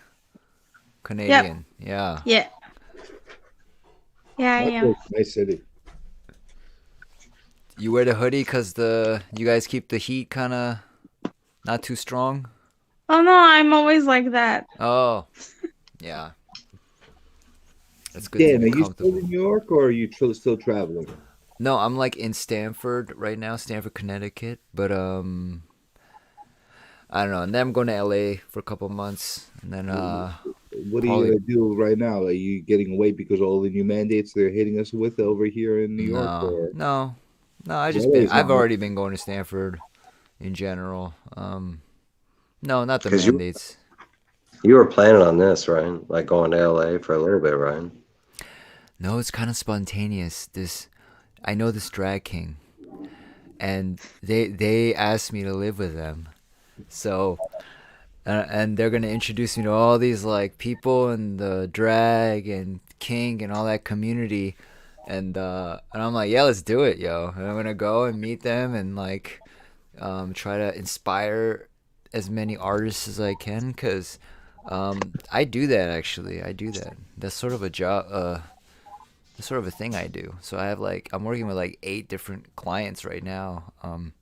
Canadian. Yeah. Yeah. Yeah, I am. Montreal's a nice city. You wear the hoodie because you guys keep the heat kind of not too strong. Oh no, I'm always like that. Oh, yeah. It's good to Dan, be are you still comfortable. in New York or are you still traveling? No, I'm like in Stanford right now, Stanford, Connecticut. But I don't know. And then I'm going to LA for a couple months, and then What are you probably gonna do right now? Are you getting away because of all the new mandates they're hitting us with over here in New York, no, or no, no. I just been. LA's I've not much? already been going to Stanford in general. No, not the Because mandates. you were planning on this, right? Like going to LA for a little bit, right? No, it's kind of spontaneous. This I know this drag king, and they asked me to live with them. So and they're gonna introduce me to all these like people in the drag and kink and all that community, and I'm like, yeah, let's do it, yo. And I'm gonna go and meet them and like try to inspire as many artists as I can, cause I do that actually. I do that. That's sort of a job. That's sort of a thing I do. So I have like I'm working with like 8 different clients right now, and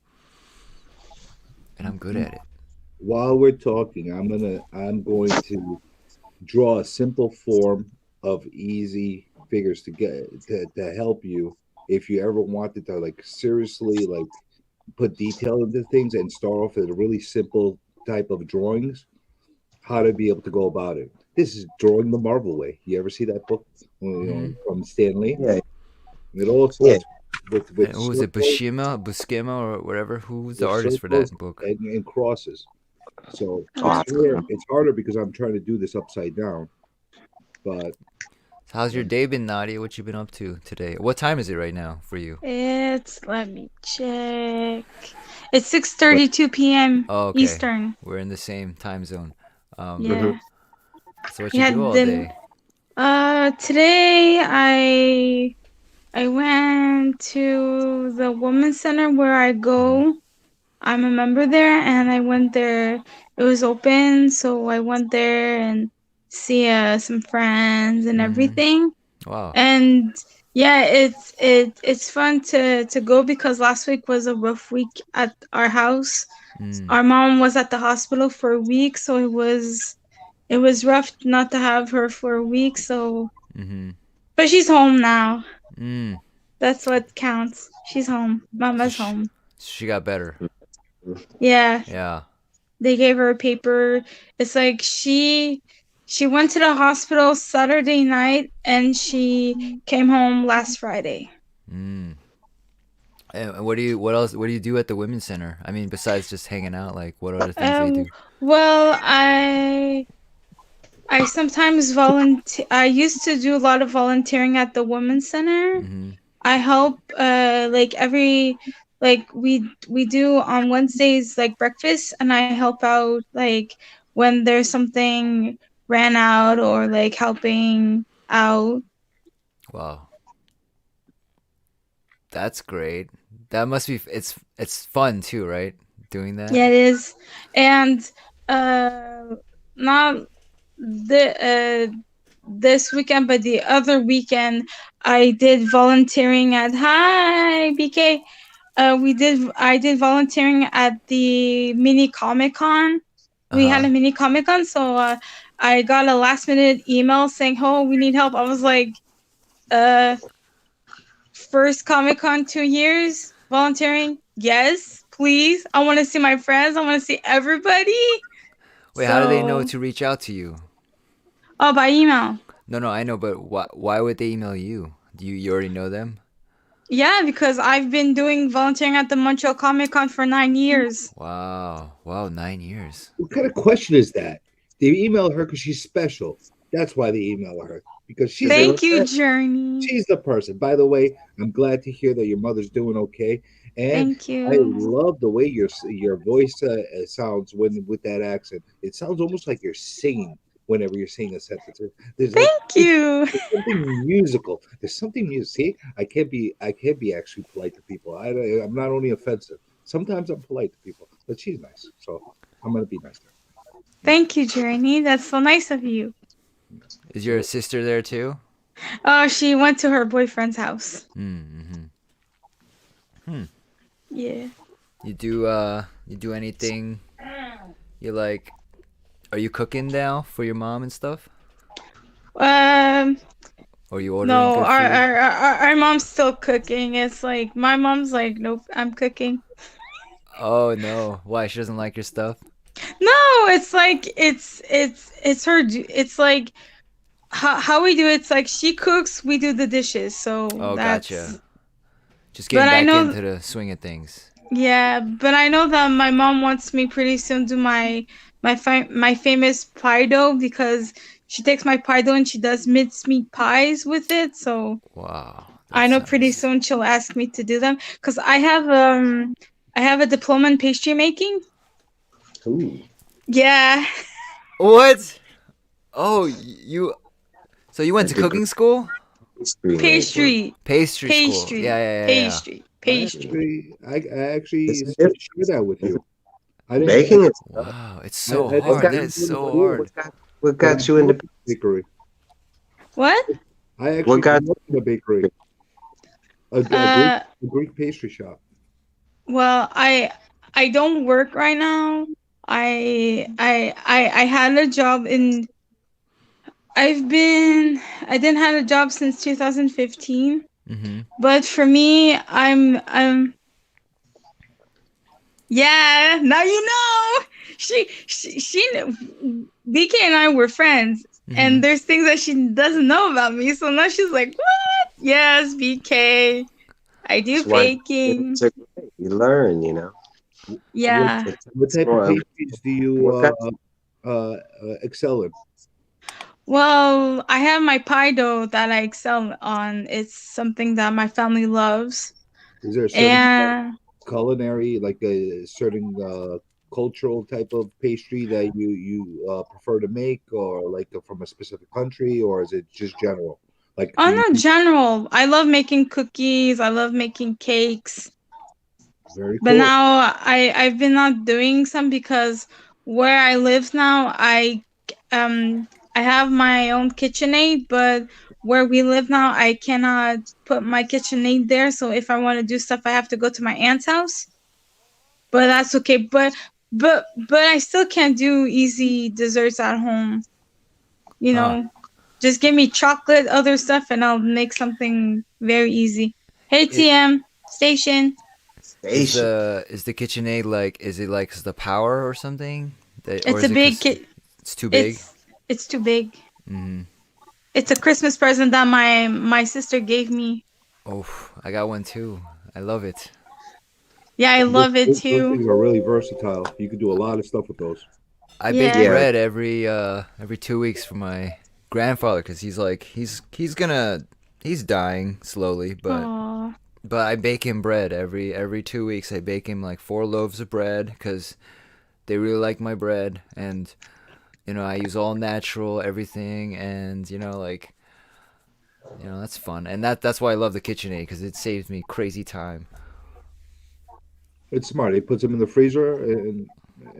I'm good at it. While we're talking, I'm going to draw a simple form of easy figures to help you if you ever wanted to like seriously like put detail into things and start off with a really simple type of drawings, how to be able to go about it. This is Drawing the Marvel Way. You ever see that book, Hmm. from Stan Lee? Yeah, It all yeah. starts with And who was it? circles, Buscema, or whatever. Who was the with artist for that circles book? and crosses. So Oh, Uh, I it's have to. harder. It's harder because I'm trying to do this upside down. But So how's your day been, Nadia? What you been up to today? What time is it right now for you? it's let me check. It's 6:32 p.m. Oh, okay. Eastern. We're in the same time zone. Um, Mhm. Yeah. so what you Yeah, do all then day? today I went to the women's center where I Hmm. go. I'm a member there, and I went there. It was open, so I went there and see some friends and Hmm. everything. Wow. And yeah, it's fun to go because last week was a rough week at our house. Mm. Our mom was at the hospital for a week, so it was rough not to have her for a week. So, Hmm. but she's home now. Mm. That's what counts. She's home. So Mama's home. she got better. Yeah, Yeah. they gave her a paper. It's like she went to the hospital Saturday night and she came home last Friday. Mm. And what else? What do you do at the women's center? I mean, besides just hanging out, like what other things do you Um, do? well, I sometimes volunteer. I used to do a lot of volunteering at the women's center. Hmm. I help like every like we do on Wednesdays like breakfast, and I help out like when there's something ran out or like helping out. Wow. That's great. That must be. It's fun too, right? Doing that. Yeah, it is. And not this weekend, but the other weekend I did volunteering at Hi BK. I did volunteering at the mini Comic Con. Uh We had huh. a mini Comic Con, so I got a last minute email saying, "Oh, we need help." I was like, uh first Comic Con 2 years volunteering. Yes, please. I want to see my friends. I want to see everybody. Wait, how do they know So, to reach out to you? oh, by email. No, no, I know, but why would they email you? Do you already know them? Yeah, because I've been doing volunteering at the Montreal Comic Con for 9 years. Wow, wow, 9 years. what kind of question is that? They email her because she's special. That's why they email her, because Is it Thank you, Journey. she's the person. By the way, I'm glad to hear that your mother's doing okay, and Thank I you. love the way your voice sounds when with that accent. It sounds almost like you're singing whenever you're saying a sentence. There's like Thank you. there's something musical. There's something music. See, I can't be actually polite to people. I'm not only offensive. Sometimes I'm polite to people, but she's nice, so I'm gonna be nice to her. Thank you, Journey. That's so nice of you. Is your sister there too? Oh, she went to her boyfriend's house. Mm-hmm. Hmm. Yeah. You do anything you like Are you cooking now for your mom and stuff? Um, Or are you ordering no, good food? our mom's still cooking. It's like my mom's like, nope, I'm cooking. Oh no. Why? She doesn't like your stuff? No, it's like it's her. It's like how we do it. It's like she cooks, we do the dishes. So Oh, that's. gotcha. Just But getting I back know, into the swing of things. yeah, but I know that my mom wants me pretty soon to my famous pie dough because she takes my pie dough and she does mincemeat pies with it. So Wow. That I know pretty sounds. soon she'll ask me to do them because I have a diploma in pastry making. Ooh, Yeah, What? Oh, you. So you a went to degree cooking school? history making. pastry, Pastry school. Yeah, pastry, yeah, yeah, yeah. pastry, I pastry. actually, I actually It's a share that with difference. you. I didn't, Baking is tough. Wow, it's I so What hard. got That didn't is go to so school, hard. what but I got you grew into up in a bakery. What? I what actually got grew up in a bakery, Uh, a Greek pastry shop. well, I don't work right now. I had a job in I didn't have a job since 2015. Mm-hmm. But for me, I'm yeah, now you know. BK and I were friends, Mm-hmm. and there's things that she doesn't know about me. So now she's like, "What? Yes, BK, I do that's why baking." it's a great. You learn, you know. What Yeah. what It's type of more of pastries do you what got excel in? Well, I have my pie dough that I excel on. It's something that my family loves. Is there a certain And culinary, like a certain cultural type of pastry that you prefer to make, or like from a specific country, or is it just general? Like oh you, no, general. I love making cookies. I love making cakes. very But cool. now I've been not doing some because where I live now, I have my own KitchenAid, but where we live now, I cannot put my KitchenAid there. So if I want to do stuff, I have to go to my aunt's house. But that's okay. But I still can't do easy desserts at home. You Ah, know, just give me chocolate, other stuff, and I'll make something very easy. Hey it TM station. station. is the KitchenAid like? Is it like the power or something? That, or It's is a it big because kit. it's too big? It's too big. Mm-hmm. It's a Christmas present that my sister gave me. Oh, I got one too. I love it. Yeah, I love it Those too. things are really versatile. You can do a lot of stuff with those. I bake Yeah. Yeah, bread every 2 weeks for my grandfather because he's like he's dying slowly, Aww. but I bake him bread every 2 weeks. I bake him like 4 loaves of bread because they really like my bread, and I use all natural everything, and like that's fun, and that's why I love the KitchenAid because it saves me crazy time. It's smart. He puts them in the freezer and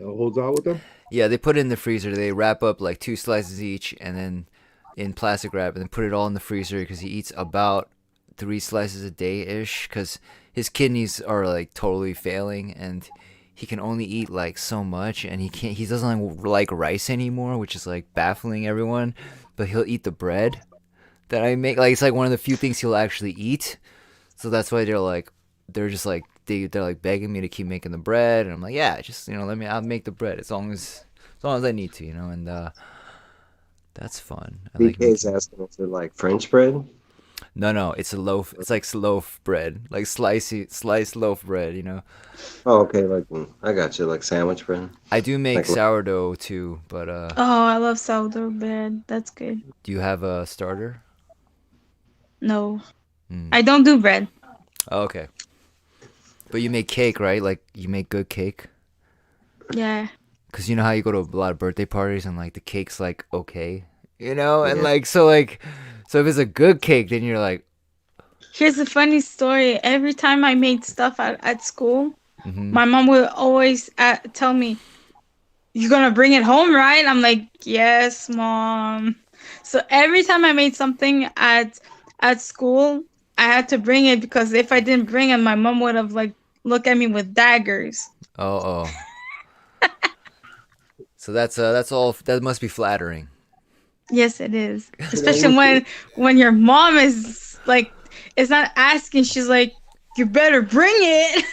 holds out with them. Yeah, they put it in the freezer. They wrap up like 2 slices each, and then in plastic wrap, and then put it all in the freezer because he eats about 3 slices a day ish. Because his kidneys are like totally failing, and he can only eat like so much, and he doesn't like rice anymore, which is like baffling everyone. But he'll eat the bread that I make. Like it's like one of the few things he'll actually eat. So that's why they're just like they're like begging me to keep making the bread, and I'm like, yeah, just I'll make the bread as long as I need to, and that's fun. I like BK's making. asking for like French bread. No, it's a loaf. It's like loaf bread, like sliced loaf bread. Oh, okay, like I got you, like sandwich bread. I do make Like sourdough too, but Oh, I love sourdough bread. That's good. do you have a starter? No, Hmm. I don't do bread. Oh, okay, but you make cake, right? Like you make good cake. Yeah. Cause you know how you go to a lot of birthday parties and like the cake's like okay, and yeah, so if it's a good cake, then you're like, Here's a funny story. Every time I made stuff at school, mm-hmm. my mom would always tell me, "You're gonna bring it home, right?" I'm like, "Yes, mom." So every time I made something at school, I had to bring it because if I didn't bring it, my mom would have like looked at me with daggers. Oh. So that's all. That must be flattering. Yes, it is. So why Especially won't when your mom is like, is not asking. She's like, you better bring it.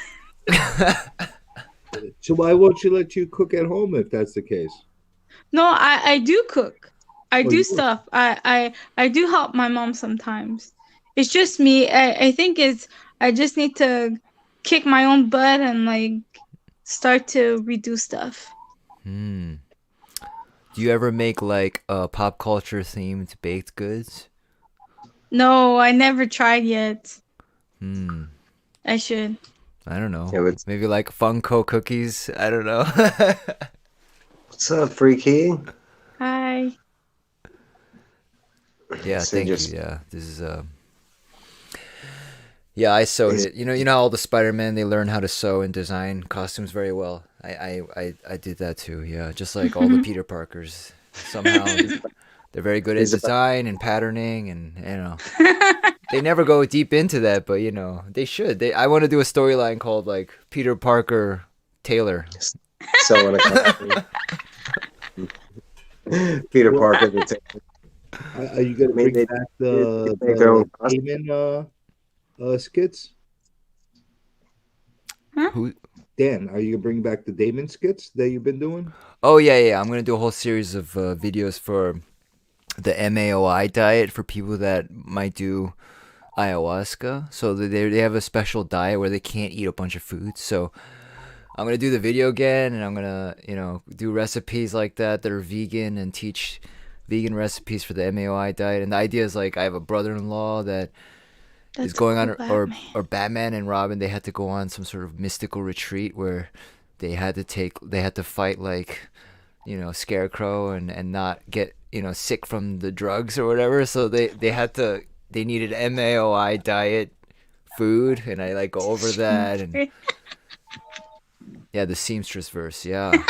so why won't she let you cook at home if that's the case? No, I do cook. I Oh, do you do? stuff. I do help my mom sometimes. It's just me. I think it's I just need to kick my own butt and like start to redo stuff. Hmm. Do you ever make like pop culture themed baked goods? No, I never tried yet. Hmm. I should. I don't know. Yeah, but Maybe like Funko cookies. I don't know. what's up, Freaky? Hi. Yeah, So thank you. just Yeah, this is yeah, I sewed he's it. You know how all the Spider-Man they learn how to sew and design costumes very well. I did that too. Yeah, just like all the Peter Parkers. Somehow they're very good at he's about design and patterning, and they never go deep into that, but they should. I want to do a storyline called like Peter Parker Taylor. sewing a costume. Peter Well, Parker. The are you gonna made bring they back did make their the own costume. Damon skits? Who? Dan, are you gonna bring back the Damon skits that you've been doing? Oh yeah. I'm gonna do a whole series of videos for the MAOI diet for people that might do ayahuasca. So they have a special diet where they can't eat a bunch of foods. So I'm gonna do the video again, and I'm gonna do recipes like that are vegan and teach vegan recipes for the MAOI diet. And the idea is like I have a brother-in-law that is That's going cool, on, or Batman. or Batman and Robin, they had to go on some sort of mystical retreat where they had to fight like Scarecrow and not get sick from the drugs or whatever. So they needed MAOI diet food, and I like go over that. And yeah, the seamstress verse, yeah,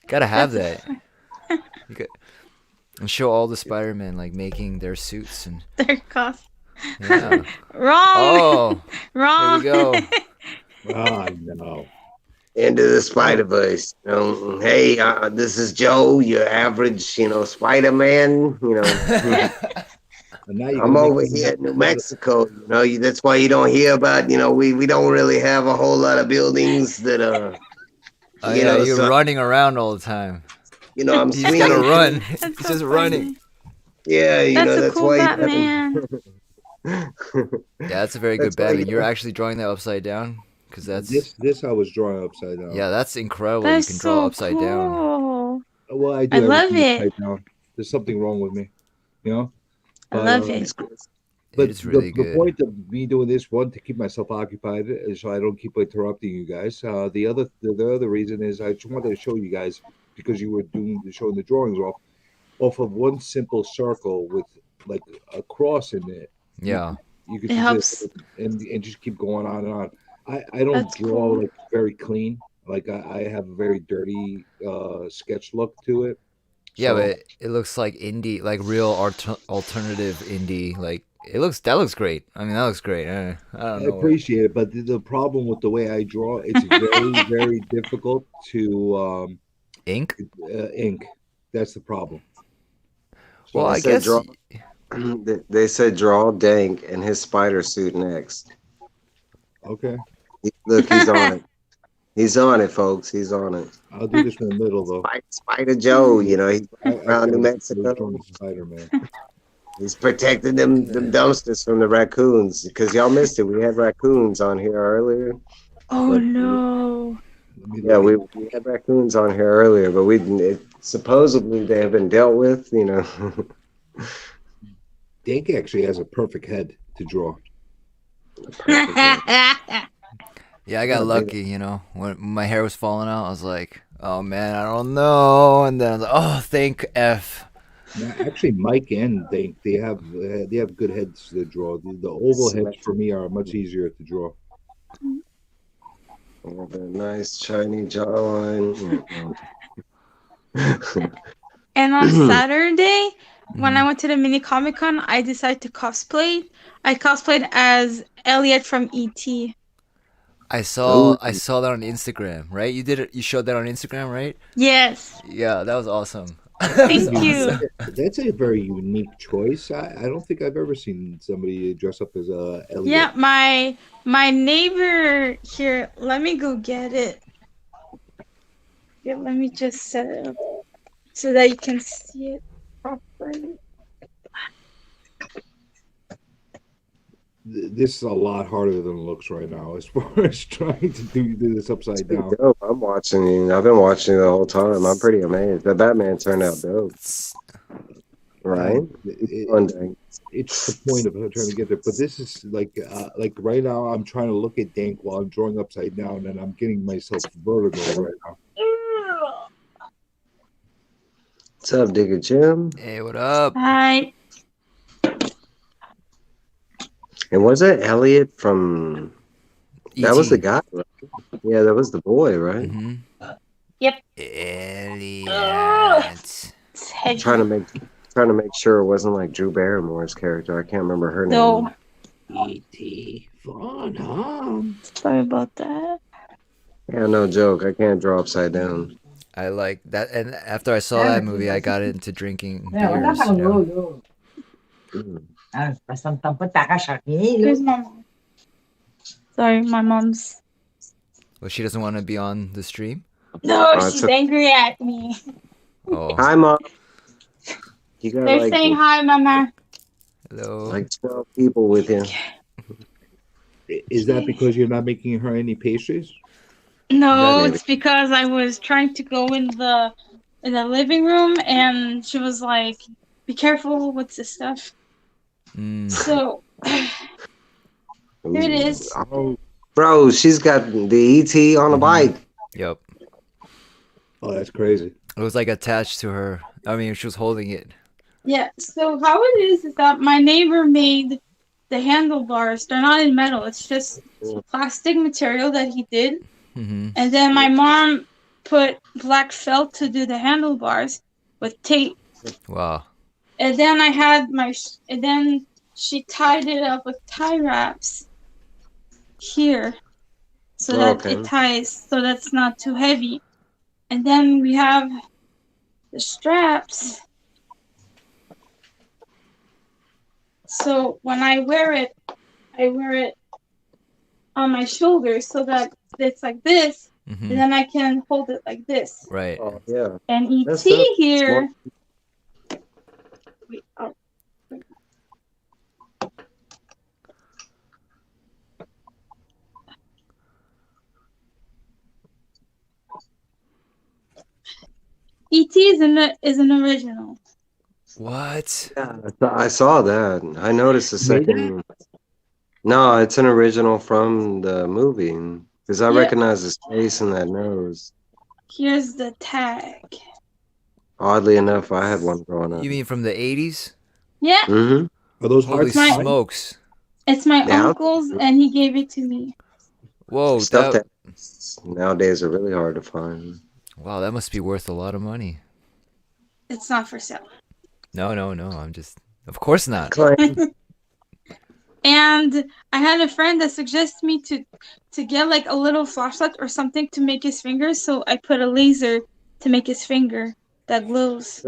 gotta have That's that. You got, and show all the Spider-Man like making their suits. And their cost. yeah. Wrong. Oh, here we Wrong. go. Ah, no. Into the Oh, Spider Verse. Hey, this is Joe, your average, Spider Man. and now you're I'm gonna make over them here back in New to the. Mexico. That's why you don't hear about. We don't really have a whole lot of buildings that Oh yeah, you're So running around all the time. I'm He's gotta swinging run. through. That's He's so just running. funny. Yeah, That's a that's cool why he Batman. doesn't. Yeah, that's a very good That's why Batman. You're actually drawing that upside down, because that's This I was drawing upside down. yeah, that's incredible. You That's can draw so upside down. cool. Well, I I do love everything it. upside down. There's something wrong with me, you know. I But love it. It but is really the good. point of me doing this one to keep myself occupied is so I don't keep interrupting you guys. The other reason is I just wanted to show you guys because you were showing the drawings off of one simple circle with like a cross in it. You Yeah. you could It just helps. and just keep going on and on. I don't That's draw cool. like very clean. Like I have a very dirty sketch look to it. Yeah, So but it looks like indie, like real alternative indie. Like that looks great. I mean, that looks great. I don't I know what appreciate it, but the problem with the way I draw, it's very, very difficult to ink. ink. That's the problem. Well, They So I said guess draw. They said draw Dank in his spider suit next. okay, Look, he's on it. He's on it, folks. He's on it. I'll do this in the middle though. Spider Joe, he's I around New forgot I was Mexico. drawing Spider Man. He's protecting them dumpsters from the raccoons because y'all missed it. We had raccoons on here earlier, Oh but no. Let me yeah, look at. we had raccoons on here earlier, but supposedly they have been dealt with. Dake actually has a perfect head to draw. yeah, I got Oh, dude. lucky. When my hair was falling out, I was like, oh man, I don't know. And then I was like, oh, thank F. Now, actually, Mike and Dake they have good heads to draw. The oval heads for me are much easier to draw. With a nice shiny jawline. And on Saturday, when I went to the mini Comic Con, I decided to cosplay. I cosplayed as Elliot from ET. I Ooh. saw that on Instagram, right? You did it. You showed that on Instagram, right? Yes. Yeah, that was awesome. That was Thank you. awesome. That's a very unique choice. I don't think I've ever seen somebody dress up as Yeah, Elliot. my neighbor here. Let me go get it. Yeah, let me just set it up so that you can see it properly. This is a lot harder than it looks right now as far as trying to do this It's upside pretty down. dope. I'm watching you. I've been watching you the whole time. I'm pretty amazed. The Batman turned out dope, right? One day. It's the point of trying to get there. But this is like right now I'm trying to look at Dank while I'm drawing upside down, and I'm getting myself vertigo right now. What's up, Digger Jim? Hey, what up? Hi. And was it Elliot from? That was the guy, right? Yeah, that was the boy, right? Mm-hmm. Yep. Elliot. It's heavy. Trying to make sure it wasn't like Drew Barrymore's character. I can't remember her No. name. E.T. Fun, huh? Sorry about that. Yeah, no joke. I can't draw upside down. I like that, and after I saw that movie, I got into drinking beers. You know? Mm. Here's my mom. Sorry, my mom's. Well, she doesn't want to be on the stream. No, it's she's okay. angry at me. Oh, Hi, Mom. You got They're like saying hi, Mama. hello. like 12 people with you. Is that because you're not making her any pastries? No, Maybe. it's because I was trying to go in the living room, and she was like, "Be careful with this stuff." Mm. So here it is. Oh, bro, she's got the ET on a Mhm. bike. Yep. Oh, that's crazy. It was like attached to her. I mean, she was holding it. Yeah. So how it is that my neighbor made the handlebars. They're not in metal. It's just plastic material that he did. Mm-hmm. And then my mom put black felt to do the handlebars with tape. Wow. And then I had and then she tied it up with tie wraps here so that Okay. it ties so that's not too heavy. And then we have the straps. So when I wear it on my shoulders so that it's like this, Mm-hmm. and then I can hold it like this. Right. Oh, yeah. And That's ET dope. here. Wait, oh. ET is an original. What? Yeah, I saw that. I noticed the Made second. No, it's an original from the movie because I Yeah. recognize his face and that nose. Here's the tag. Oddly enough, I had one growing up. You mean from the 80s? Yeah, Mm-hmm. Are those Holy hard to find? smokes. it's my Yeah. uncle's, and he gave it to me. Whoa. Stuff That, that nowadays are really hard to find. wow, that must be worth a lot of money. It's not for sale. No. I'm just. Of course not. Claim. And I had a friend that suggested me to get like a little flashlight or something to make his fingers. So I put a laser to make his finger that glows.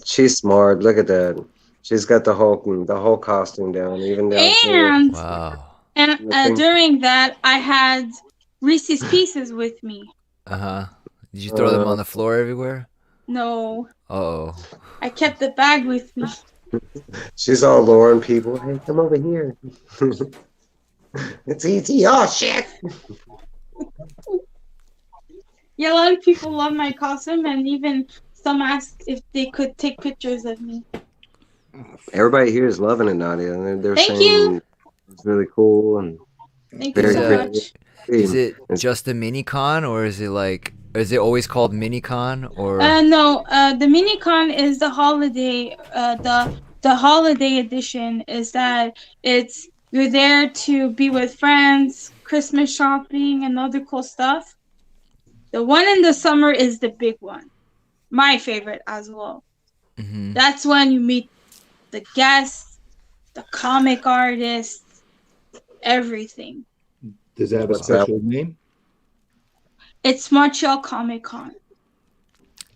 She's smart. Look at that. She's got the whole costume down, even down to And Wow. during that, I had Reese's Pieces with me. Uh-huh. Did you throw them on the floor everywhere? No, Uh-oh. I kept the bag with me. she's all luring people. Hey, come over here. It's ET. Oh shit! Yeah, a lot of people love my costume, and even some asked if they could take pictures of me. Everybody here is loving it, Nadia. They're Thank saying you. it's really cool and Thank you very so creative. much. Is it It's- just a mini con, or is it always called mini con, or? No, the mini con is the holiday. The holiday edition is that you're there to be with friends, Christmas shopping, and other cool stuff. The one in the summer is the big one, my favorite as well. Mhm. That's when you meet the guests, the comic artists, everything. Does it have a What's that? special name? It's Montreal Comic Con.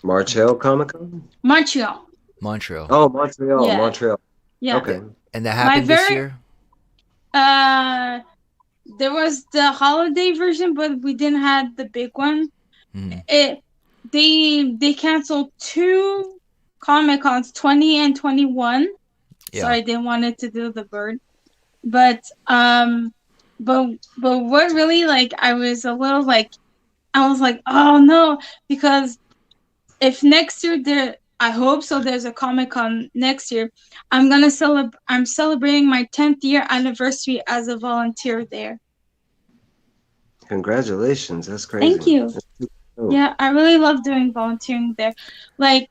March Hill Comic Con? Montreal. Montreal. Oh, Montreal, Yeah. Montreal. Yeah. Okay. And that My happened this very year? there was the holiday version, but we didn't have the big one. Mm. They canceled 2 Comic Cons, 20 and 21. Yeah. Sorry, they wanted to do the bird. But what really, like, I was a little like, I was like, oh no, because if next year I hope so, there's a Comic Con next year, I'm celebrating my 10th year anniversary as a volunteer there. Congratulations. That's crazy. Thank you. Cool. Yeah, I really love doing volunteering there. Like,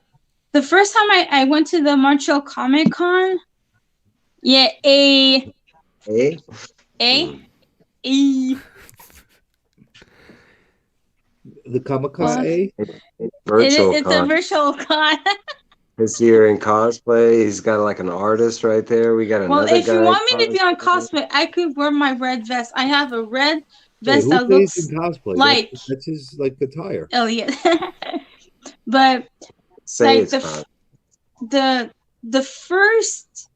the first time I went to the Montreal Comic Con, yeah, Eh? The Comic Con, Well, eh? Virtual it's a con. virtual con. This year in cosplay, he's got like an artist right there. We got Well, another if you guy. want me to be on cosplay, I could wear my red vest. I have a red Hey, vest who that plays looks in cosplay? like That's his like attire. Elliot. But Say like it's cosplay. the first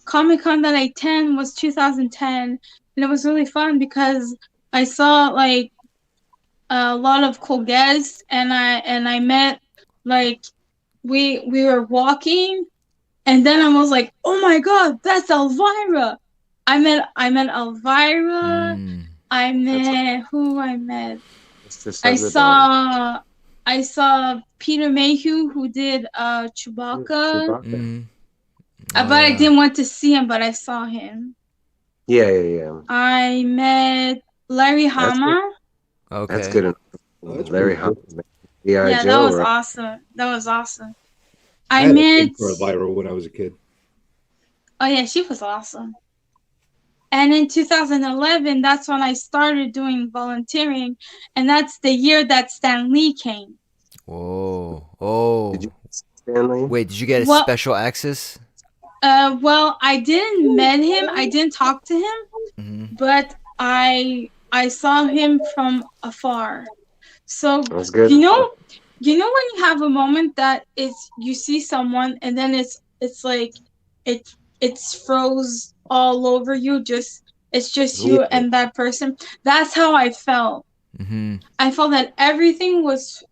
Comic Con that I attended was 2010, and it was really fun because I saw like a lot of cool guests, and I met, like, we were walking, and then I was like, oh my god, that's Elvira. I met Elvira. Mm. I met who I met. It's just I a good dog. saw Peter Mayhew, who did Chewbacca. Mm. But I didn't want to see him, but I saw him. Yeah. I met Larry Hama. Okay. That's good enough. Oh, that's Larry pretty cool. Hunt. Yeah, Joe, that was right? awesome. That was awesome. I I had a met. thing for Elvira when I was a kid. Oh yeah, she was awesome. And in 2011, that's when I started doing volunteering, and that's the year that Stan Lee came. Whoa. Oh. Did you see Stanley? Wait, did you get a Well- special access? Well, I didn't met him. I didn't talk to him, Mm-hmm. but I saw him from afar. So That's good. you know when you have a moment that you see someone, and then it's like it's froze all over you. It's just you Yeah. and that person. That's how I felt. Mm-hmm. I felt that everything was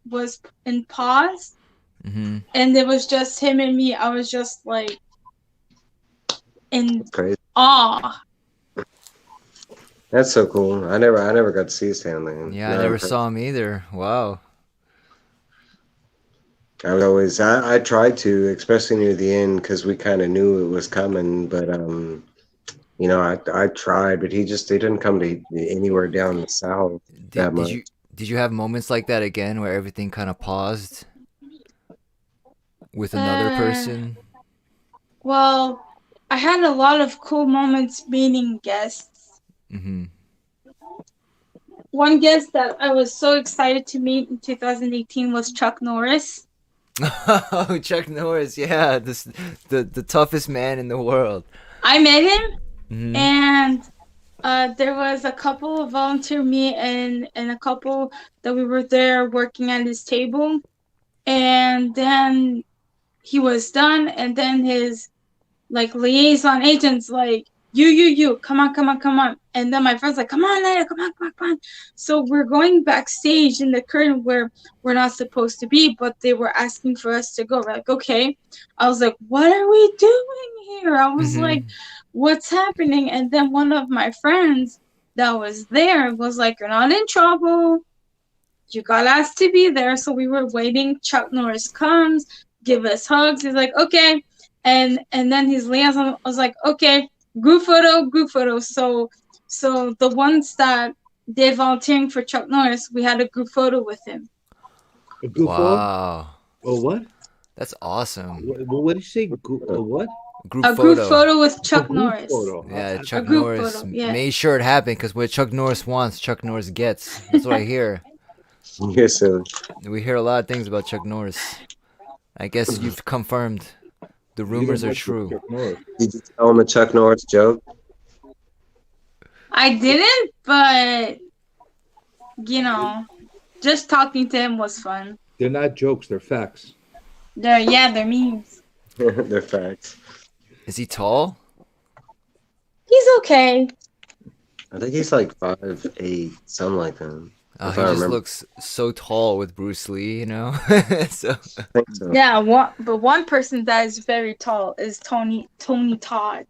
in pause, Mm-hmm. and it was just him and me. I was just like in That's crazy. awe. That's so cool. I never got to see Stanley. Yeah, I never saw him either. Wow. I was always I tried to, especially near the end, because we kind of knew it was coming. But I tried, but he didn't come to anywhere down the south that much. Did you have moments like that again where everything kind of paused with another person? Well, I had a lot of cool moments meeting guests. Mm-hmm. One guest that I was so excited to meet in 2018 was Chuck Norris. Oh, Chuck Norris, yeah, the toughest man in the world. I met him, Mm-hmm. and there was a couple of volunteer me and a couple that we were there working at his table, and then he was done, and then his liaison agents you come on, and then my friend's like, come on Leia, come on. So we're going backstage in the curtain where we're not supposed to be, but they were asking for us to go. We're like, okay. I was like, what are we doing here? I was like, what's happening? And then one of my friends that was there was like, you're not in trouble, you got asked to be there. So we were waiting. Chuck Norris comes, give us hugs. He's like, okay. And then his liaison was like, okay, group photo. So the ones that did volunteering for Chuck Norris, we had a group photo with him. A group photo? Wow, Oh, what? that's awesome. What did you say? What? Group A photo. group photo with Chuck A group Norris. photo. Yeah, I- Chuck group Norris photo, yeah. made sure it happened because what Chuck Norris wants, Chuck Norris gets. That's what I hear. Yeah, so We hear a lot of things about Chuck Norris. I guess you've confirmed the rumors You are don't like true. Chuck Norris. did you tell him a Chuck Norris joke? I didn't, but you know, just talking to him was fun. They're not jokes; they're facts. They're memes. They're facts. Is he tall? He's okay. I think he's like 5'8", something like that. Oh, If he I just remember. looks so tall with Bruce Lee, you know. So I think so. Yeah, but one person that is very tall is Tony Todd.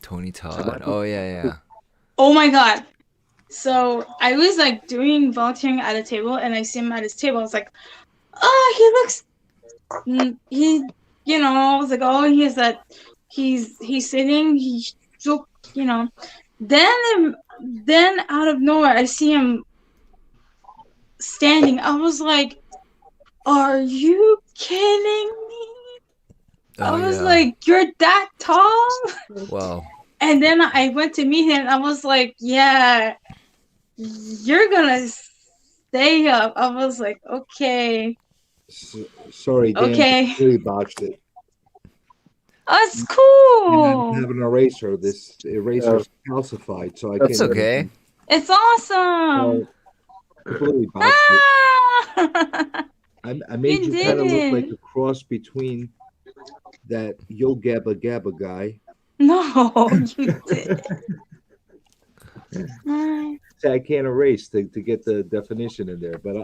Tony Todd. Oh yeah, yeah. Oh my god. So I was like doing volunteering at a table, and I see him at his table. I was like, oh, he looks. He, I was like, oh, he's sitting. He's so, Then out of nowhere, I see him standing. I was like, are you kidding me? Oh I was yeah. like, you're that tall? Wow. And then I went to meet him, and I was like, yeah, you're gonna stay up. I was like, okay. Sorry, Dan. Okay. Really botched it. That's And I cool. have an eraser. This eraser's calcified, so I That's can't. okay. It's awesome. Completely botched it. Ah! I made You you kind of look like didn't. a cross between that Yo Gabba Gabba guy. No, you did. See, I can't erase to get the definition in there, but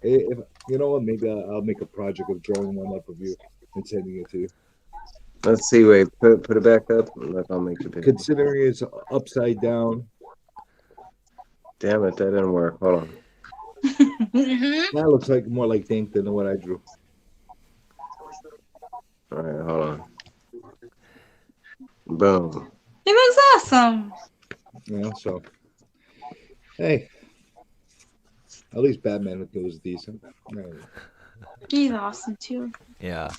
if you know what, maybe I'll make a project of drawing one up of you and sending it to you. Let's see. Wait, put it back up. And I'll make the picture. Considering it's upside down, Damn it, that didn't work. Hold on. that looks like more like Dink than what I drew. All right, hold on. Boom. He looks awesome. So hey, at least Batman was decent. He's awesome too. Yeah.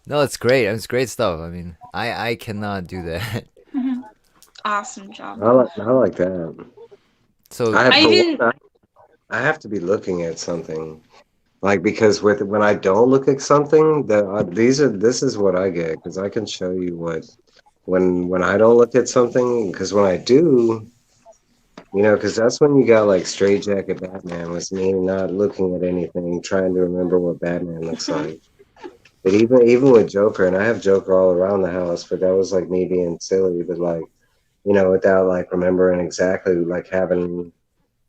No, it's great. It's great stuff. I mean, I cannot do that. Awesome job. I like that. So I have to be looking at something, like, because when I don't look at something, this is what I get, because I can show you what when I don't look at something, because when I do, because that's when you got like Straight Jacket Batman was me not looking at anything, trying to remember what Batman looks like. But even with Joker, and I have Joker all around the house, but that was like me being silly, but like, without like remembering exactly like having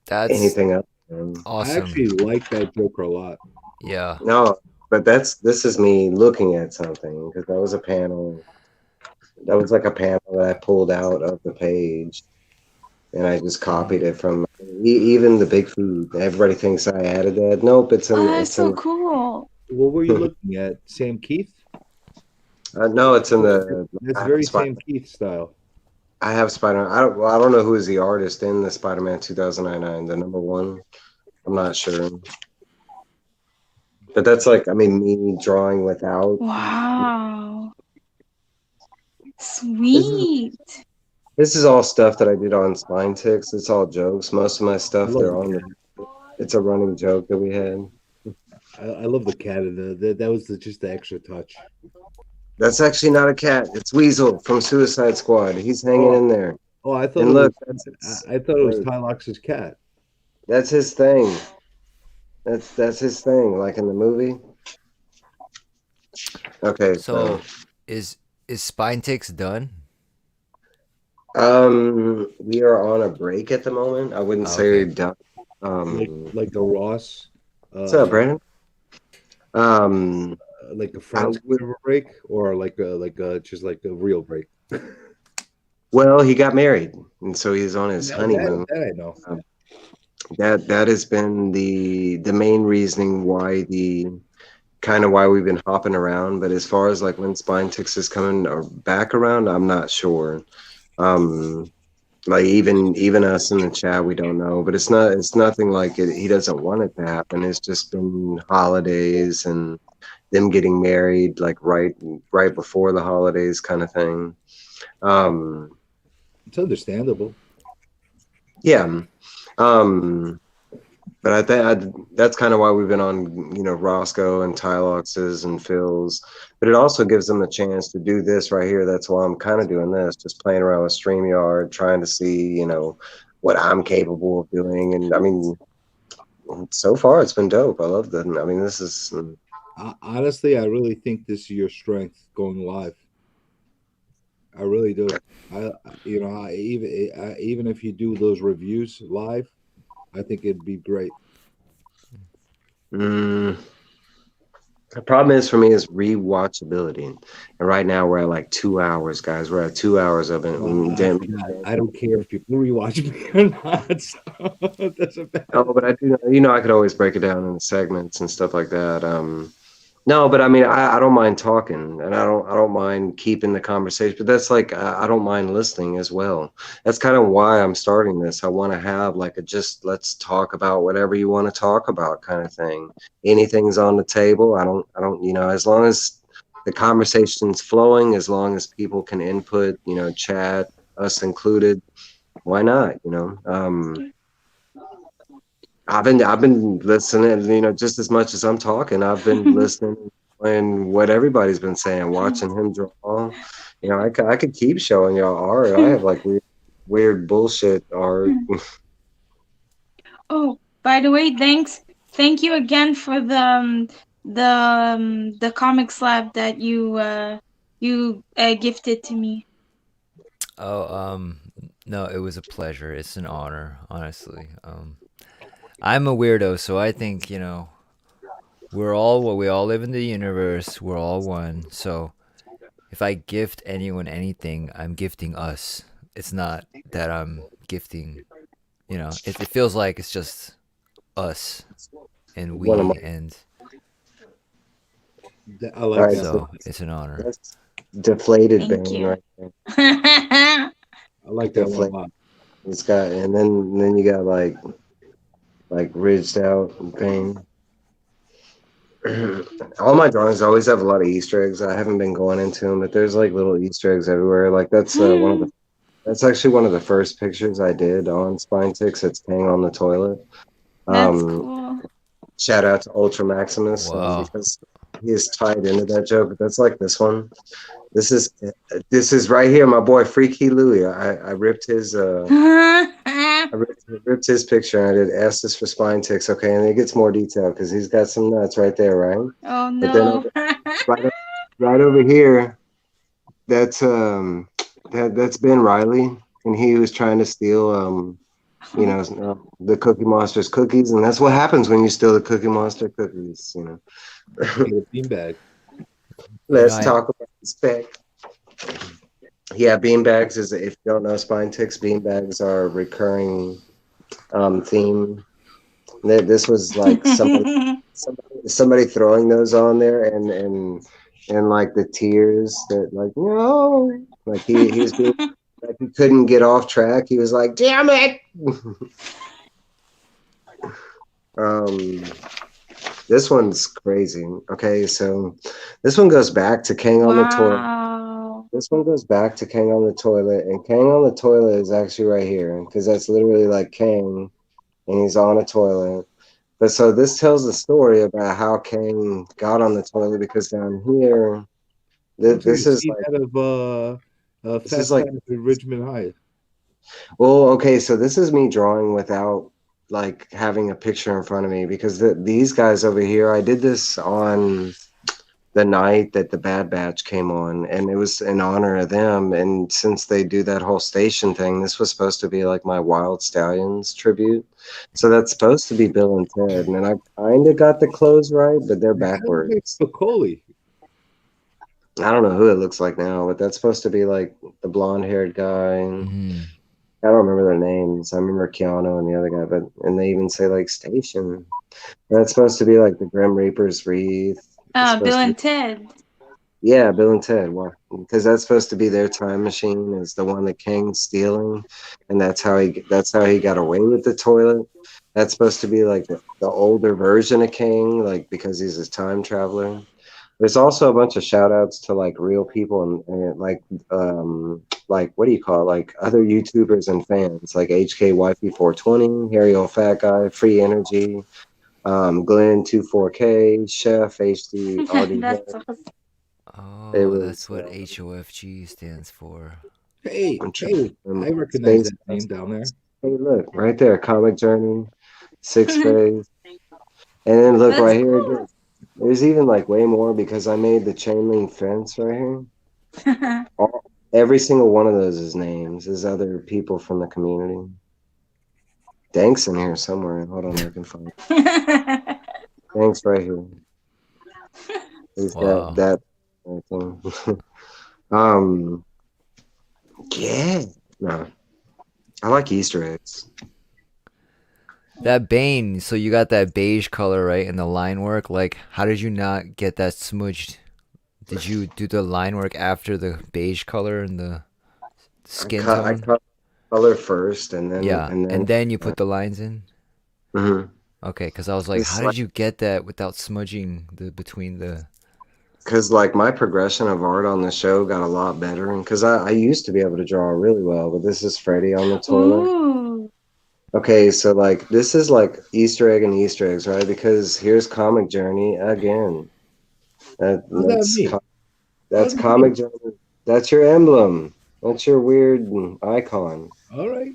that's anything else. I awesome. actually like that Joker a lot. Yeah. No, but this is me looking at something, because that was a panel. That was like a panel that I pulled out of the page, and I just copied it from even the Big Food. Everybody thinks I added that. Nope, it's in. Oh, that's It's so in. cool. What were you looking at? Sam Keith? No, it's in the. That's I have very Spider- Sam Keith style. I have Spider. I don't know who is the artist in the Spider-Man 2099. The number one. I'm not sure. But that's like, me drawing without. Wow. Sweet. This is all stuff that I did on Spine Ticks. It's all jokes. Most of my stuff, I love they're the on cat. it's a running joke that we had. I love the cat. That was just the extra touch. That's actually not a cat. It's Weasel from Suicide Squad. He's hanging in there. Oh, I thought And it look, was. I thought it was Tylox's cat. that's his thing. That's his thing, like in the movie. Okay, So is Spine Ticks done? we are on a break at the moment. I wouldn't say Okay. we're done. Like a Ross. What's up, Brandon? Like a friend's kind of a break, or like a just like a real break. Well, he got married, and so he's on his honeymoon. That I know. That has been the main reasoning why why we've been hopping around. But as far as like when Spine Ticks is coming or back around, I'm not sure. Like even us in the chat, we don't know. But it's nothing like it. He doesn't want it to happen. It's just been holidays and them getting married like right before the holidays, kind of thing. It's understandable. Yeah. But But that's kind of why we've been on, Roscoe and Tylox's and Phil's. But it also gives them a chance to do this right here. That's why I'm kind of doing this, just playing around with StreamYard, trying to see, what I'm capable of doing. And I mean, so far it's been dope. I love that. I mean, this is Honestly, I really think this is your strength going live. I really do. Even if you do those reviews live, I think it'd be great. mm, the problem is for me is rewatchability. And right now we're at like 2 hours, guys. We're at 2 hours of it. I don't care if people rewatch me or not. So it doesn't matter. Oh, but I do, I could always break it down into segments and stuff like that. No, but I mean, I don't mind talking, and I don't mind keeping the conversation. But that's like I don't mind listening as well. That's kind of why I'm starting this. I want to have like a just let's talk about whatever you want to talk about kind of thing. Anything's on the table. I don't, as long as the conversation's flowing, as long as people can input, chat, us included, why not? I've been listening, just as much as I'm talking. I've been listening and what everybody's been saying, watching him draw. I could keep showing y'all art. I have like weird bullshit art. Oh, by the way, thank you again for the comic slab that you gifted to me. Oh, no, it was a pleasure. It's an honor, honestly. I'm a weirdo, so I think we all live in the universe. We're all one. So if I gift anyone anything, I'm gifting us. It's not that I'm gifting. It feels like it's just us and we, One of my and I all like right, that. so it's an honor. that's deflated Thank Bane you. right there. I like that one a Deflated. lot. It's got, and then you got like ridged out Bane. All my drawings always have a lot of Easter eggs. I haven't been going into them, but there's like little Easter eggs everywhere. Like that's actually one of the first pictures I did on Spine Ticks. It's Kang on the toilet. That's Um, cool. Shout out to Ultra Maximus Wow. because he is tied into that joke. But that's like this one. This is right here, my boy Freaky Louie. I ripped his I ripped his picture and I did S is for Spine Ticks. Okay, and it gets more detailed because he's got some nuts right there, right? Oh But then no. right over here, that's that's Ben Riley, and he was trying to steal the Cookie Monster's cookies, and that's what happens when you steal the Cookie Monster cookies. Get a beanbag. Let's I talk about respect. Yeah, beanbags is, if you don't know Spine Ticks, beanbags are a recurring theme. This was like somebody throwing those on there, and like the tears that like no, like he was being like he couldn't get off track. He was like, damn it. um this one's crazy. Okay, so this one goes back to Kang on the toilet. Wow. This one goes back to Kang on the toilet, and Kang on the toilet is actually right here because that's literally like Kang, and he's on a toilet. But so this tells the story about how Kang got on the toilet because down here, Looks like this a is scene like out of this is Fast like Times at Richmond High. well, okay, so this is me drawing without like having a picture in front of me because these guys over here, I did this on the night that the Bad Batch came on, and it was in honor of them. And since they do that whole station thing, this was supposed to be like my Wild Stallions tribute. So that's supposed to be Bill and Ted, and I kind of got the clothes right, but they're backwards. Spicoli. I don't know who it looks like now, but that's supposed to be like the blonde-haired guy. mhm. I don't remember their names. I remember Keanu and the other guy, and they even say like Station. That's supposed to be like the Grim Reaper's wreath. It's Bill supposed to be, and Ted. yeah, Bill and Ted. Well, because that's supposed to be their time machine is the one that Kang's stealing, and that's how he got away with the toilet. That's supposed to be like the older version of Kang, like because he's a time traveler. There's also a bunch of shout outs to like real people and like what do you call it? Like other YouTubers and fans like HK Wifey 420, Harry Old Fat Guy, Free Energy, Glenn 24K, Chef HD RD. That's awesome. There Oh, was that's what HOFG stands for. Hey, I'm trying hey, to remember I recognize Space. that name down there. Hey, look right there, Comic Journey, Six Phase, and then look That's right here cool. again. There's even like way more because I made the chain link fence right here. Every single one of those is names, is other people from the community. Dank's in here somewhere. Hold on, I can find it. Dank's right here. He's got Wow. that thing. um, yeah. No, I like Easter eggs. That Bane, so you got that beige color, right, and the line work. Like, how did you not get that smudged? Did you do the line work after the beige color and the skin I tone? cut color first, and Yeah, then and then you put the lines in. mhm. Okay, because I was like, how It's did you get that without smudging the between the? because like my progression of art on the show got a lot better, and because I used to be able to draw really well, but this is Freddy on the toilet. Ooh. Okay, so like this is like Easter egg and Easter eggs, right? Because here's Comic Journey again. That, How's that that's me? co- How's that's that me? Comic Journey. That's your emblem. That's your weird icon. All right.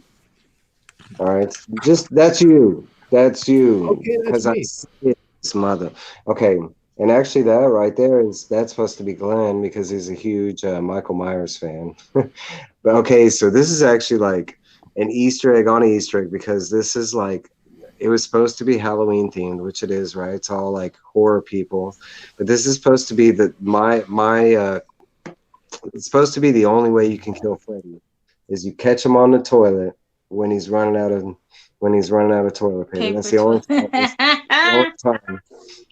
All right, just that's you. That's you. Okay, that's Because I me. see it's mother. Okay, and actually that right there is that's supposed to be Glenn because he's a huge Michael Myers fan. But okay, so this is actually like an Easter egg on an Easter egg because this is like it was supposed to be Halloween themed, which it is, right? It's all like horror people, but this is supposed to be the my it's supposed to be the only way you can kill Freddy is you catch him on the toilet when he's running out of toilet paper. That's Paper the only toilet. time. That's the only time.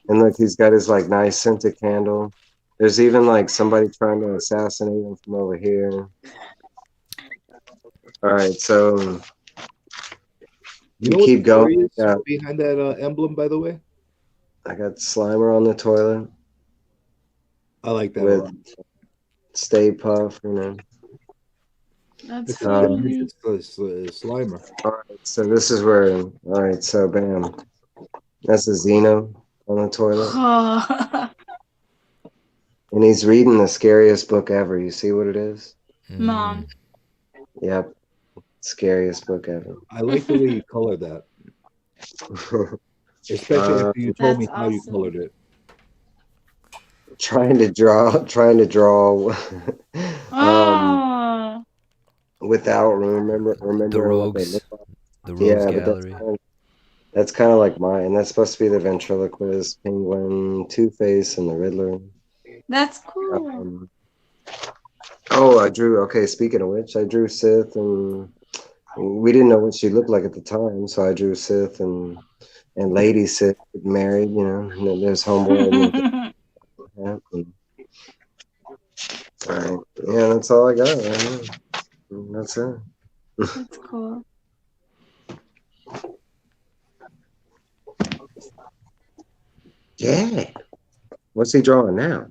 And look, he's got his like nice scented candle. There's even like somebody trying to assassinate him from over here. All right, so You we know what keep the story going. is Yeah, behind that emblem, by the way? I got Slimer on the toilet I like that a with lot. Stay Puff, you know. That's It's not Um, me, funny. it's Slimer. all right, so this is where. All right, so bam, that's a Xeno on the toilet, Oh, and he's reading the scariest book ever. You see what it is? Mm. Mom. Yep, scariest book ever. I like the way you color that, especially uh, after you told That's me how you awesome. colored it. trying to draw, um, Oh, without The remembering what they rogues, look like. the rogues Yeah, but gallery. that's kind of like mine. That's supposed to be the ventriloquist, Penguin, Two Face, and the Riddler. that's cool. Um, oh, I drew. Okay, speaking of which, I drew Sith, and we didn't know what she looked like at the time, so I drew Sith and Lady Sith married. You know, and then there's homeboy with the hat. And, all right, yeah, that's all I got. That's it. That's cool. Yeah. What's he drawing now?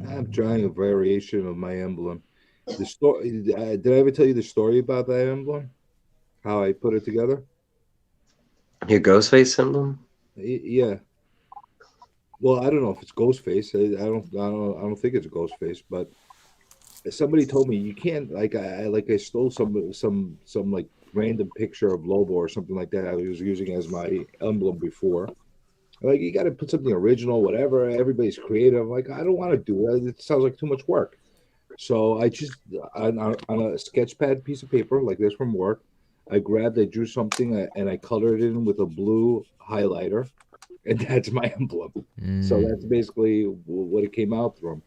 I'm drawing a variation of my emblem. The story. Did I ever tell you the story about that emblem? How I put it together? Your Ghostface symbol? Yeah. Well, I don't know if it's Ghostface. I don't think it's Ghostface. But somebody told me you can't. Like I stole some like random picture of Lobo or something like that. I was using as my emblem before. Like you got to put something original, whatever. Everybody's creative. I'm like I don't want to do that. It sounds like too much work. So I just on a sketch pad piece of paper like this from work, I drew something and I colored it in with a blue highlighter, and that's my emblem. So Mm. that's basically what it came out from.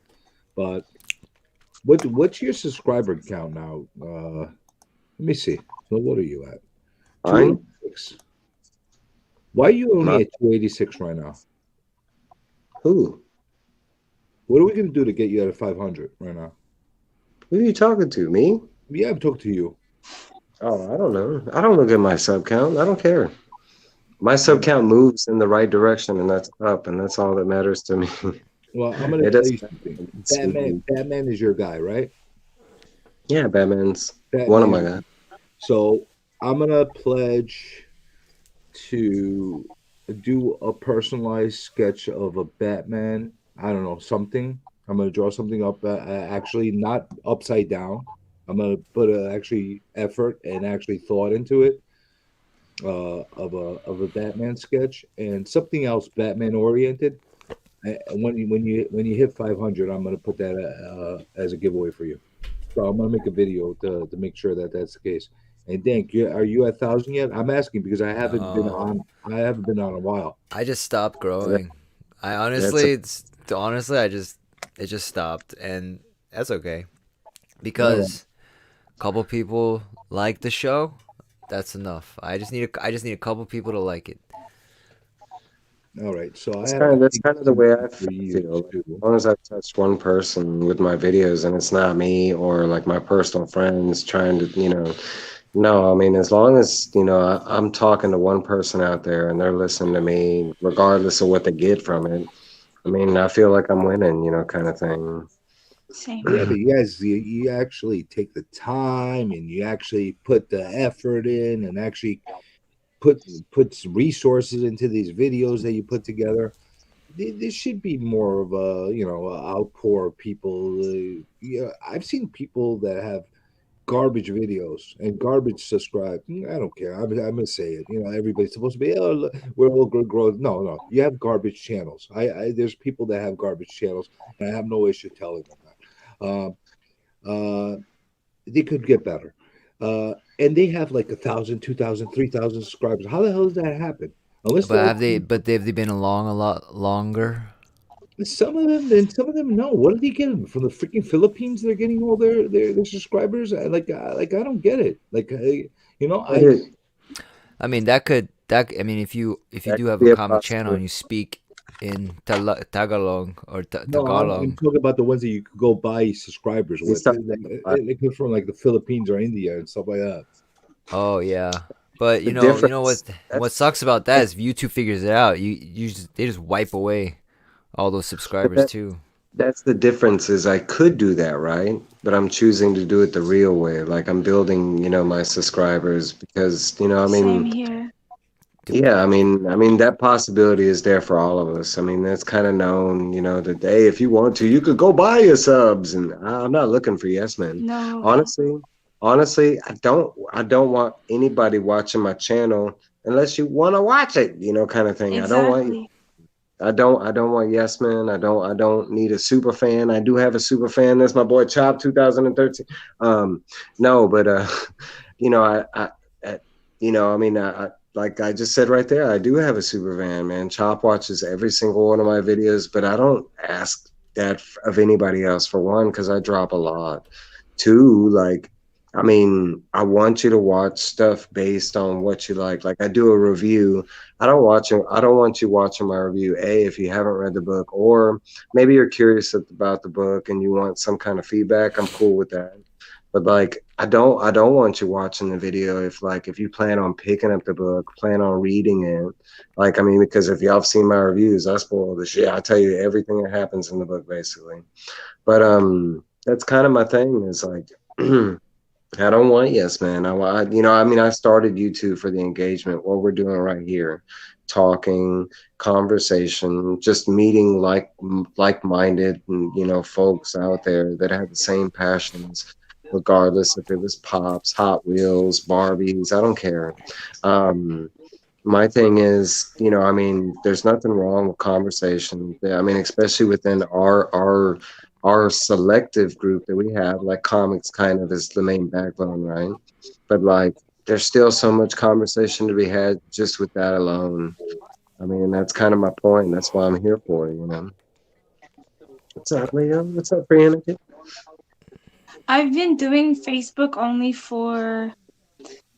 But what's your subscriber count now? Let me see. So what are you at? Fine. 286. Why are you My, only at 286 right now? who? What are we gonna do to get you at 500 right now? Who are you talking to? Me? Yeah, I'm talking to you. Oh, I don't know. I don't look at my sub count. I don't care. My sub count moves in the right direction, and that's up, and that's all that matters to me. Well, I'm gonna It tell doesn't you matter something. if it's sweet. Batman is your guy, right? Yeah, Batman's one of Batman my is guys. so I'm gonna pledge to do a personalized sketch of a Batman. I don't know, something. I'm gonna draw something up, actually not upside down. I'm gonna put actually effort and actually thought into it, of a Batman sketch and something else Batman oriented. And when you hit 500, I'm gonna put that as a giveaway for you. So I'm gonna make a video to make sure that that's the case. And Dank, are you at 1,000 yet? I'm asking because I haven't been No, on. I haven't been on a while. I just stopped That, growing. I that's a, honestly, I just it just stopped, and that's okay All right, because a couple people like the show. That's enough. I just need a couple people to like it. all right. So I that's have kind to of that's think kind of the something way I for you feel. Like, too. as long as I touch one person with my videos, and it's not me or like my personal friends trying to, no, I mean, as long as, I'm talking to one person out there and they're listening to me, regardless of what they get from it, I mean, I feel like I'm winning, kind of thing. Same. Yeah, but you guys, you actually take the time and you actually put the effort in and actually put some resources into these videos that you put together. There should be more of a outpour of people. Yeah, I've seen people that have garbage videos and garbage subscribe. I don't care. I'm gonna say it. Everybody's supposed to be. Oh, look, we're all good growth. No, no. You have garbage channels. There's people that have garbage channels, and I have no issue telling them that. Uh, they could get better. And they have like 1,000, 2,000, 3,000 subscribers. How the hell does that happen? Unless But they're have they? But have they been along a lot longer? some of them, and some of them no. What are they getting from the freaking Philippines? They're getting all their subscribers. I don't get it. It is, I mean, that could that. I mean, if you that do could have a be a comic channel and possibility. you speak in Tagalog or No, I'm Tagalog. talking about the ones that you could go buy subscribers He's with. talking about They come from like the Philippines or India and stuff like that. Oh yeah, but the you know difference. what That's sucks about that that, is if YouTube figures it out, they just wipe away all those but subscribers too. that's the difference is I could do that, right? But I'm choosing to do it the real way. Like I'm building, my subscribers because, I Same mean, here. yeah, I mean that possibility is there for all of us. I mean, that's kind of known, that hey, if you want to, you could go buy your subs, and I'm not looking for yes men. No, Honestly, honestly, I don't want anybody watching my channel unless you want to watch it, kind of thing. I don't want exactly. I don't want yes men. I don't need a super fan. I do have a super fan. That's my boy Chop 2013. No, but you know, I I mean, like I just said right there, I do have a super fan, man. Chop watches every single one of my videos, but I don't ask that of anybody else. For one, because I drop a lot. Two, like, I mean, I want you to watch stuff based on what you like. Like I do a review. I don't want you watching my review. A, if you haven't read the book, or maybe you're curious about the book and you want some kind of feedback. I'm cool with that. But like I don't want you watching the video if you plan on picking up the book, plan on reading it. Like I mean, because if y'all have seen my reviews, I spoil the shit. I tell you everything that happens in the book basically. But that's kind of my thing is like I don't want yes, man. I want, I mean, I started YouTube for the engagement, what we're doing right here, talking, conversation, just meeting like-minded, and, folks out there that have the same passions, regardless if it was Pops, Hot Wheels, Barbies, I don't care. Um, my thing is, I mean, there's nothing wrong with conversation. Yeah, I mean, especially within our selective group that we have, like comics kind of is the main backbone, right? But like, there's still so much conversation to be had just with that alone. I mean, that's kind of my point. That's why I'm here for. What's up, Leo? What's up, Brianna? I've been doing Facebook only for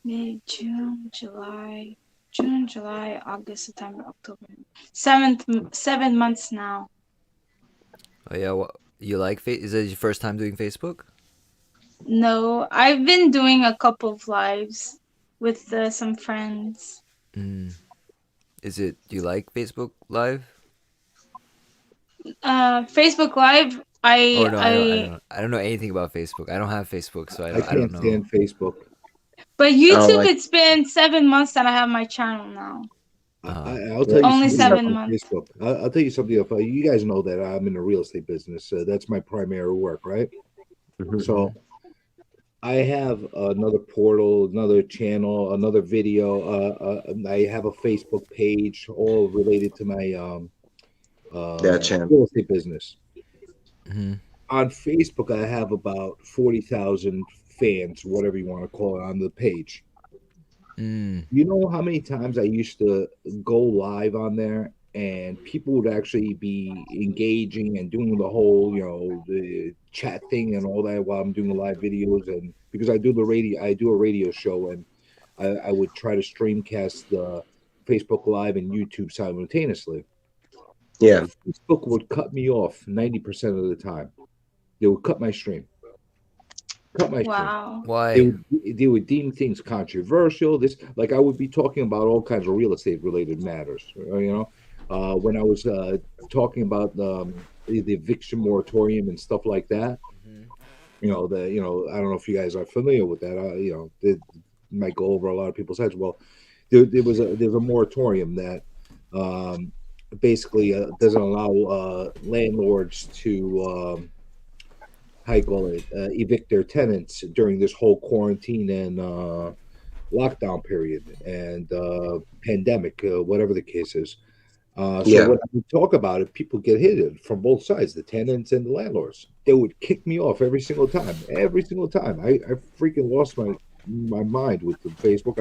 May, June, July, August, September, October. 7 months now. Oh yeah, you like Is it your first time doing Facebook? No, I've been doing a couple of lives with some friends. Mm. Is it? Do you like Facebook Live? Facebook Live. Oh no, I don't know anything about Facebook. I don't have Facebook, so I I don't can't know. stand Facebook. But I don't YouTube, like. it's been 7 months that I have my channel now. I'll Yeah, tell you Only something about 7 months. Facebook. I'll tell you something. If you guys know that I'm in the real estate business, that's my primary work, right? mhm. So I have another portal, another channel, another video. I have a Facebook page, all related to my That channel. real estate business. Hmm. On Facebook, I have about 40,000 fans, whatever you want to call it, on the page. Mm. You know how many times I used to go live on there and people would actually be engaging and doing the whole, the chat thing and all that while I'm doing the live videos. And because I do a radio show, and I would try to streamcast the Facebook Live and YouTube simultaneously. Yeah, Facebook would cut me off 90% of the time. They would cut my stream. Cut my stream. Wow. They Why? would, they would deem things controversial. This, like, I would be talking about all kinds of real estate related matters. When I was talking about the eviction moratorium and stuff like that. Mhm. I don't know if you guys are familiar with that. It might go over a lot of people's heads. Well, there's a moratorium that basically doesn't allow landlords to how you call it, evict their tenants during this whole quarantine and lockdown period and pandemic, whatever the case is. So yeah, when we talk about it, people get hit from both sides, the tenants and the landlords. They would kick me off every single time. Every single time. I freaking lost my mind with the Facebook.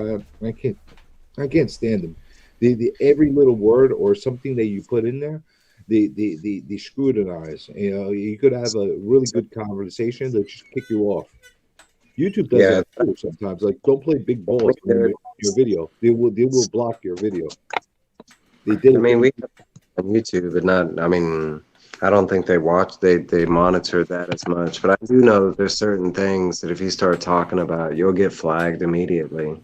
I can't stand them. The every little word or something that you put in there, the scrutinize. You could have a really good conversation that just kick you off. YouTube does yeah. that too sometimes. Like, don't play big I balls mean, in your video. They will block your video. They did it. we have on YouTube, but not. I mean, I don't think they watch. They monitor that as much. But I do know that there's certain things that if you start talking about, you'll get flagged immediately.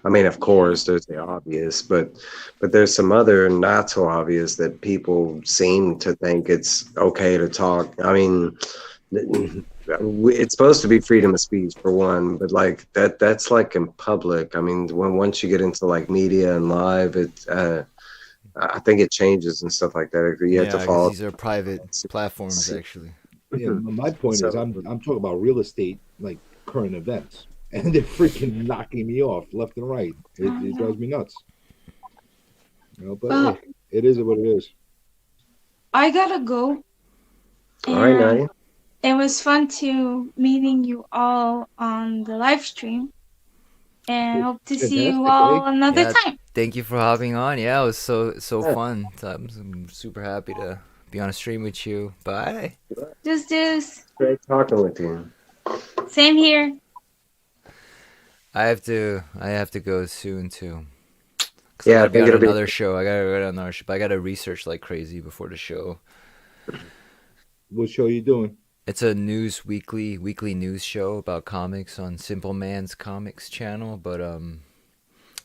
I mean, of course, there's the obvious, but there's some other not so obvious that people seem to think it's okay to talk. I mean, it's supposed to be freedom of speech for one, but like that's like in public. I mean, once you get into like media and live, I think it changes and stuff like that. You have to Yeah, because follow. these are private platforms, actually. Yeah, my point is, So I'm talking about real estate, like current events, and they're freaking knocking me off left and right. It drives me nuts. But Well, hey, it is what it is. I gotta go. all right, And Nadia. it was fun to meeting you all on the live stream. And hope to see you Fantastic, all eh? another Yeah, time. thank you for hopping on. Yeah, it was so Yeah, fun. I'm super happy to be on a stream with you. Bye. Deuce. great talking with you. Same here. I have to go soon too. Cause I Yeah, I gotta be think on it'll be. another show. I gotta go on another show. But I gotta research like crazy before the show. What show you doing? It's a weekly news show about comics on Simple Man's Comics channel. But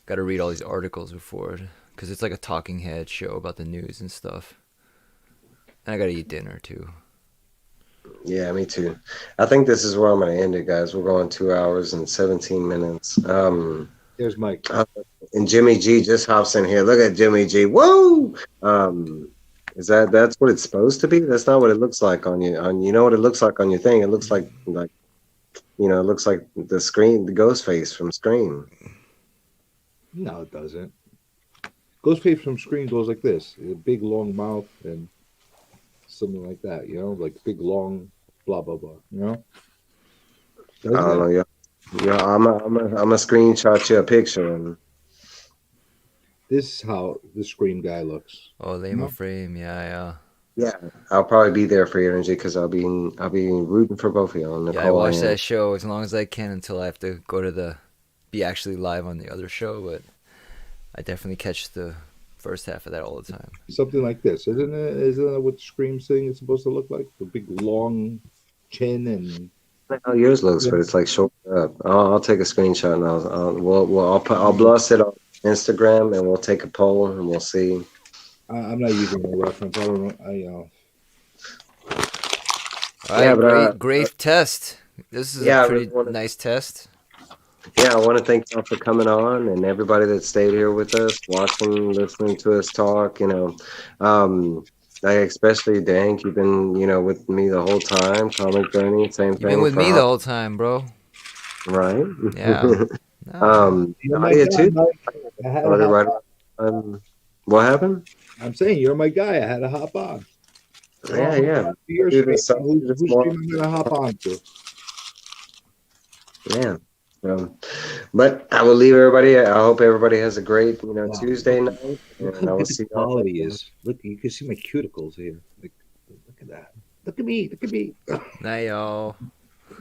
gotta read all these articles before, cause it's like a talking head show about the news and stuff. And I gotta eat dinner too. Yeah, me too. I think this is where I'm going to end it, guys. We're going 2 hours and 17 minutes. There's Mike. And Jimmy G just hops in here. Look at Jimmy G. Woo! That's what it's supposed to be? That's not what it looks like on you. You know what it looks like on your thing? It looks like it looks like the ghost face from Scream. No, it doesn't. Ghostface from Scream goes like this: a big long mouth and something like that. Like big long blah blah blah. I Doesn't don't it? know. Yeah. I'm a screenshot you a picture and This is how the Scream guy looks. Oh, You Lamo know? Frame. Yeah. yeah, I'll probably be there for you, Energy, because I'll be rooting for both of y'all. Yeah, I Nicole watch and that show as long as I can until I have to go to be actually live on the other show, but I definitely catch the first half of that all the time. Something like this, isn't it? Isn't that what Scream's thing is supposed to look like? The big long chin and how yours looks, yeah. but it's like short up. I'll take a screenshot and I'll blast it on Instagram, and we'll take a poll and we'll see. I'm not using a reference. I don't know. All Yeah, right, but great test. This is a yeah, I really pretty want to. nice test. Yeah, I want to thank y'all for coming on and everybody that stayed here with us, watching, listening to us talk. Like especially Dank, you've been with me the whole time. Comic Journey, same You've been thing with for me the Hop, whole time, bro. right? Yeah. No. You're my Nadia guy, too. Mike. I had to Started hop right on. around. What happened? I'm saying you're my guy. I had to hop on. Well, Yeah, I'm yeah. to I'll your do stream. this. I'll do this Whose more. stream I'm gonna hop on to? Yeah. But I will leave everybody. I hope everybody has a great, Wow, Tuesday night, look and how I will good the see y'all quality later. is. Look, you can see my cuticles here. Like, look at that. Look at me. Look at me. Night, y'all.